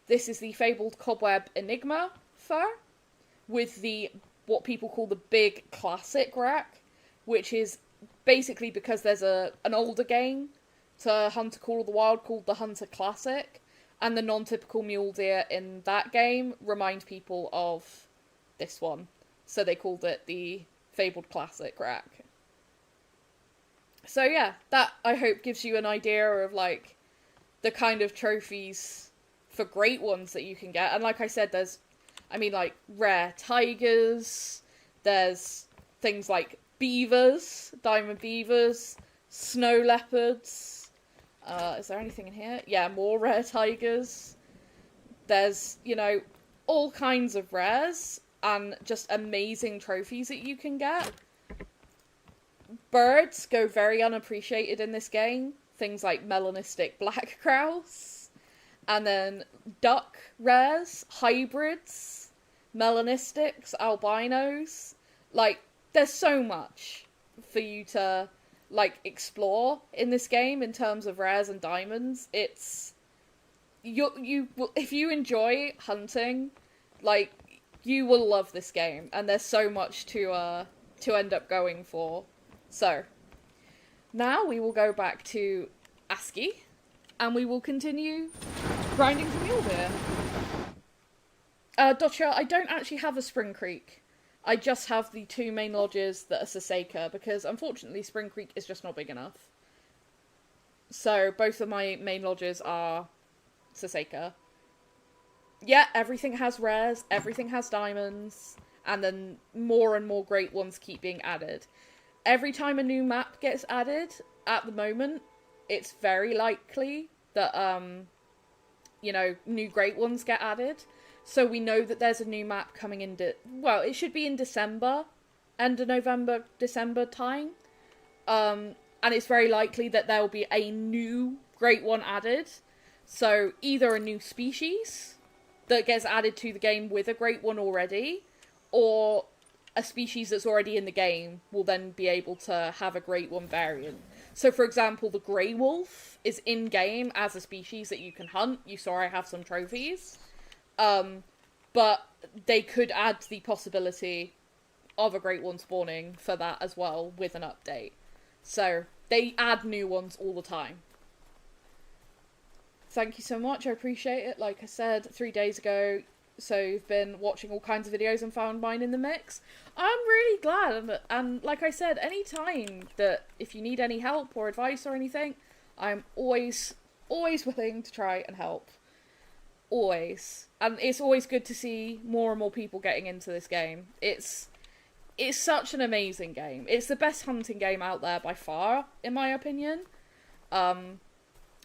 This is the Fabled Cobweb Enigma fur, with the, what people call the big classic rack, which is basically because there's an older game to Hunter Call of the Wild called the Hunter Classic, and the non-typical mule deer in that game remind people of this one. So they called it the Fabled Classic rack. So yeah, that I hope gives you an idea of like the kind of trophies for Great Ones that you can get. And like I said, there's, I mean, like rare tigers, there's things like beavers, diamond beavers, snow leopards. Is there anything in here? Yeah, more rare tigers. There's, you know, all kinds of rares and just amazing trophies that you can get. Birds go very unappreciated in this game. Things like melanistic black grouse. And then duck rares, hybrids. melanistics, albinos. Like, there's so much for you to, like, explore in this game in terms of rares and diamonds. It's... if you enjoy hunting, like, you will love this game, and there's so much to end up going for. So, now we will go back to Askiy, and we will continue grinding for Mule Deer. Dotcha, I don't actually have a Spring Creek. I just have the 2 main lodges that are Saseka, because unfortunately Spring Creek is just not big enough. So, both of my main lodges are Saseka. Yeah, everything has rares, everything has diamonds, and then more and more great ones keep being added. Every time a new map gets added, at the moment, it's very likely that, you know, new great ones get added. So we know that there's a new map coming in, well, it should be in December, end of November, December time. And it's very likely that there will be a new great one added. So either a new species that gets added to the game with a great one already, or a species that's already in the game will then be able to have a great one variant. So for example, the grey wolf is in game as a species that you can hunt. You saw I have some trophies. But they could add the possibility of a great one spawning for that as well with an update. So they add new ones all the time. Thank you so much, I appreciate it. Like I said 3 days ago, so you've been watching all kinds of videos and found mine in the mix. I'm really glad, and like I said, any time that if you need any help or advice or anything, I'm always willing to try and help. Always. And it's always good to see more and more people getting into this game. It's such an amazing game. It's the best hunting game out there by far, in my opinion.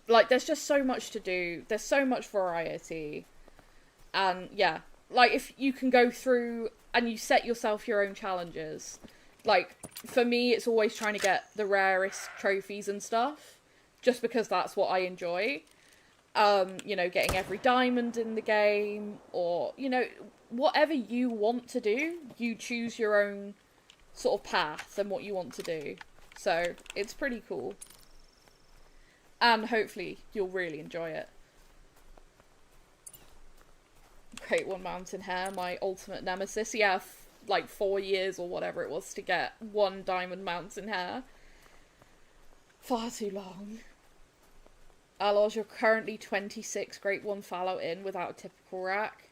Like, there's just so much to do. There's so much variety. And, yeah. Like, if you can go through and you set yourself your own challenges. Like, for me, it's always trying to get the rarest trophies and stuff. Just because that's what I enjoy. You know, getting every diamond in the game. Or, you know, whatever you want to do. You choose your own sort of path and what you want to do. So, it's pretty cool. And hopefully you'll really enjoy it. Great One Mountain Hare, my ultimate nemesis. Yeah, like 4 years or whatever it was to get 1 diamond mountain hare. Far too long. Aloz, you're currently 26 Great One fallow in without a typical rack.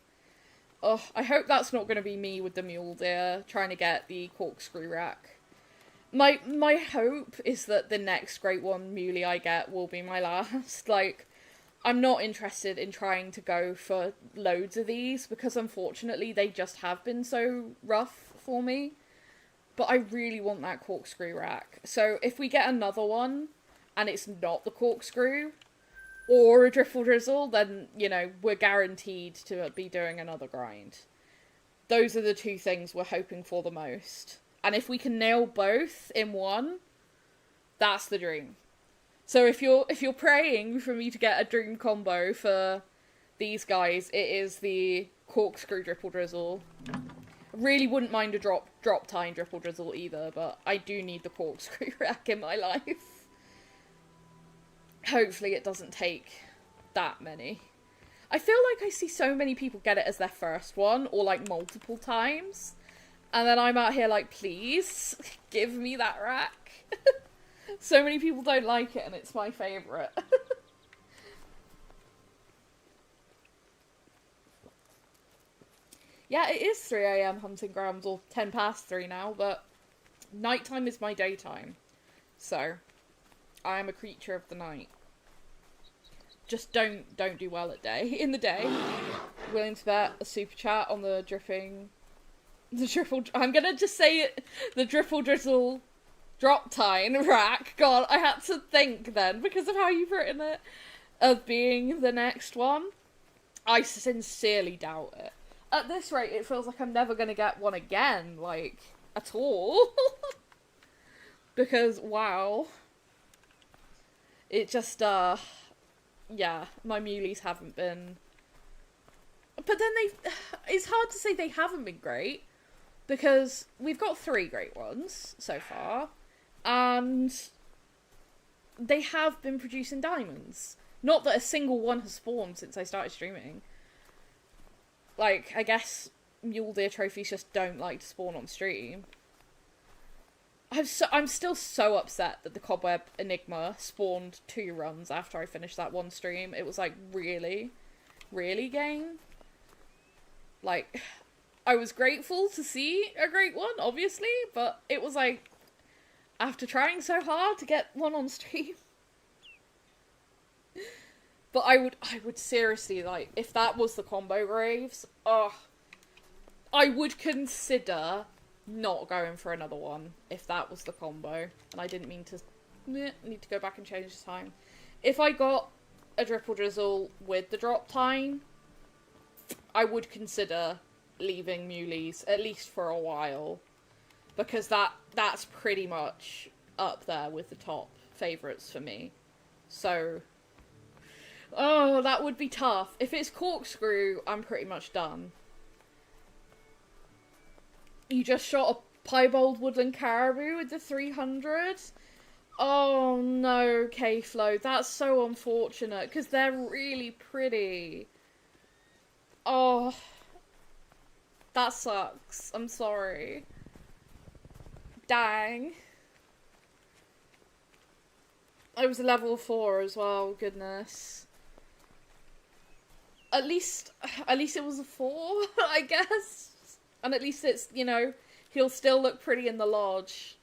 Oh, I hope that's not going to be me with the Mule Deer trying to get the corkscrew rack. My hope is that the next Great One Muley I get will be my last. Like, I'm not interested in trying to go for loads of these, because unfortunately they just have been so rough for me. But I really want that corkscrew rack. So if we get another one, and it's not the corkscrew, or a driffle drizzle, then, you know, we're guaranteed to be doing another grind. Those are the 2 things we're hoping for the most. And if we can nail both in one, that's the dream. So if you're praying for me to get a dream combo for these guys, it is the corkscrew dripple drizzle. I really wouldn't mind a drop time dripple drizzle either, but I do need the corkscrew rack in my life. Hopefully it doesn't take that many. I feel like I see so many people get it as their first one, or like multiple times. And then I'm out here like, please, give me that rack. So many people don't like it, and it's my favourite. Yeah, it is 3 AM hunting grounds, or 10 past 3 now, but nighttime is my daytime. So, I am a creature of the night. Just don't do well at day. In the day, willing to bet a super chat on the dripping... I'm gonna just say it, the driffle drizzle drop time rack. God, I had to think then, because of how you've written it, of being the next one. I sincerely doubt it. At this rate, it feels like I'm never gonna get one again, like, at all. Because, wow. It just, yeah, my muleys haven't been But then it's hard to say they haven't been great, because we've got 3 great ones so far, and they have been producing diamonds. Not that a single one has spawned since I started streaming. Like, I guess Mule Deer trophies just don't like to spawn on stream. I'm still so upset that the Cobweb Enigma spawned 2 runs after I finished that one stream. It was like, really? Really, game? Like, I was grateful to see a great one, obviously, but it was like, after trying so hard to get one on stream. But I would seriously, like, if that was the combo graves, I would consider not going for another one if that was the combo. And I didn't mean to, need to go back and change the time. If I got a Dripple Drizzle with the drop time, I would consider leaving Muleys, at least for a while. Because that's pretty much up there with the top favourites for me. So, oh, that would be tough. If it's Corkscrew, I'm pretty much done. You just shot a Piebald Woodland Caribou with the 300? Oh no, K-Flow, that's so unfortunate, because they're really pretty. Oh, that sucks. I'm sorry. Dang. I was a level 4 as well, goodness. At least it was a 4, I guess. And at least it's, you know, he'll still look pretty in the lodge.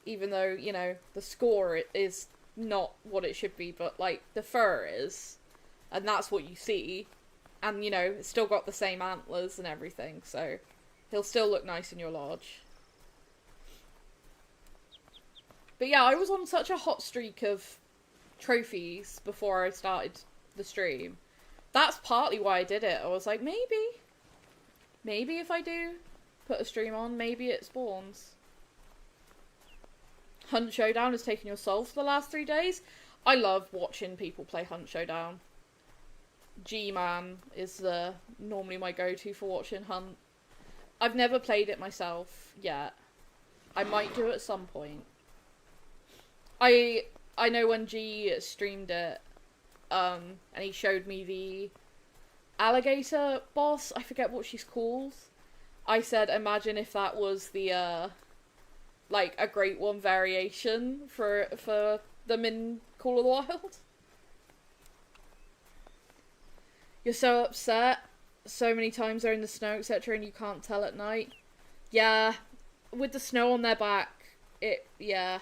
Even though, you know, the score is not what it should be, but, like, the fur is. And that's what you see. And, you know, it's still got the same antlers and everything, so he'll still look nice in your lodge. But yeah, I was on such a hot streak of trophies before I started the stream. That's partly why I did it. I was like, maybe if I do put a stream on, maybe it spawns. Hunt Showdown has taken your soul for the last 3 days. I love watching people play Hunt Showdown. G-Man is normally my go-to for watching Hunt. I've never played it myself yet. I might do it at some point. I know when G streamed it, and he showed me the alligator boss, I forget what she's called. I said, imagine if that was the, like, a Great One variation for them in Call of the Wild. You're so upset so many times they're in the snow, etc., and you can't tell at night. Yeah, with the snow on their back, yeah.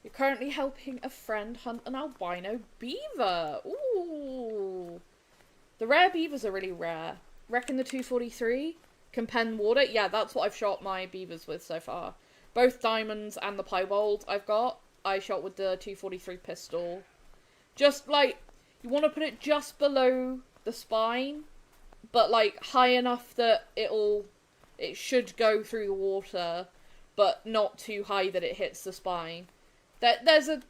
You're currently helping a friend hunt an albino beaver. Ooh. The rare beavers are really rare. Reckon the 243 can pen water. Yeah, that's what I've shot my beavers with so far. Both diamonds and the piebald I've got, I shot with the 243 pistol. Just, like, you want to put it just below the spine, but, like, high enough that it should go through the water, but not too high that it hits the spine. There's a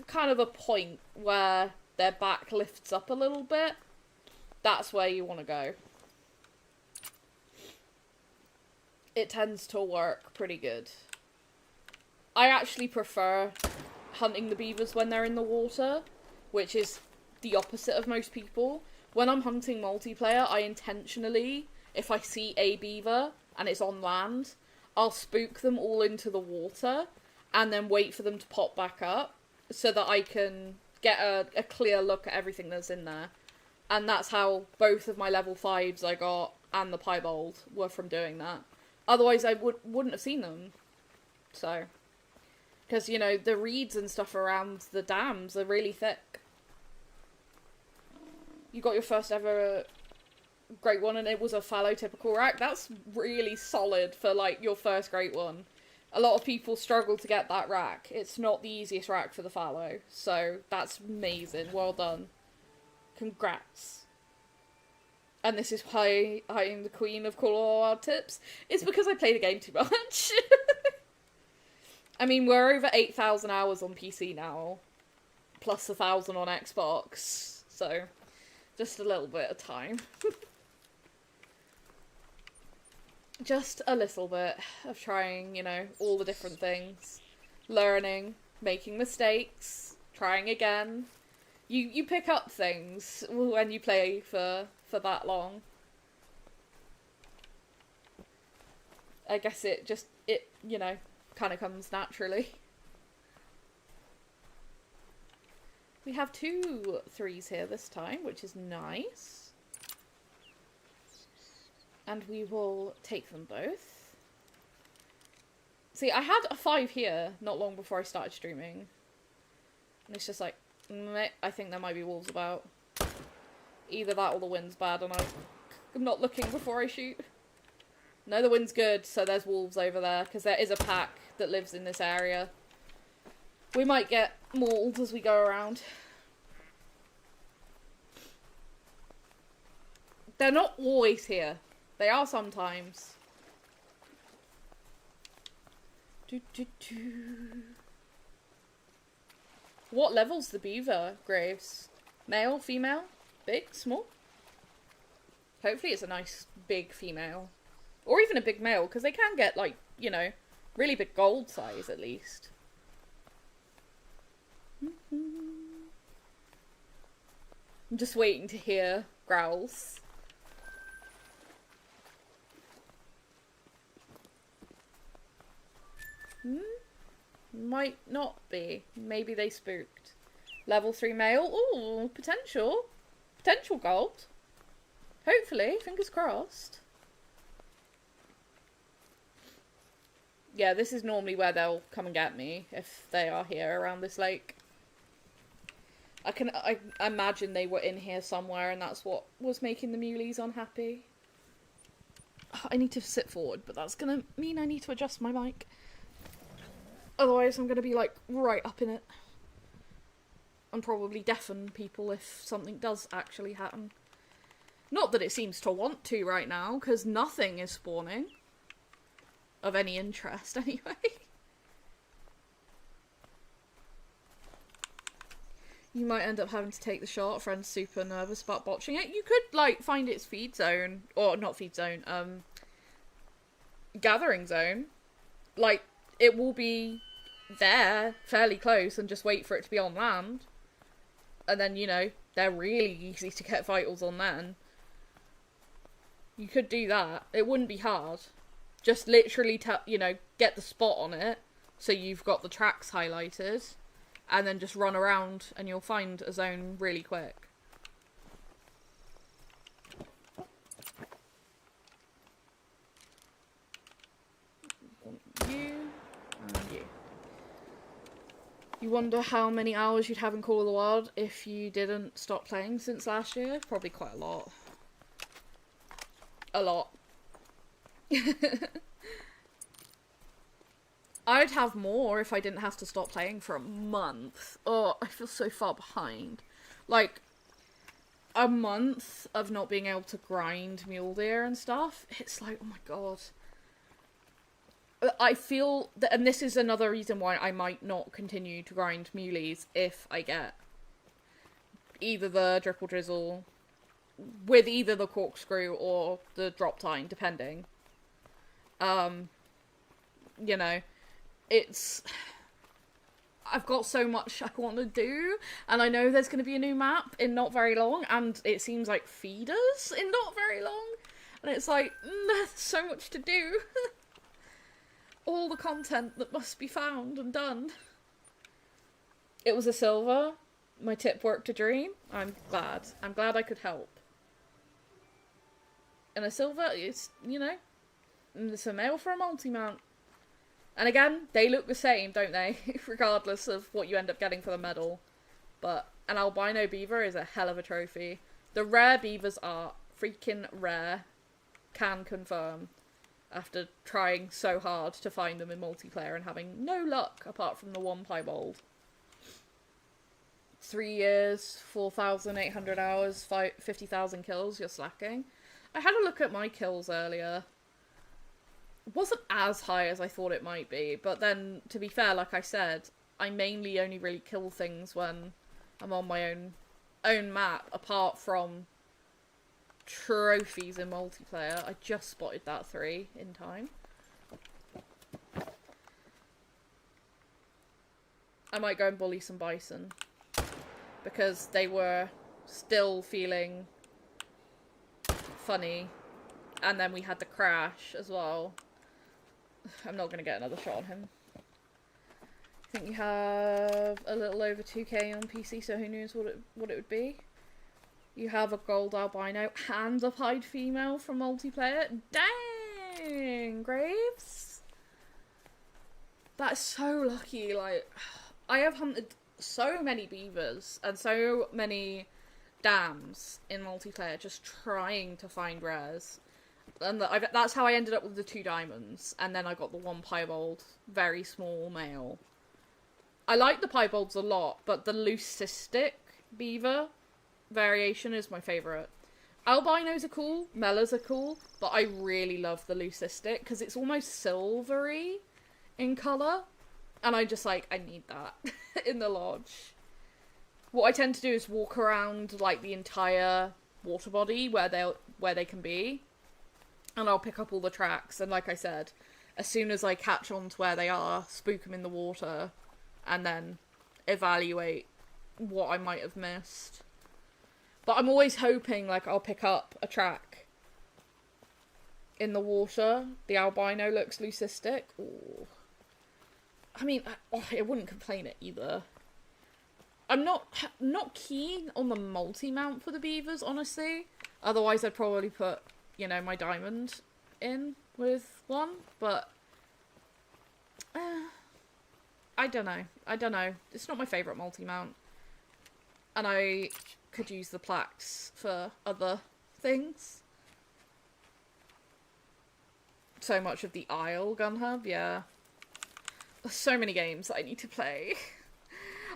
kind of a point where their back lifts up a little bit. That's where you want to go. It tends to work pretty good. I actually prefer hunting the beavers when they're in the water, which is the opposite of most people. When I'm hunting multiplayer, I intentionally, if I see a beaver and it's on land, I'll spook them all into the water and then wait for them to pop back up so that I can get a clear look at everything that's in there. And that's how both of my level 5s I got and the piebald were from doing that. Otherwise I wouldn't have seen them. So, because, you know, the reeds and stuff around the dams are really thick. You got your first ever great one and it was a fallow typical rack. That's really solid for, like, your first great one. A lot of people struggle to get that rack. It's not the easiest rack for the fallow. So, that's amazing. Well done. Congrats. And this is why I am the queen of Call of the Wild tips. It's because I play the game too much. I mean, we're over 8,000 hours on PC now. Plus 1,000 on Xbox. So, Just a little bit of time. Just a little bit of trying, you know, all the different things. Learning, making mistakes, trying again. You pick up things when you play for that long. I guess it, you know, kind of comes naturally. We have 2 3s here this time, which is nice. And we will take them both. See, I had a 5 here not long before I started streaming. And it's just like, meh, I think there might be wolves about. Either that or the wind's bad and I'm not looking before I shoot. No, the wind's good, so there's wolves over there, because there is a pack that lives in this area. We might get mauled as we go around. They're not always here. They are sometimes. What level's the beaver, Graves? Male, female, big, small? Hopefully it's a nice big female. Or even a big male, because they can get, like, you know, really big gold size at least. I'm just waiting to hear growls. Might not be. Maybe they spooked. Level 3 male. Ooh, potential. Potential gold. Hopefully, fingers crossed. Yeah, this is normally where they'll come and get me, if they are here around this lake. I imagine they were in here somewhere and that's what was making the muleys unhappy. I need to sit forward, but that's gonna mean I need to adjust my mic. Otherwise I'm gonna be like right up in it. And probably deafen people if something does actually happen. Not that it seems to want to right now, because nothing is spawning. Of any interest, anyway. You might end up having to take the shot. Friend's super nervous about botching it. You could, like, find its feed zone. Or, not feed zone. Gathering zone. Like, it will be there, fairly close, and just wait for it to be on land. And then, you know, they're really easy to get vitals on then. You could do that. It wouldn't be hard. Just literally, you know, get the spot on it, so you've got the tracks highlighted, and then just run around, and you'll find a zone really quick. You, and you. You wonder how many hours you'd have in Call of the Wild if you didn't stop playing since last year? Probably quite a lot. A lot. I'd have more if I didn't have to stop playing for a month. Oh, I feel so far behind. Like, a month of not being able to grind mule deer and stuff, it's like, oh my god. I feel that, and this is another reason why I might not continue to grind muleys if I get either the dripple drizzle with either the corkscrew or the drop tine, depending. You know, I've got so much I want to do, and I know there's going to be a new map in not very long, and it seems like feeders in not very long, and it's like, there's so much to do. All the content that must be found and done. It was a silver. My tip worked a dream. I'm glad. I'm glad I could help. And a silver is, you know, it's a male for a multi-mount. And again, they look the same, don't they? Regardless of what you end up getting for the medal. But an albino beaver is a hell of a trophy. The rare beavers are freaking rare. Can confirm. After trying so hard to find them in multiplayer and having no luck apart from the one piebald. 3 years, 4,800 hours, 50,000 kills, you're slacking. I had a look at my kills earlier. It wasn't as high as I thought it might be, but then, to be fair, like I said, I mainly only really kill things when I'm on my own own map apart from trophies in multiplayer. I just spotted that 3 in time. I might go and bully some bison because they were still feeling funny, and then we had the crash as well. I'm not gonna get another shot on him. I think you have a little over 2k on PC, so who knows what it would be. You have a gold albino and a pied female from multiplayer. Dang, Graves. That's so lucky. Like, I have hunted so many beavers and so many dams in multiplayer just trying to find rares. And that's how I ended up with the 2 diamonds. And then I got the 1 piebald, very small male. I like the piebalds a lot, but the leucistic beaver variation is my favourite. Albinos are cool, Mellas are cool, but I really love the leucistic because it's almost silvery in colour. And I just, like, I need that in the lodge. What I tend to do is walk around, like, the entire water body where they can be. And I'll pick up all the tracks. And like I said, as soon as I catch on to where they are, spook them in the water. And then evaluate what I might have missed. But I'm always hoping, like, I'll pick up a track in the water. The albino looks leucistic. Ooh. I mean, I wouldn't complain it either. I'm not keen on the multi-mount for the beavers, honestly. Otherwise, I'd probably put, you know, my diamond in with one. But, I don't know. It's not my favourite multi-mount. And I could use the plaques for other things. So much of the Isle gun hub, yeah. There's so many games that I need to play.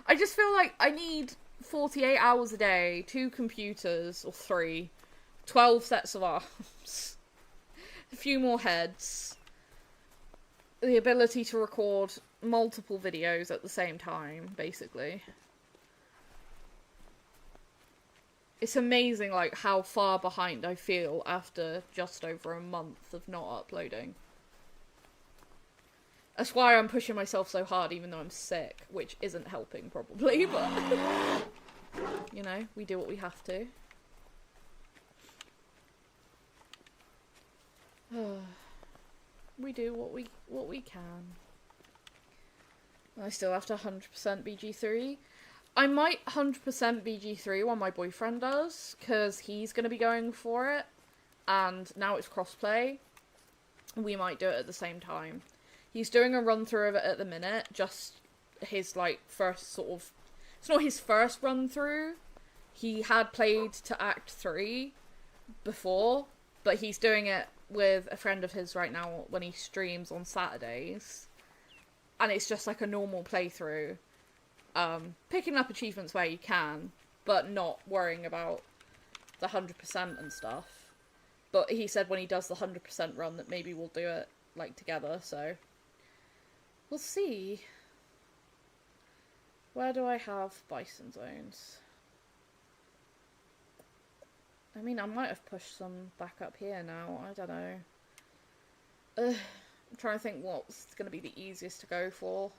I just feel like I need 48 hours a day, 2 computers, or 3, 12 sets of arms, a few more heads, the ability to record multiple videos at the same time, basically. It's amazing, like, how far behind I feel after just over a month of not uploading. That's why I'm pushing myself so hard, even though I'm sick, which isn't helping, probably, but, you know, we do what we have to. We do what we can. I still have to 100% BG3. I might 100% BG3 when my boyfriend does, because he's going to be going for it, and now it's crossplay. We might do it at the same time. He's doing a run-through of it at the minute, just his, like, first sort of... It's not his first run-through. He had played to Act 3 before, but he's doing it with a friend of his right now when he streams on Saturdays. And it's just like a normal playthrough. Picking up achievements where you can, but not worrying about the 100% and stuff. But he said when he does the 100% run that maybe we'll do it, like, together, so... We'll see. Where do I have bison zones? I mean, I might have pushed some back up here now. I don't know. I'm trying to think what's going to be the easiest to go for.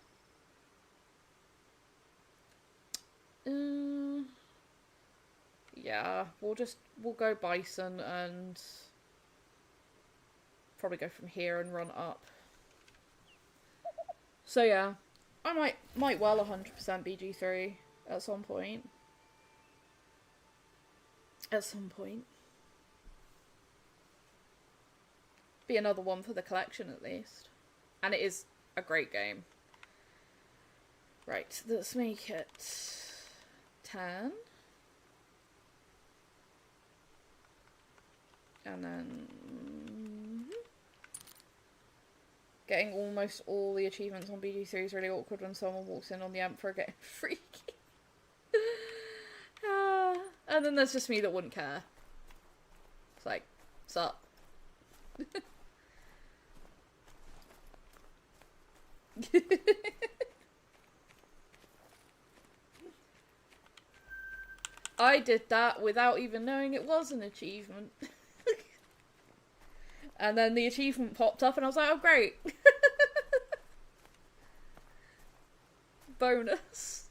Yeah, we'll go bison and probably go from here and run up. So yeah, I might well 100% BG3 at some point. At some point. Be another one for the collection at least. And it is a great game. Right, let's make it 10. And then... Getting almost all the achievements on BG3 is really awkward when someone walks in on the Emperor getting freaky. And then there's just me that wouldn't care. It's like, sup? I did that without even knowing it was an achievement. And then the achievement popped up and I was like, oh great. Bonus.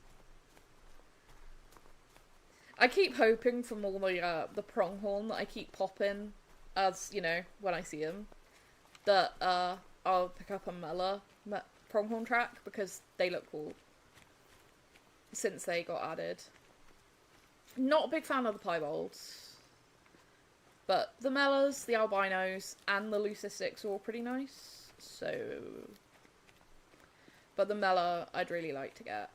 I keep hoping from all the pronghorn that I keep popping, as, you know, when I see them, that I'll pick up a Mela pronghorn track, because they look cool. Since they got added. Not a big fan of the piebalds. But the Melas, the albinos, and the leucistics are all pretty nice. So... But the Mela, I'd really like to get.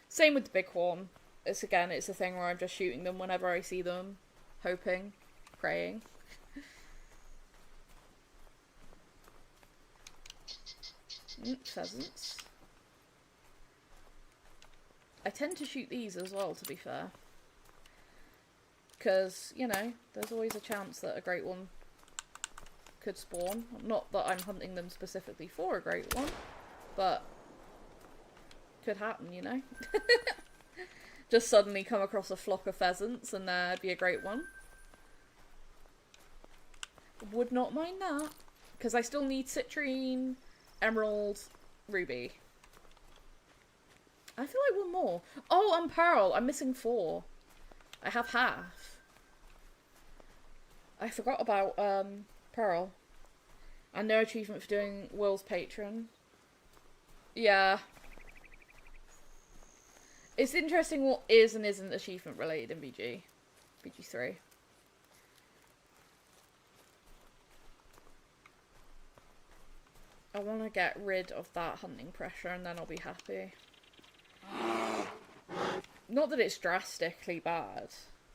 Same with the bighorn. It's a thing where I'm just shooting them whenever I see them. Hoping. Praying. Pheasants. I tend to shoot these as well, to be fair. Because, you know, there's always a chance that a great one could spawn. Not that I'm hunting them specifically for a great one, but could happen, you know? Just suddenly come across a flock of pheasants and there'd be a great one. Would not mind that. Because I still need citrine, emerald, ruby. I feel like one more. Oh, and pearl. I'm missing 4. I have half. I forgot about pearl. And no achievement for doing Will's patron. Yeah. It's interesting what is and isn't achievement related in BG. BG3. I want to get rid of that hunting pressure and then I'll be happy. Not that it's drastically bad,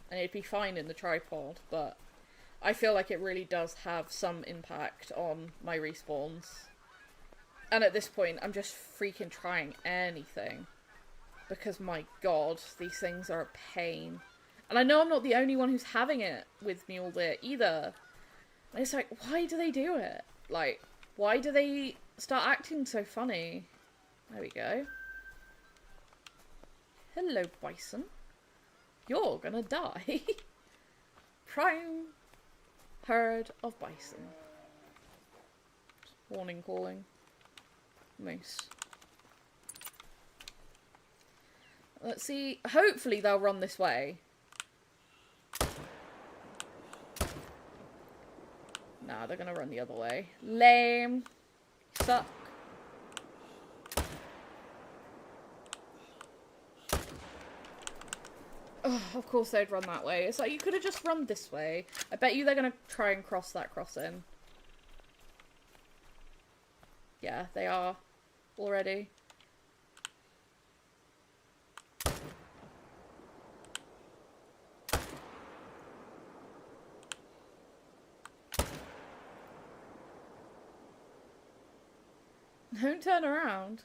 and it'd be fine in the tripod, but I feel like it really does have some impact on my respawns. And at this point, I'm just freaking trying anything. Because my god, these things are a pain. And I know I'm not the only one who's having it with Mule Deer either. And it's like, why do they do it? Like, why do they start acting so funny? There we go. Hello, bison. You're gonna die. Prime herd of bison. Warning calling. Moose. Let's see. Hopefully they'll run this way. Nah, they're gonna run the other way. Lame. Suck. Oh, of course they'd run that way. It's like, you could have just run this way. I bet you they're gonna try and cross that crossing. Yeah, they are. Already. Don't turn around.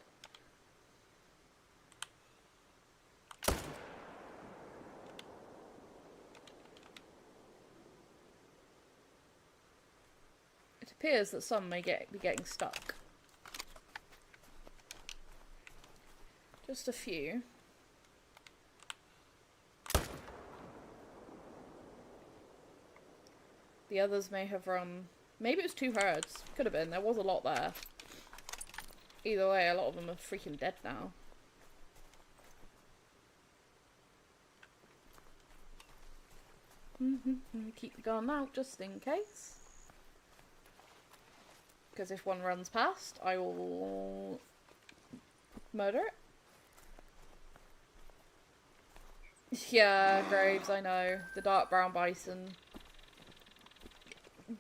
It appears that some may be getting stuck. Just a few. The others may have run... Maybe it was 2 herds. Could have been. There was a lot there. Either way, a lot of them are freaking dead now. Keep the gun out just in case. Because if one runs past, I will murder it. Yeah, Graves, I know. The dark brown bison.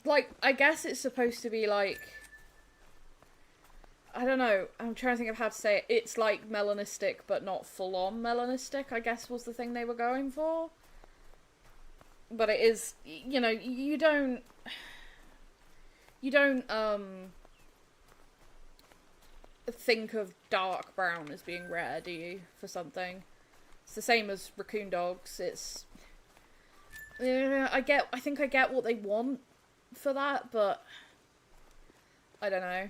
Like, I guess it's supposed to be like... I don't know. I'm trying to think of how to say it. It's like melanistic, but not full-on melanistic, I guess was the thing they were going for. But it is, you know, you don't think of dark brown as being rare, do you, for something? It's the same as raccoon dogs. It's... I think I get what they want for that, but... I don't know.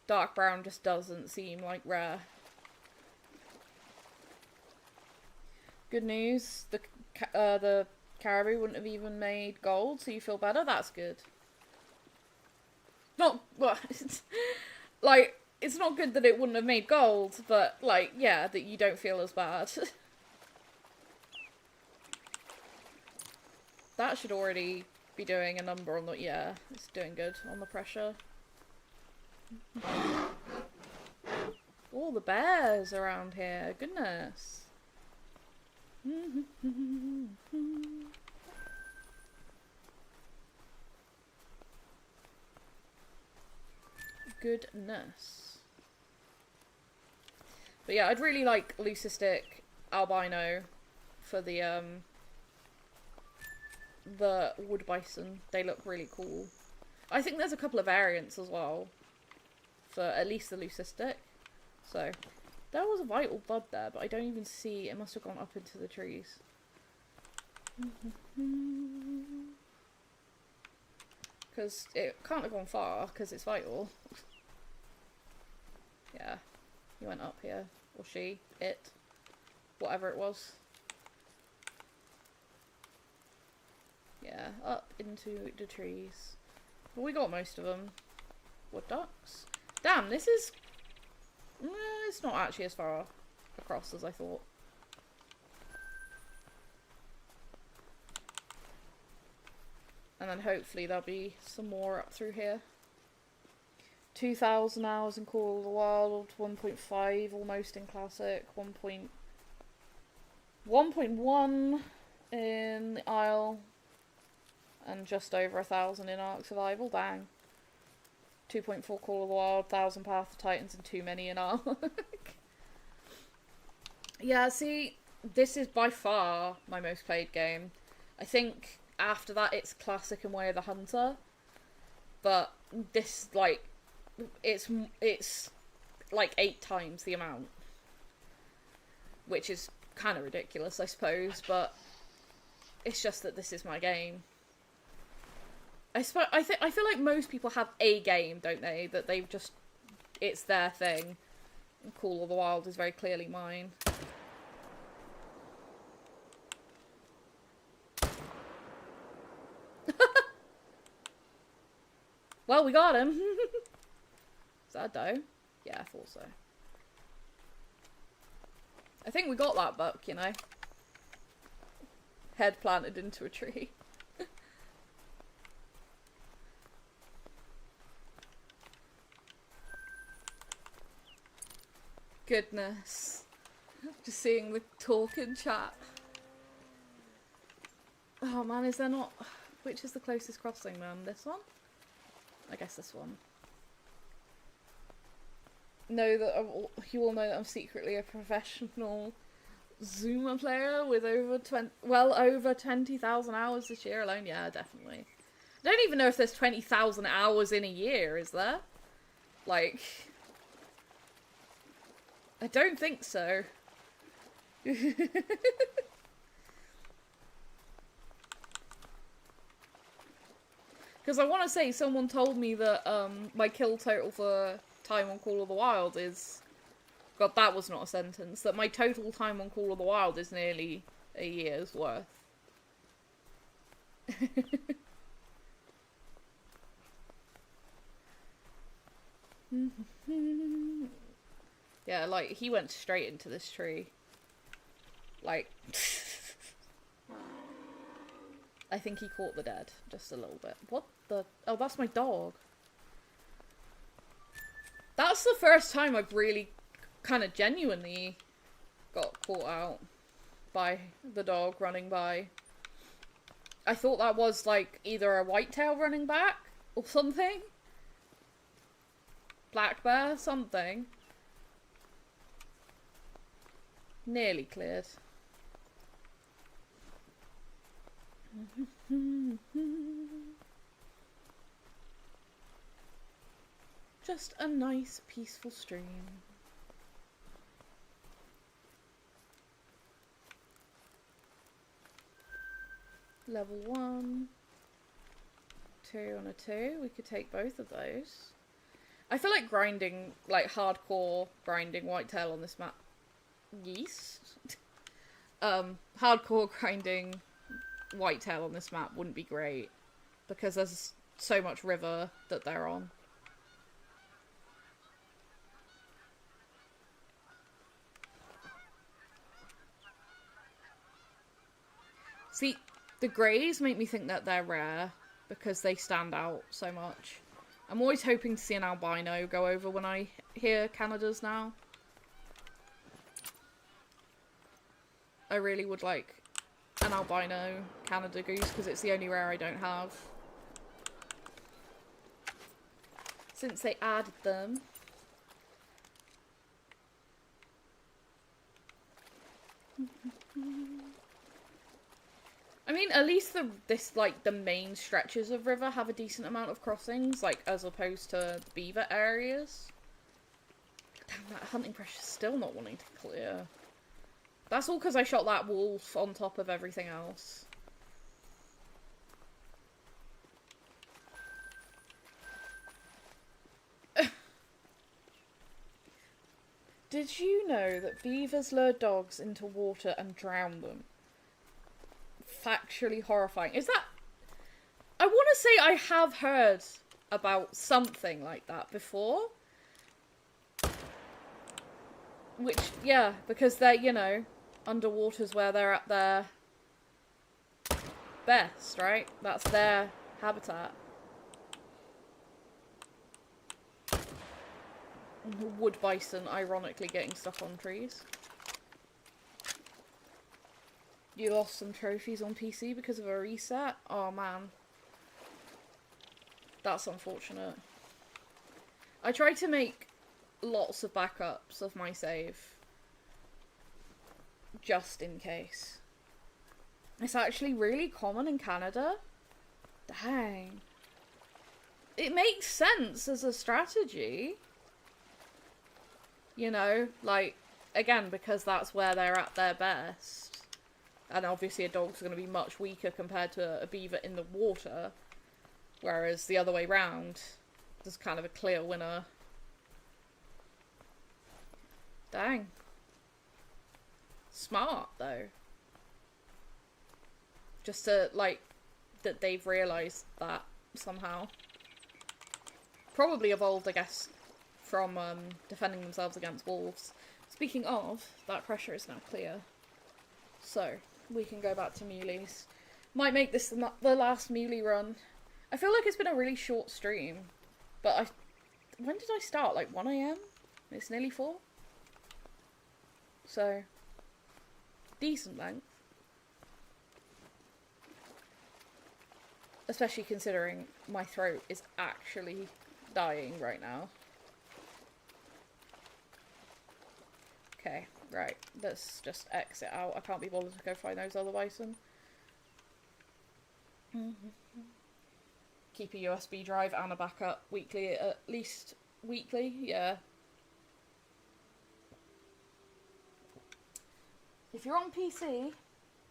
Dark brown just doesn't seem like rare. Good news. The caribou wouldn't have even made gold, so you feel better. That's good. Not well. Like, it's not good that it wouldn't have made gold, but like, yeah, that you don't feel as bad. That should already be doing a number on the... Yeah, it's doing good on the pressure. All the bears around here. Goodness. Goodness. But yeah, I'd really like leucistic albino for the wood bison. They look really cool. I think there's a couple of variants as well for at least the leucistic. So there was a vital bud there, but I don't even see. It must have gone up into the trees. Because it can't have gone far because it's vital. Yeah, he went up here, or she, it, whatever it was. Yeah, up into the trees. But we got most of them. Wood ducks. Damn, this is... it's not actually as far across as I thought. And then hopefully there'll be some more up through here. 2,000 hours in Call of the Wild, 1.5 almost in Classic, 1.1 in the Isle, and just over 1,000 in Ark Survival. Dang. 2.4 Call of the Wild, 1,000 Path of Titans, and too many in Ark. Yeah, see, this is by far my most played game. I think after that it's Classic and Way of the Hunter, but this, like, it's like 8 times the amount, which is kind of ridiculous, I suppose, but it's just that this is my game. I feel like most people have a game, don't they, that they've just, it's their thing. And Call of the Wild is very clearly mine. Well, we got him. Is that a doe? Yeah, I thought so. I think we got that buck, you know. Head planted into a tree. Goodness. Just seeing the talk in chat. Oh man, is there not... Which is the closest crossing then? This one? I guess this one. Know that you all know that I'm secretly a professional Zuma player with over 20,000 hours this year alone. Yeah, definitely. I don't even know if there's 20,000 hours in a year, is there? Like, I don't think so. Because I want to say, someone told me that my kill total for time on Call of the Wild is... God, that was not a sentence. That my total time on Call of the Wild is nearly a year's worth. Yeah, like, he went straight into this tree. Like... I think he caught the dead, just a little bit. What the... Oh, that's my dog. That's the first time I've really kind of genuinely got caught out by the dog running by. I thought that was, like, either a whitetail running back or something. Black bear, something. Nearly cleared. Just a nice, peaceful stream. Level 1. 2 on a 2. We could take both of those. I feel like grinding, like hardcore grinding whitetail on this map. Yeast? hardcore grinding whitetail on this map wouldn't be great because there's so much river that they're on. See, the greys make me think that they're rare because they stand out so much. I'm always hoping to see an albino go over when I hear Canada's now. I really would like an albino Canada goose because it's the only rare I don't have. Since they added them. I mean, at least the main stretches of river have a decent amount of crossings, like, as opposed to the beaver areas. Damn, that hunting pressure's still not wanting to clear. That's all because I shot that wolf on top of everything else. Did you know that beavers lure dogs into water and drown them? Factually horrifying. Is that... I want to say I have heard about something like that before. Which, yeah, because they're, you know, underwater's where they're at their best, right? That's their habitat. Wood bison, ironically, getting stuck on trees. You lost some trophies on PC because of a reset? Oh man. That's unfortunate. I tried to make lots of backups of my save. Just in case. It's actually really common in Canada. Dang. It makes sense as a strategy. You know, like, again, because that's where they're at their best. And obviously a dog's going to be much weaker compared to a beaver in the water. Whereas the other way round, there's kind of a clear winner. Dang. Smart, though. Just to, like, that they've realised that somehow. Probably evolved, I guess, from defending themselves against wolves. Speaking of, that pressure is now clear. So, we can go back to Muleys. Might make this the last Muley run. I feel like it's been a really short stream. But when did I start? Like 1 AM? It's nearly 4. So, decent length. Especially considering my throat is actually dying right now. Okay, right. Let's just exit out. I can't be bothered to go find those other bison. Keep a USB drive and a backup weekly, at least weekly, yeah. If you're on PC,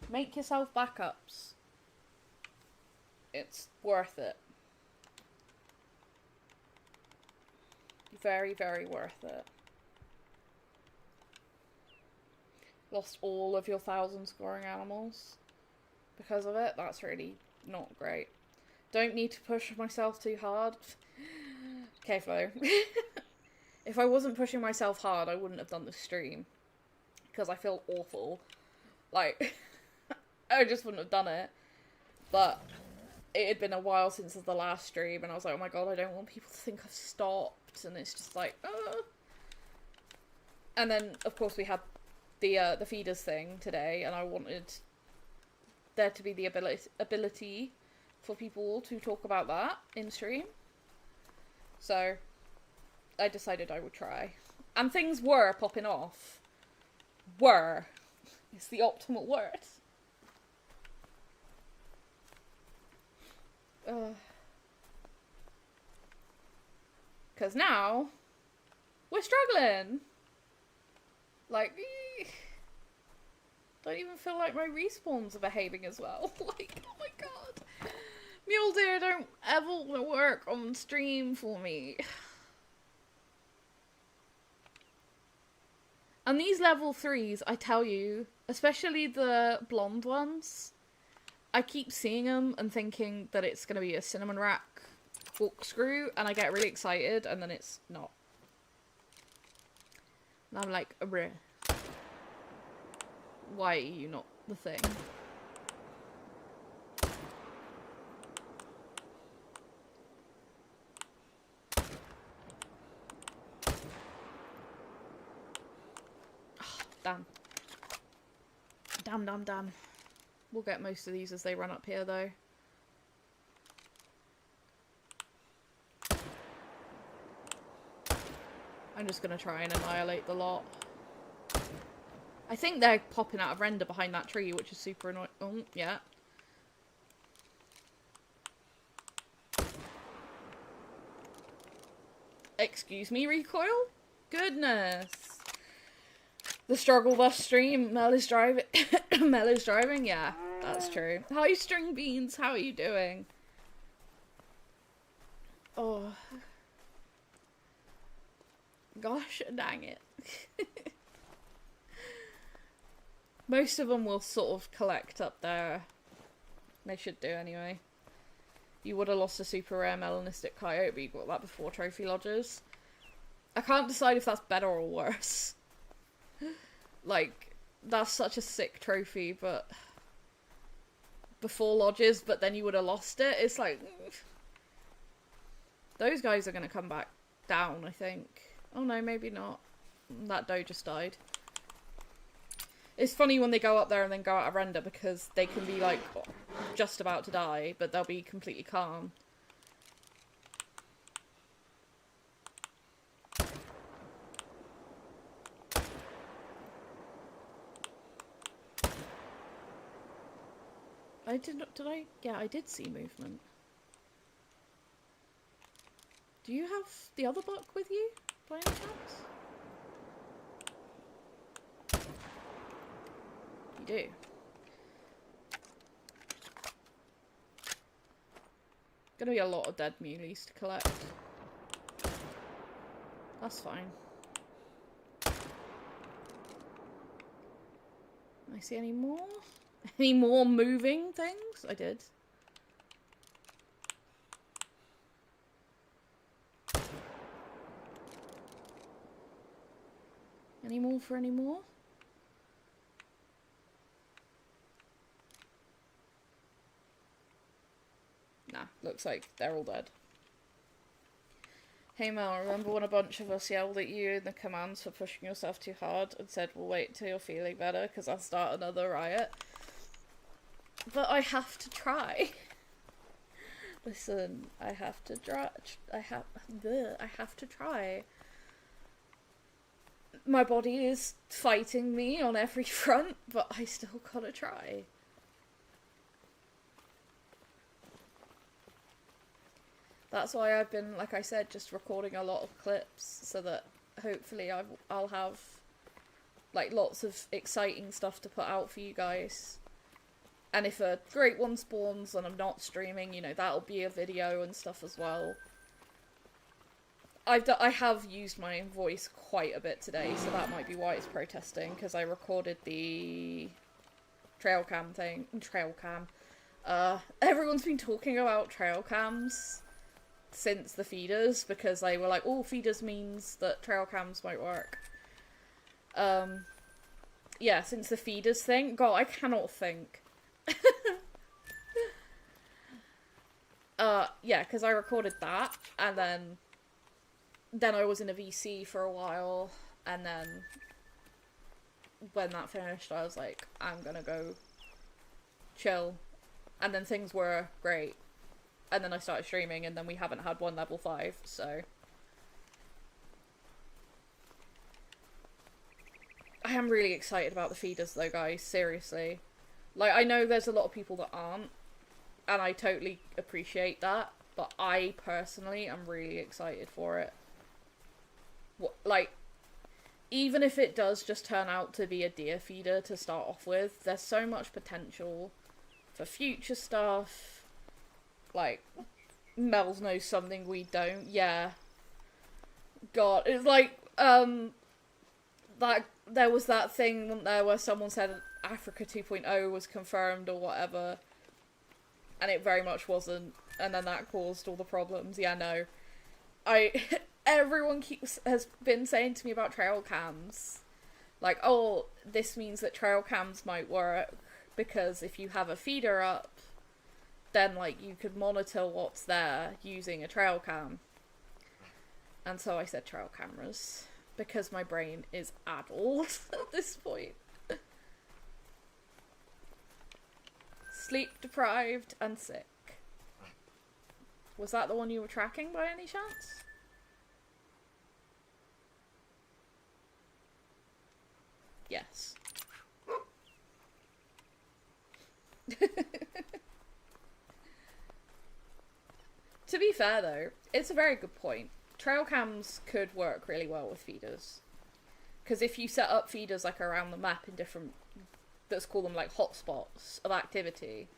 make yourself backups. It's worth it. Very, very worth it. Lost all of your 1,000 scoring animals because of it. That's really not great. Don't need to push myself too hard. Okay, Flo. If I wasn't pushing myself hard, I wouldn't have done the stream. Because I feel awful. Like, I just wouldn't have done it. But it had been a while since the last stream, and I was like, oh my god, I don't want people to think I've stopped. And it's just like, And then, of course, we had the feeders thing today, and I wanted there to be the ability for people to talk about that in stream. So I decided I would try. And things were popping off. Were. It's the optimal word. Because now we're struggling. Like, don't even feel like my respawns are behaving as well. Like, oh my god. Mule deer, don't ever want to work on stream for me. And these level 3s, I tell you, Especially the blonde ones. I keep seeing them and thinking that it's going to be a cinnamon rack corkscrew, and I get really excited, and then it's not. And I'm like, bruh. Why are you not the thing? Oh, damn. Damn. We'll get most of these as they run up here, though. I'm just gonna try and annihilate the lot. I think they're popping out of render behind that tree, which is super annoying. Oh, yeah. Excuse me, recoil? Goodness. The struggle bus stream. Mel is driving. Mel is driving? Yeah, that's true. Hi, String Beans. How are you doing? Oh. Gosh dang it. Most of them will sort of collect up there. They should do anyway. You would have lost a super rare melanistic coyote, but you got that before trophy lodges. I can't decide if that's better or worse. Like, that's such a sick trophy, but before lodges, but then you would have lost it. It's like, those guys are going to come back down, I think. Oh no, maybe not. That doe just died. It's funny when they go up there and then go out of render, because they can be like just about to die, but they'll be completely calm. Yeah, I did see movement. Do you have the other buck with you, by any chance? You do. Gonna be a lot of dead muleys to collect. That's fine. Can I see any more? Any more moving things? I did. Any more for any more? Nah, looks like they're all dead. Hey Mel, remember when a bunch of us yelled at you in the commands for pushing yourself too hard and said we'll wait till you're feeling better because I'll start another riot? But I have to try. Listen, I have to I have to try. My body is fighting me on every front, but I still gotta try. That's why I've been, like I said, just recording a lot of clips so that hopefully I'll have like lots of exciting stuff to put out for you guys. And if a great one spawns and I'm not streaming, you know, that'll be a video and stuff as well. I have used my voice quite a bit today, so that might be why it's protesting, because I recorded the trail cam thing. Trail cam. Everyone's been talking about trail cams since the feeders, because they were like, oh, feeders means that trail cams won't work. Yeah, since the feeders thing. God, I cannot think. Yeah, because I recorded that, and then I was in a VC for a while, and then when that finished, I was like, I'm gonna go chill, and then things were great, and then I started streaming, and then we haven't had one level 5, so I am really excited about the feeders though, guys, seriously. Like, I know there's a lot of people that aren't, and I totally appreciate that, but I personally am really excited for it. Like, even if it does just turn out to be a deer feeder to start off with, there's so much potential for future stuff. Like, Mel's knows something we don't. Yeah. God, it's like, that, there was that thing there where someone said, I Africa 2.0 was confirmed or whatever, and it very much wasn't, and then that caused all the problems. Yeah, no. Everyone has been saying to me about trail cams. Like, oh, this means that trail cams might work, because if you have a feeder up, then, like, you could monitor what's there using a trail cam. And so I said trail cameras, because my brain is addled at this point. Sleep deprived and sick. Was that the one you were tracking by any chance? Yes. To be fair though, it's a very good point. Trail cams could work really well with feeders. Because if you set up feeders like around the map in different, let's call them like hotspots of activity,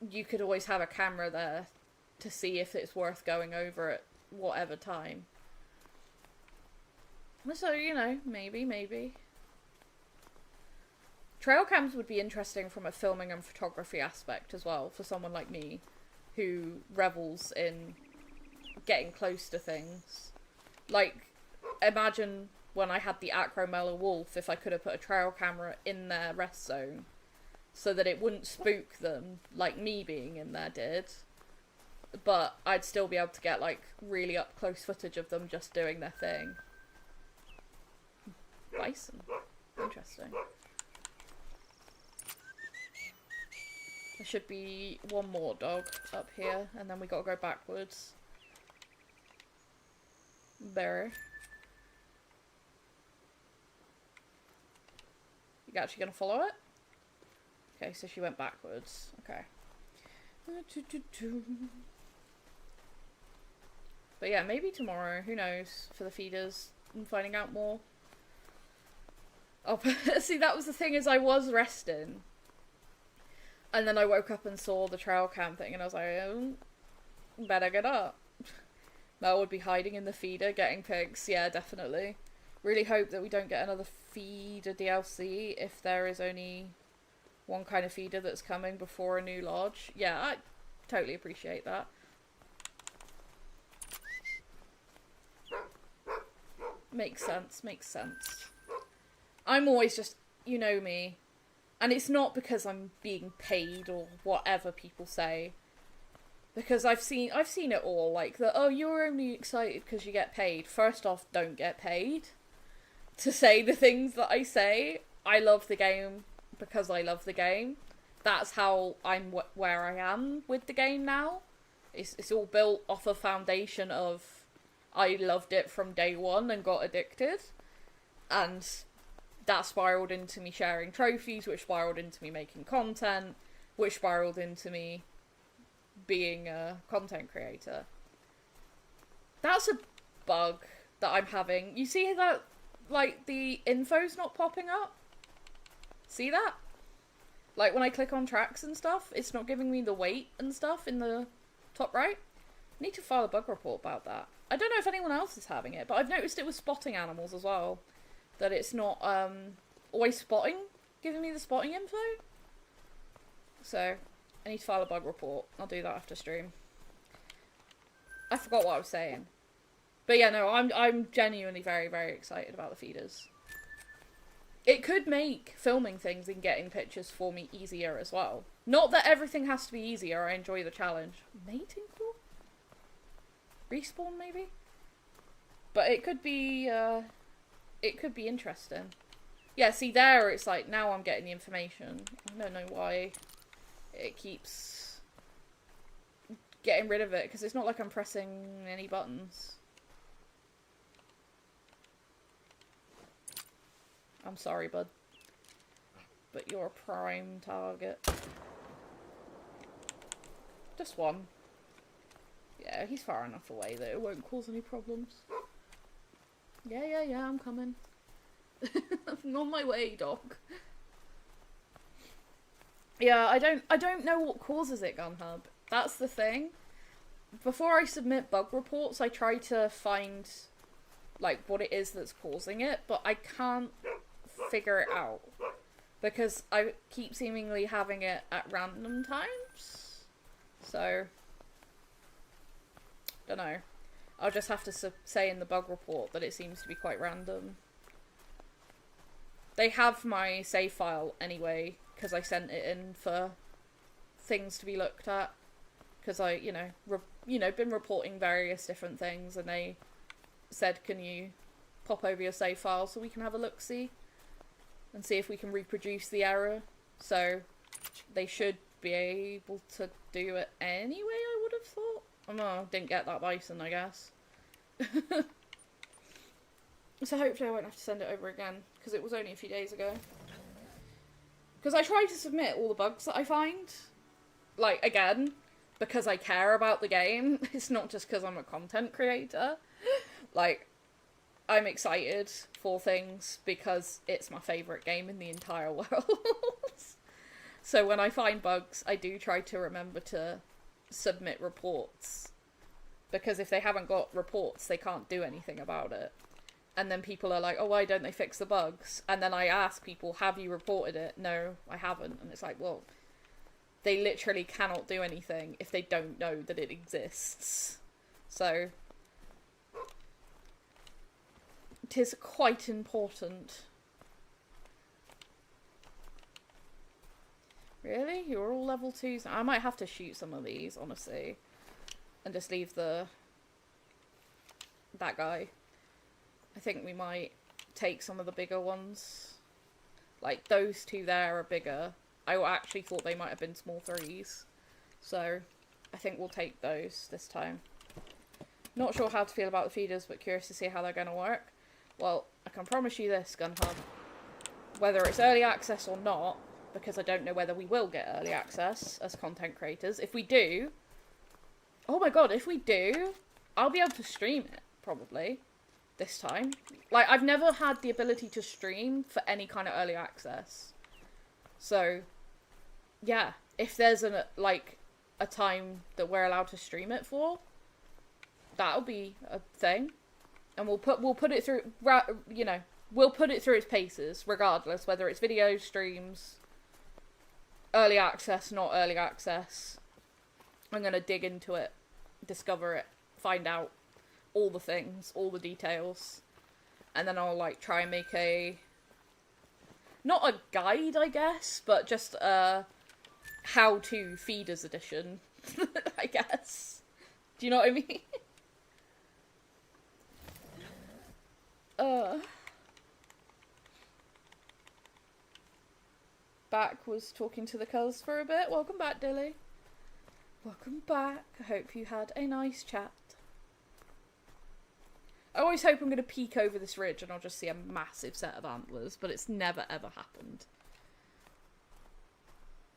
you could always have a camera there to see if it's worth going over at whatever time. So, you know, maybe. Trail cams would be interesting from a filming and photography aspect as well, for someone like me, who revels in getting close to things. Like, imagine when I had the Acromella wolf, if I could have put a trail camera in their rest zone, so that it wouldn't spook them, like me being in there did, but I'd still be able to get, like, really up-close footage of them just doing their thing. Bison. Interesting. There should be one more dog up here, and then we gotta go backwards. There. You actually gonna follow it? Okay, so she went backwards. Okay. But yeah, maybe tomorrow, who knows, for the feeders and finding out more. Oh, see, that was the thing, is I was resting. And then I woke up and saw the trail cam thing, and I was like, oh, better get up. Mel would be hiding in the feeder, getting pigs. Yeah, definitely. Really hope that we don't get another feeder DLC if there is only one kind of feeder that's coming before a new lodge. Yeah, I totally appreciate that. Makes sense, makes sense. I'm always just, you know me, and it's not because I'm being paid or whatever people say, because I've seen it all, like the, oh, you're only excited because you get paid. First off, don't get paid to say the things that I say. I love the game because I love the game. That's how I'm where I am with the game now. It's all built off a foundation of I loved it from day one and got addicted, and that spiraled into me sharing trophies, which spiraled into me making content, which spiraled into me being a content creator. That's a bug that I'm having. You see that, like, the info's not popping up? See that? Like, when I click on tracks and stuff, it's not giving me the weight and stuff in the top right. I need to file a bug report about that. I don't know if anyone else is having it, but I've noticed it with spotting animals as well. That it's not always spotting, giving me the spotting info. So, I need to file a bug report. I'll do that after stream. I forgot what I was saying. But yeah, no, I'm genuinely very, very excited about the feeders. It could make filming things and getting pictures for me easier as well. Not that everything has to be easier, I enjoy the challenge. Mating call? Respawn, maybe? But it could be interesting. Yeah, see there, it's like, now I'm getting the information. I don't know why it keeps getting rid of it, because it's not like I'm pressing any buttons. I'm sorry, bud. But you're a prime target. Just one. Yeah, he's far enough away that it won't cause any problems. Yeah, I'm coming. I'm on my way, Doc. Yeah, I don't know what causes it, GunHub. That's the thing. Before I submit bug reports, I try to find, like, what it is that's causing it, but I can't figure it out. because I keep seemingly having it at random times. So, don't know. I'll just have to say in the bug report that it seems to be quite random. They have my save file anyway, because I sent it in for things to be looked at. Because I, been reporting various different things, and they said, can you pop over your save file so we can have a look-see? And see if we can reproduce the error. So, they should be able to do it anyway, I would have thought. Oh no, didn't get that bison, I guess. So hopefully I won't have to send it over again, because it was only a few days ago. Because I try to submit all the bugs that I find. Like, again, because I care about the game. It's not just because I'm a content creator. Like, I'm excited for things because it's my favourite game in the entire world. So when I find bugs, I do try to remember to submit reports. Because if they haven't got reports, they can't do anything about it. And then people are like, oh, why don't they fix the bugs? And then I ask people, have you reported it? No, I haven't. And it's like, well, they literally cannot do anything if they don't know that it exists. So, it is quite important. Really? You're all level 2s? I might have to shoot some of these, honestly. And just leave that guy. I think we might take some of the bigger ones. Like, those two there are bigger. I actually thought they might have been small 3s. So, I think we'll take those this time. Not sure how to feel about the feeders, but curious to see how they're going to work. Well, I can promise you this, Gunhub. Whether it's early access or not, because I don't know whether we will get early access as content creators. If we do... Oh my god, if we do, I'll be able to stream it, probably. This time. Like, I've never had the ability to stream for any kind of early access. So, yeah. If there's a time that we're allowed to stream it for, that'll be a thing. And we'll put it through, we'll put it through its paces, regardless, whether it's videos, streams, early access, not early access. I'm gonna dig into it, discover it, find out all the things, all the details, and then I'll try and make not a guide, I guess, but just a how-to feeders edition, I guess. Do you know what I mean? Back was talking to the cuz for a bit. Welcome back, Dilly. Welcome back. I hope you had a nice chat. I always hope I'm going to peek over this ridge and I'll just see a massive set of antlers, but it's never ever happened.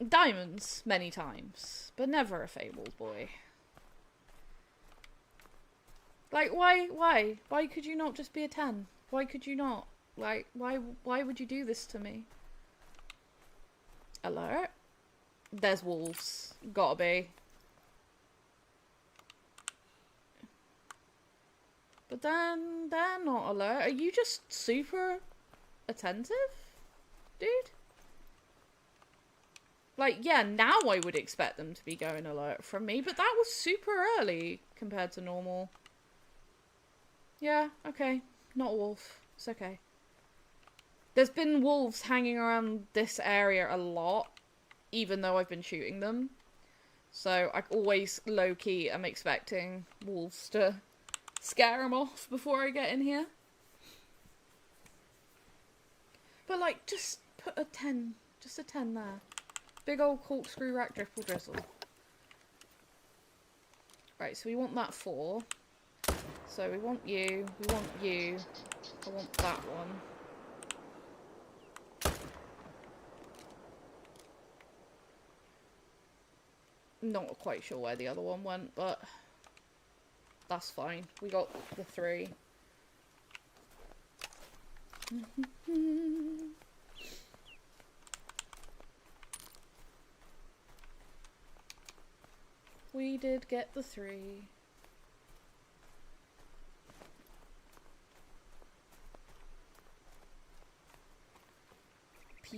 Diamonds, many times, but never a fabled boy. Like, why? Why could you not just be a 10? Why could you not? Like, why would you do this to me? Alert? There's wolves. Gotta be. But then they're not alert. Are you just super attentive, dude? Like, yeah, now I would expect them to be going alert from me, but that was super early compared to normal. Yeah, okay. Not a wolf. It's okay. There's been wolves hanging around this area a lot, even though I've been shooting them. So I always low-key am expecting wolves to scare them off before I get in here. But just put a 10, just a 10 there. Big old corkscrew rack dripple drizzle. Right, so we want that 4. So we want you, I want that one. Not quite sure where the other one went, but that's fine. We got the 3. We did get the 3.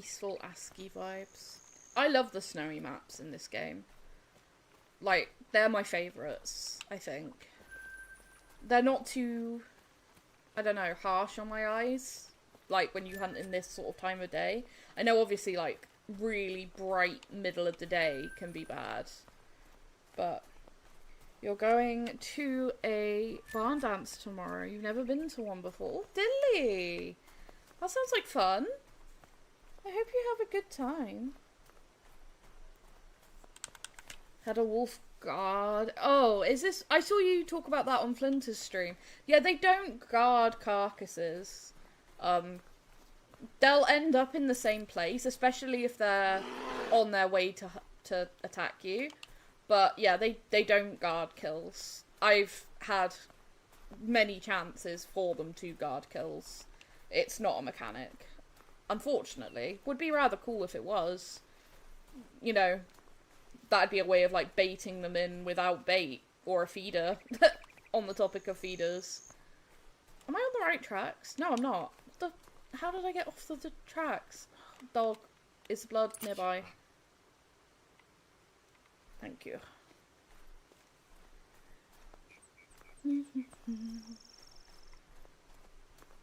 peaceful Askiy vibes. I love the snowy maps in this game. Like, they're my favourites, I think. They're not too, I don't know, harsh on my eyes. Like, when you hunt in this sort of time of day. I know, obviously, like, really bright middle of the day can be bad. But you're going to a barn dance tomorrow. You've never been to one before. Dilly! That sounds like fun. I hope you have a good time. Had a wolf guard. Oh, is this... I saw you talk about that on Flinter's stream. Yeah, they don't guard carcasses. They'll end up in the same place, especially if they're on their way to attack you. But yeah, they don't guard kills. I've had many chances for them to guard kills. It's not a mechanic. Unfortunately. Would be rather cool if it was. You know, that'd be a way of, like, baiting them in without bait. Or a feeder. On the topic of feeders. Am I on the right tracks? No, I'm not. How did I get off the tracks? Dog. Is blood nearby? Thank you.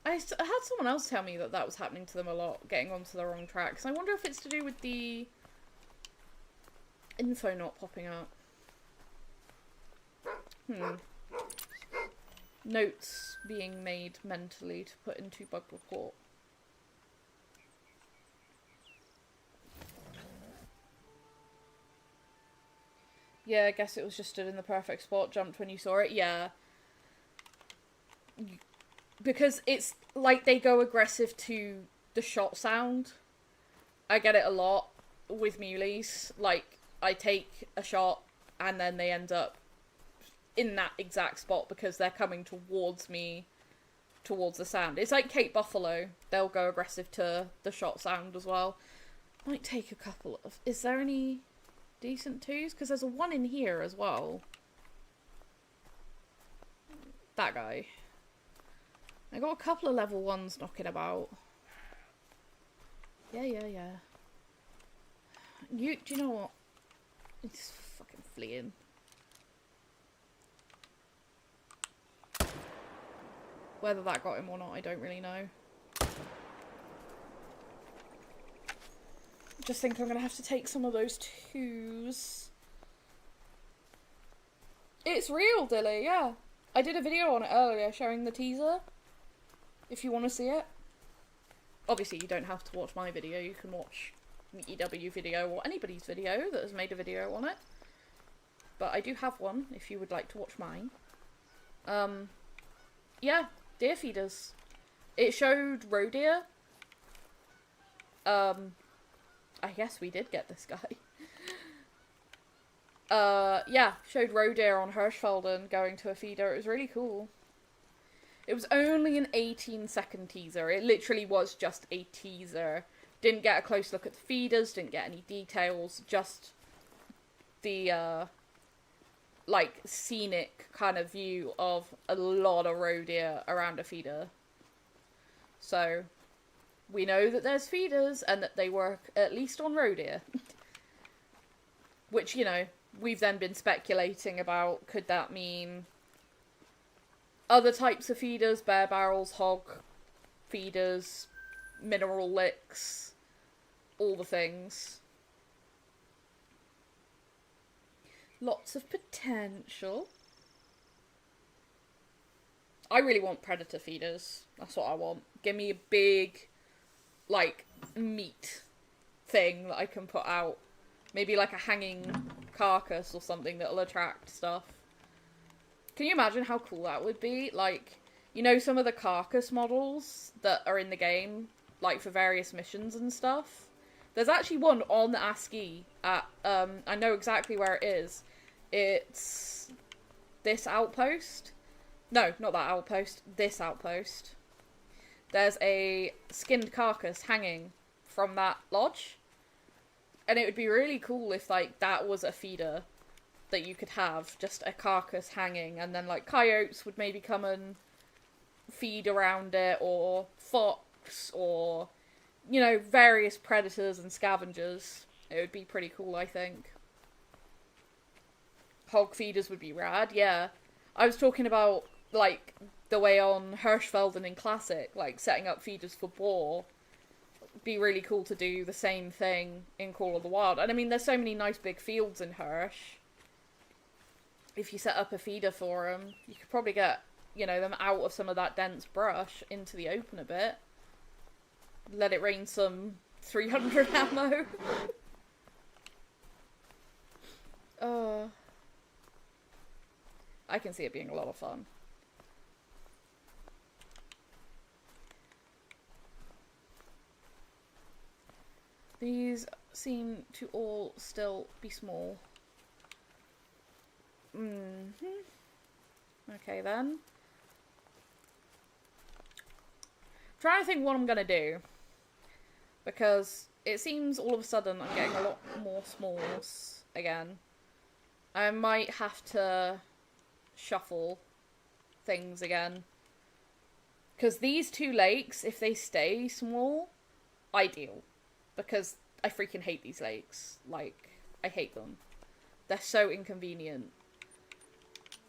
I had someone else tell me that was happening to them a lot, getting onto the wrong tracks. I wonder if it's to do with the info not popping up. Notes being made mentally to put into bug report. Yeah, I guess it was just stood in the perfect spot, jumped when you saw it. Yeah. Because it's like they go aggressive to the shot sound. I get it a lot with muleys. Like, I take a shot and then they end up in that exact spot because they're coming towards me, towards the sound. It's like Cape Buffalo. They'll go aggressive to the shot sound as well. Might take a couple of... Is there any decent twos? Because there's a one in here as well. That guy. I got a couple of level ones knocking about. Yeah. Do you know what? It's fucking fleeing. Whether that got him or not, I don't really know. Just think I'm gonna have to take some of those twos. It's real, Dilly, yeah. I did a video on it earlier showing the teaser. If you want to see it. Obviously, you don't have to watch my video. You can watch the EW video or anybody's video that has made a video on it. But I do have one, if you would like to watch mine. Yeah, deer feeders. It showed roe deer. I guess we did get this guy. Yeah, showed roe deer on Hirschfelden going to a feeder. It was really cool. It was only an 18-second teaser. It literally was just a teaser. Didn't get a close look at the feeders, didn't get any details, just the, like, scenic kind of view of a lot of roe deer around a feeder. So, we know that there's feeders, and that they work at least on roe deer. Which, you know, we've then been speculating about, could that mean other types of feeders, bear barrels, hog feeders, mineral licks, all the things. Lots of potential. I really want predator feeders. That's what I want. Give me a big, like, meat thing that I can put out. Maybe like a hanging carcass or something that'll attract stuff. Can you imagine how cool that would be? Like, you know, some of the carcass models that are in the game, like for various missions and stuff. There's actually one on Askiy at, I know exactly where it is. It's this outpost. No, not that outpost. This outpost. There's a skinned carcass hanging from that lodge. And it would be really cool if, like, that was a feeder that you could have, just a carcass hanging, and then, like, coyotes would maybe come and feed around it, or fox, or you know, various predators and scavengers. It would be pretty cool, I think. Hog feeders would be rad, yeah. I was talking about, like, the way on Hirschfelden in Classic, like, setting up feeders for boar. It'd be really cool to do the same thing in Call of the Wild. And I mean, there's so many nice big fields in Hirsch. If you set up a feeder for them, you could probably get, you know, them out of some of that dense brush into the open a bit. Let it rain some 300 ammo. I can see it being a lot of fun. These seem to all still be small. Okay then. Trying to think what I'm gonna do. Because it seems all of a sudden I'm getting a lot more smalls again. I might have to shuffle things again. Because these two lakes, if they stay small, ideal. Because I freaking hate these lakes. Like, I hate them. They're so inconvenient.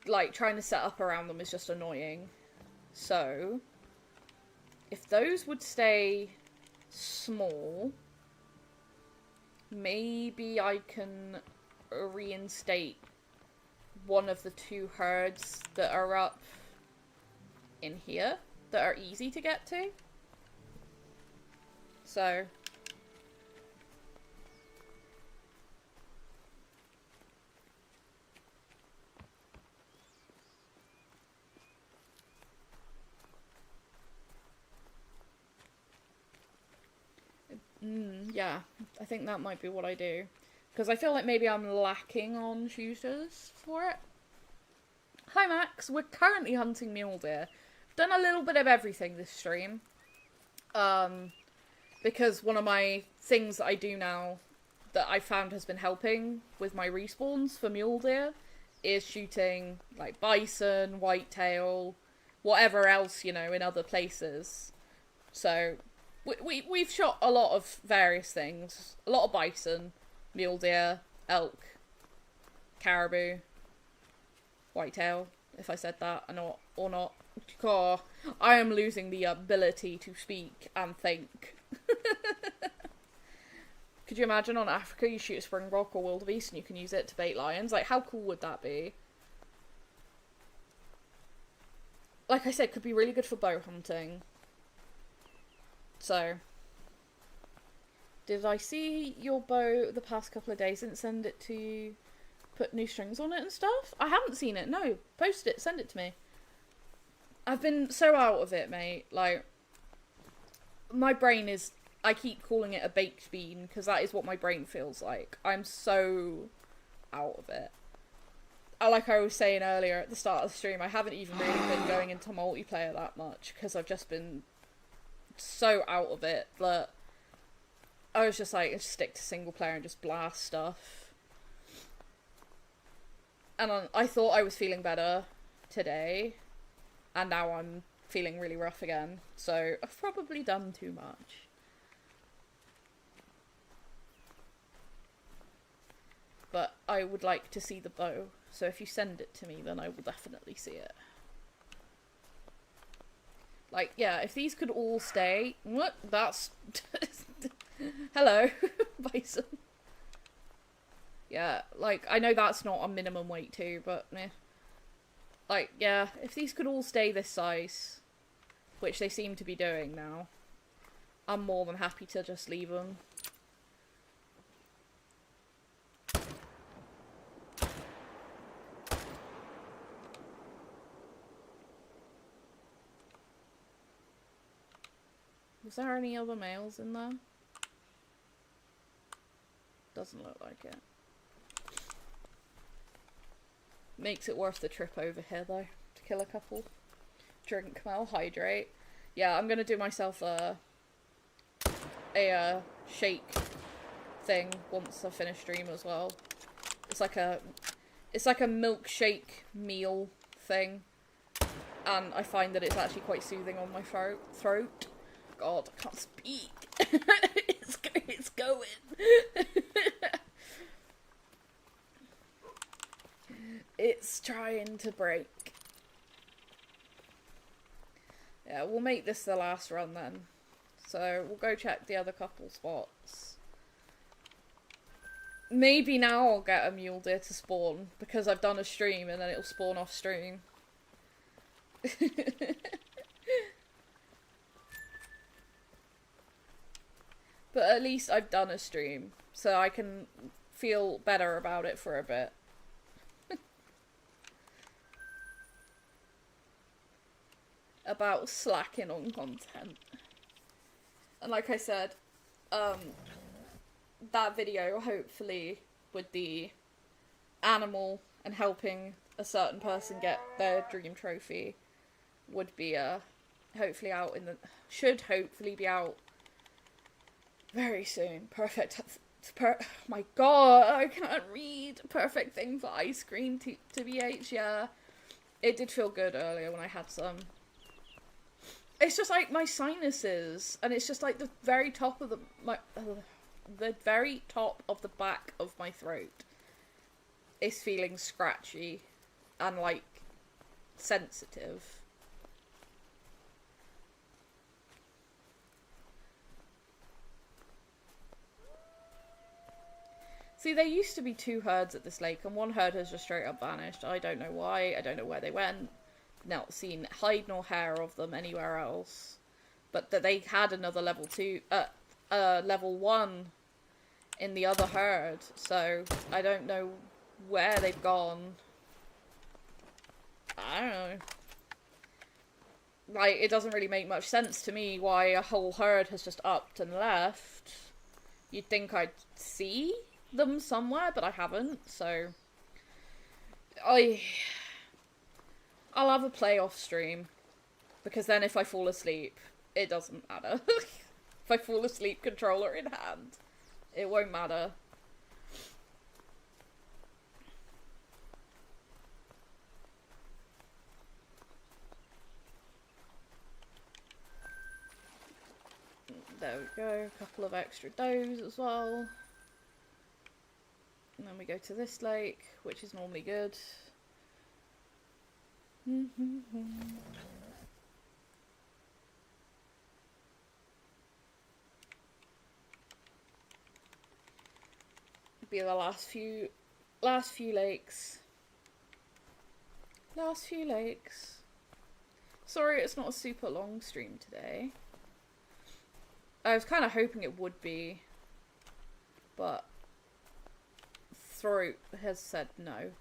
Like, trying to set up around them is just annoying. So, if those would stay small, maybe I can reinstate one of the two herds that are up in here, that are easy to get to. So, yeah, I think that might be what I do. Because I feel like maybe I'm lacking on shooters for it. Hi Max, we're currently hunting mule deer. Done a little bit of everything this stream. Because one of my things that I do now that I found has been helping with my respawns for mule deer is shooting like bison, whitetail, whatever else, you know, in other places. So we've shot a lot of various things. A lot of bison, mule deer, elk, caribou, whitetail, if I said that or not. God, I am losing the ability to speak and think. Could you imagine on Africa you shoot a springbok or wildebeest and you can use it to bait lions? Like, how cool would that be? Like I said, could be really good for bow hunting. So, did I see your bow the past couple of days and send it to put new strings on it and stuff? I haven't seen it, no. Post it, send it to me. I've been so out of it, mate. Like, my brain is, I keep calling it a baked bean, because that is what my brain feels like. I'm so out of it. Like I was saying earlier at the start of the stream, I haven't even really been going into multiplayer that much, because I've just been so out of it that I was just like, stick to single player and just blast stuff. And I thought I was feeling better today, and now I'm feeling really rough again. So I've probably done too much. But I would like to see the bow, so if you send it to me, then I will definitely see it. Like, yeah, if these could all stay... What? That's... Hello, bison. Yeah, like, I know that's not a minimum weight too, but meh. Like, yeah, if these could all stay this size, which they seem to be doing now, I'm more than happy to just leave them. Was there any other males in there? Doesn't look like it. Makes it worth the trip over here, though, to kill a couple. Drink well, hydrate. Yeah, I'm gonna do myself a shake thing once I finish stream as well. It's like a milkshake meal thing, and I find that it's actually quite soothing on my throat. God, I can't speak. It's going. It's trying to break. Yeah, we'll make this the last run then. So we'll go check the other couple spots. Maybe now I'll get a mule deer to spawn, because I've done a stream and then it'll spawn off stream. But at least I've done a stream, so I can feel better about it for a bit. About slacking on content. And like I said, that video, hopefully, with the animal and helping a certain person get their dream trophy, would be hopefully out in the... should hopefully be out very soon. Perfect. My god, I can't read. Perfect thing for ice cream to BH, yeah. It did feel good earlier when I had some. It's just like my sinuses, and it's just like the very top of the very top of the back of my throat is feeling scratchy and like sensitive. See, there used to be 2 herds at this lake, and one herd has just straight up vanished. I don't know why, I don't know where they went. Not seen hide nor hair of them anywhere else. But that they had another level 1 in the other herd, so I don't know where they've gone. I don't know. Like, it doesn't really make much sense to me why a whole herd has just upped and left. You'd think I'd see them somewhere, but I haven't, so I'll have a playoff stream, because then if I fall asleep, it doesn't matter. If I fall asleep controller in hand, it won't matter. There we go, a couple of extra does as well. And then we go to this lake, which is normally good. Be the last few lakes. Last few lakes. Sorry, it's not a super long stream today. I was kind of hoping it would be, but throat has said no.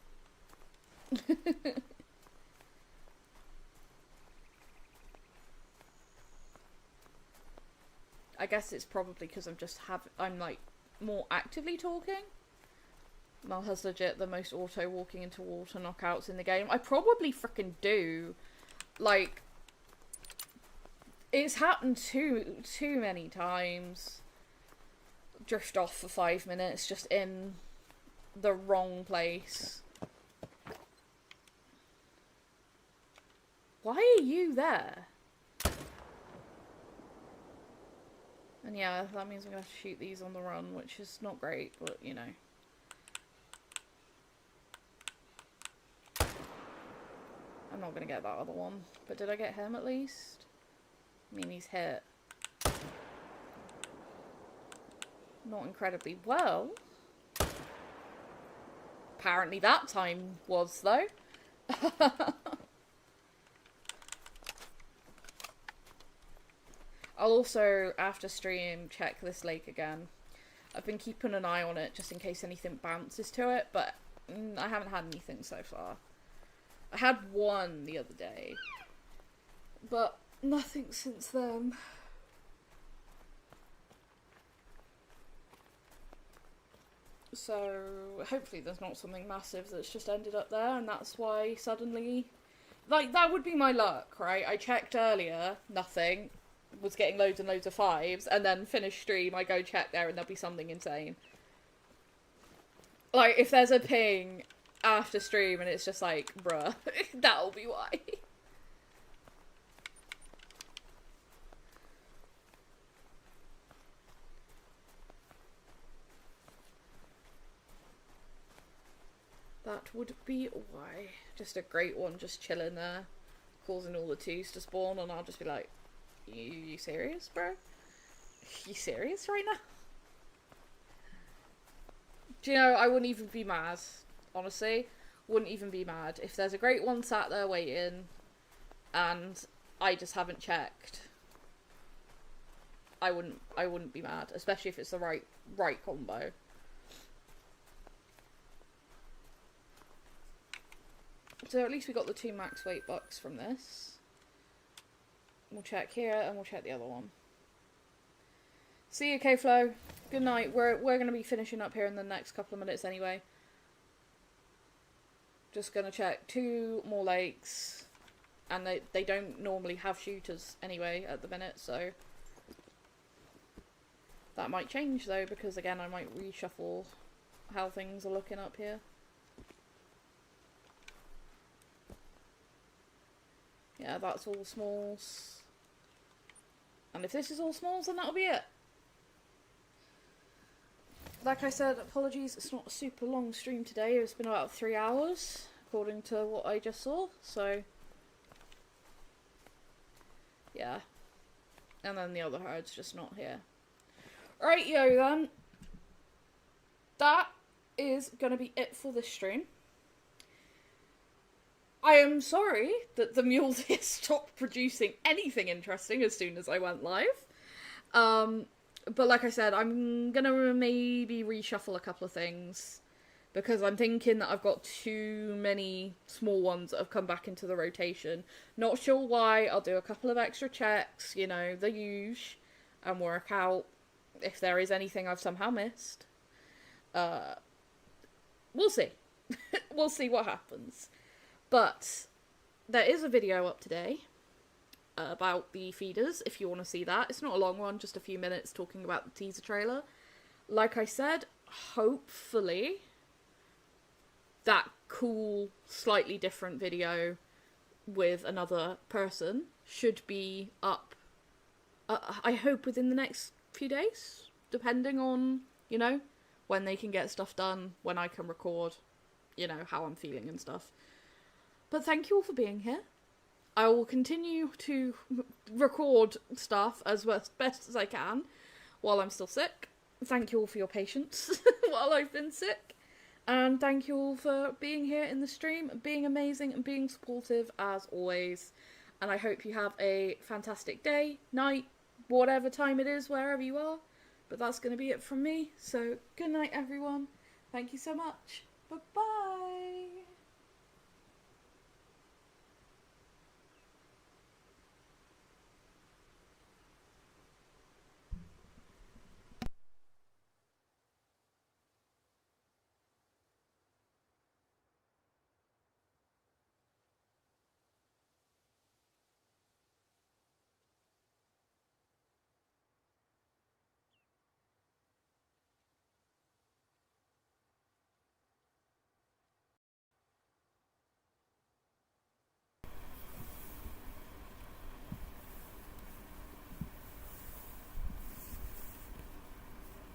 I guess it's probably because I'm like more actively talking. Mel has legit the most auto walking into water knockouts in the game. I probably frickin' do. Like, it's happened too many times. Drift off for 5 minutes just in the wrong place. Why are you there? And yeah, that means I'm gonna have to shoot these on the run, which is not great, but you know. I'm not gonna get that other one. But did I get him at least? I mean, he's hit. Not incredibly well. Apparently that time was, though. I'll also, after stream, check this lake again. I've been keeping an eye on it just in case anything bounces to it, but I haven't had anything so far. I had one the other day, but nothing since then. So hopefully there's not something massive that's just ended up there, and that's why suddenly... Like, that would be my luck, right? I checked earlier, nothing. Was getting loads and loads of 5s, and then finish stream, I go check there and there'll be something insane. Like, if there's a ping after stream and it's just like, bruh, that'll be why. that would be why. Just a great one, just chilling there, causing all the twos to spawn, and I'll just be like, you serious, bro? You serious right now? Do you know, I wouldn't even be mad, honestly. Wouldn't even be mad. If there's a great one sat there waiting, and I just haven't checked, I wouldn't be mad, especially if it's the right combo. So at least we got the 2 max weight bucks from this. We'll check here and we'll check the other one. See you, K-Flow. Good night. We're going to be finishing up here in the next couple of minutes anyway. Just going to check 2 more lakes. And they don't normally have shooters anyway at the minute, so that might change though, because again I might reshuffle how things are looking up here. Yeah, that's all smalls. And if this is all smalls, then that'll be it. Like I said, apologies, it's not a super long stream today. It's been about 3 hours, according to what I just saw, so yeah. And then the other herd's just not here. Right, yo then. That is going to be it for this stream. I am sorry that the Mule stopped producing anything interesting as soon as I went live. But like I said, I'm going to maybe reshuffle a couple of things, because I'm thinking that I've got too many small ones that have come back into the rotation. Not sure why. I'll do a couple of extra checks, you know, the usual, and work out if there is anything I've somehow missed. We'll see. We'll see what happens. But there is a video up today about the feeders, if you want to see that. It's not a long one, just a few minutes talking about the teaser trailer. Like I said, hopefully that cool, slightly different video with another person should be up, I hope within the next few days, depending on, you know, when they can get stuff done, when I can record, you know, how I'm feeling and stuff. But thank you all for being here. I will continue to record stuff as best as I can while I'm still sick. Thank you all for your patience while I've been sick. And thank you all for being here in the stream, being amazing and being supportive as always. And I hope you have a fantastic day, night, whatever time it is, wherever you are. But that's going to be it from me. So good night, everyone. Thank you so much. Bye-bye.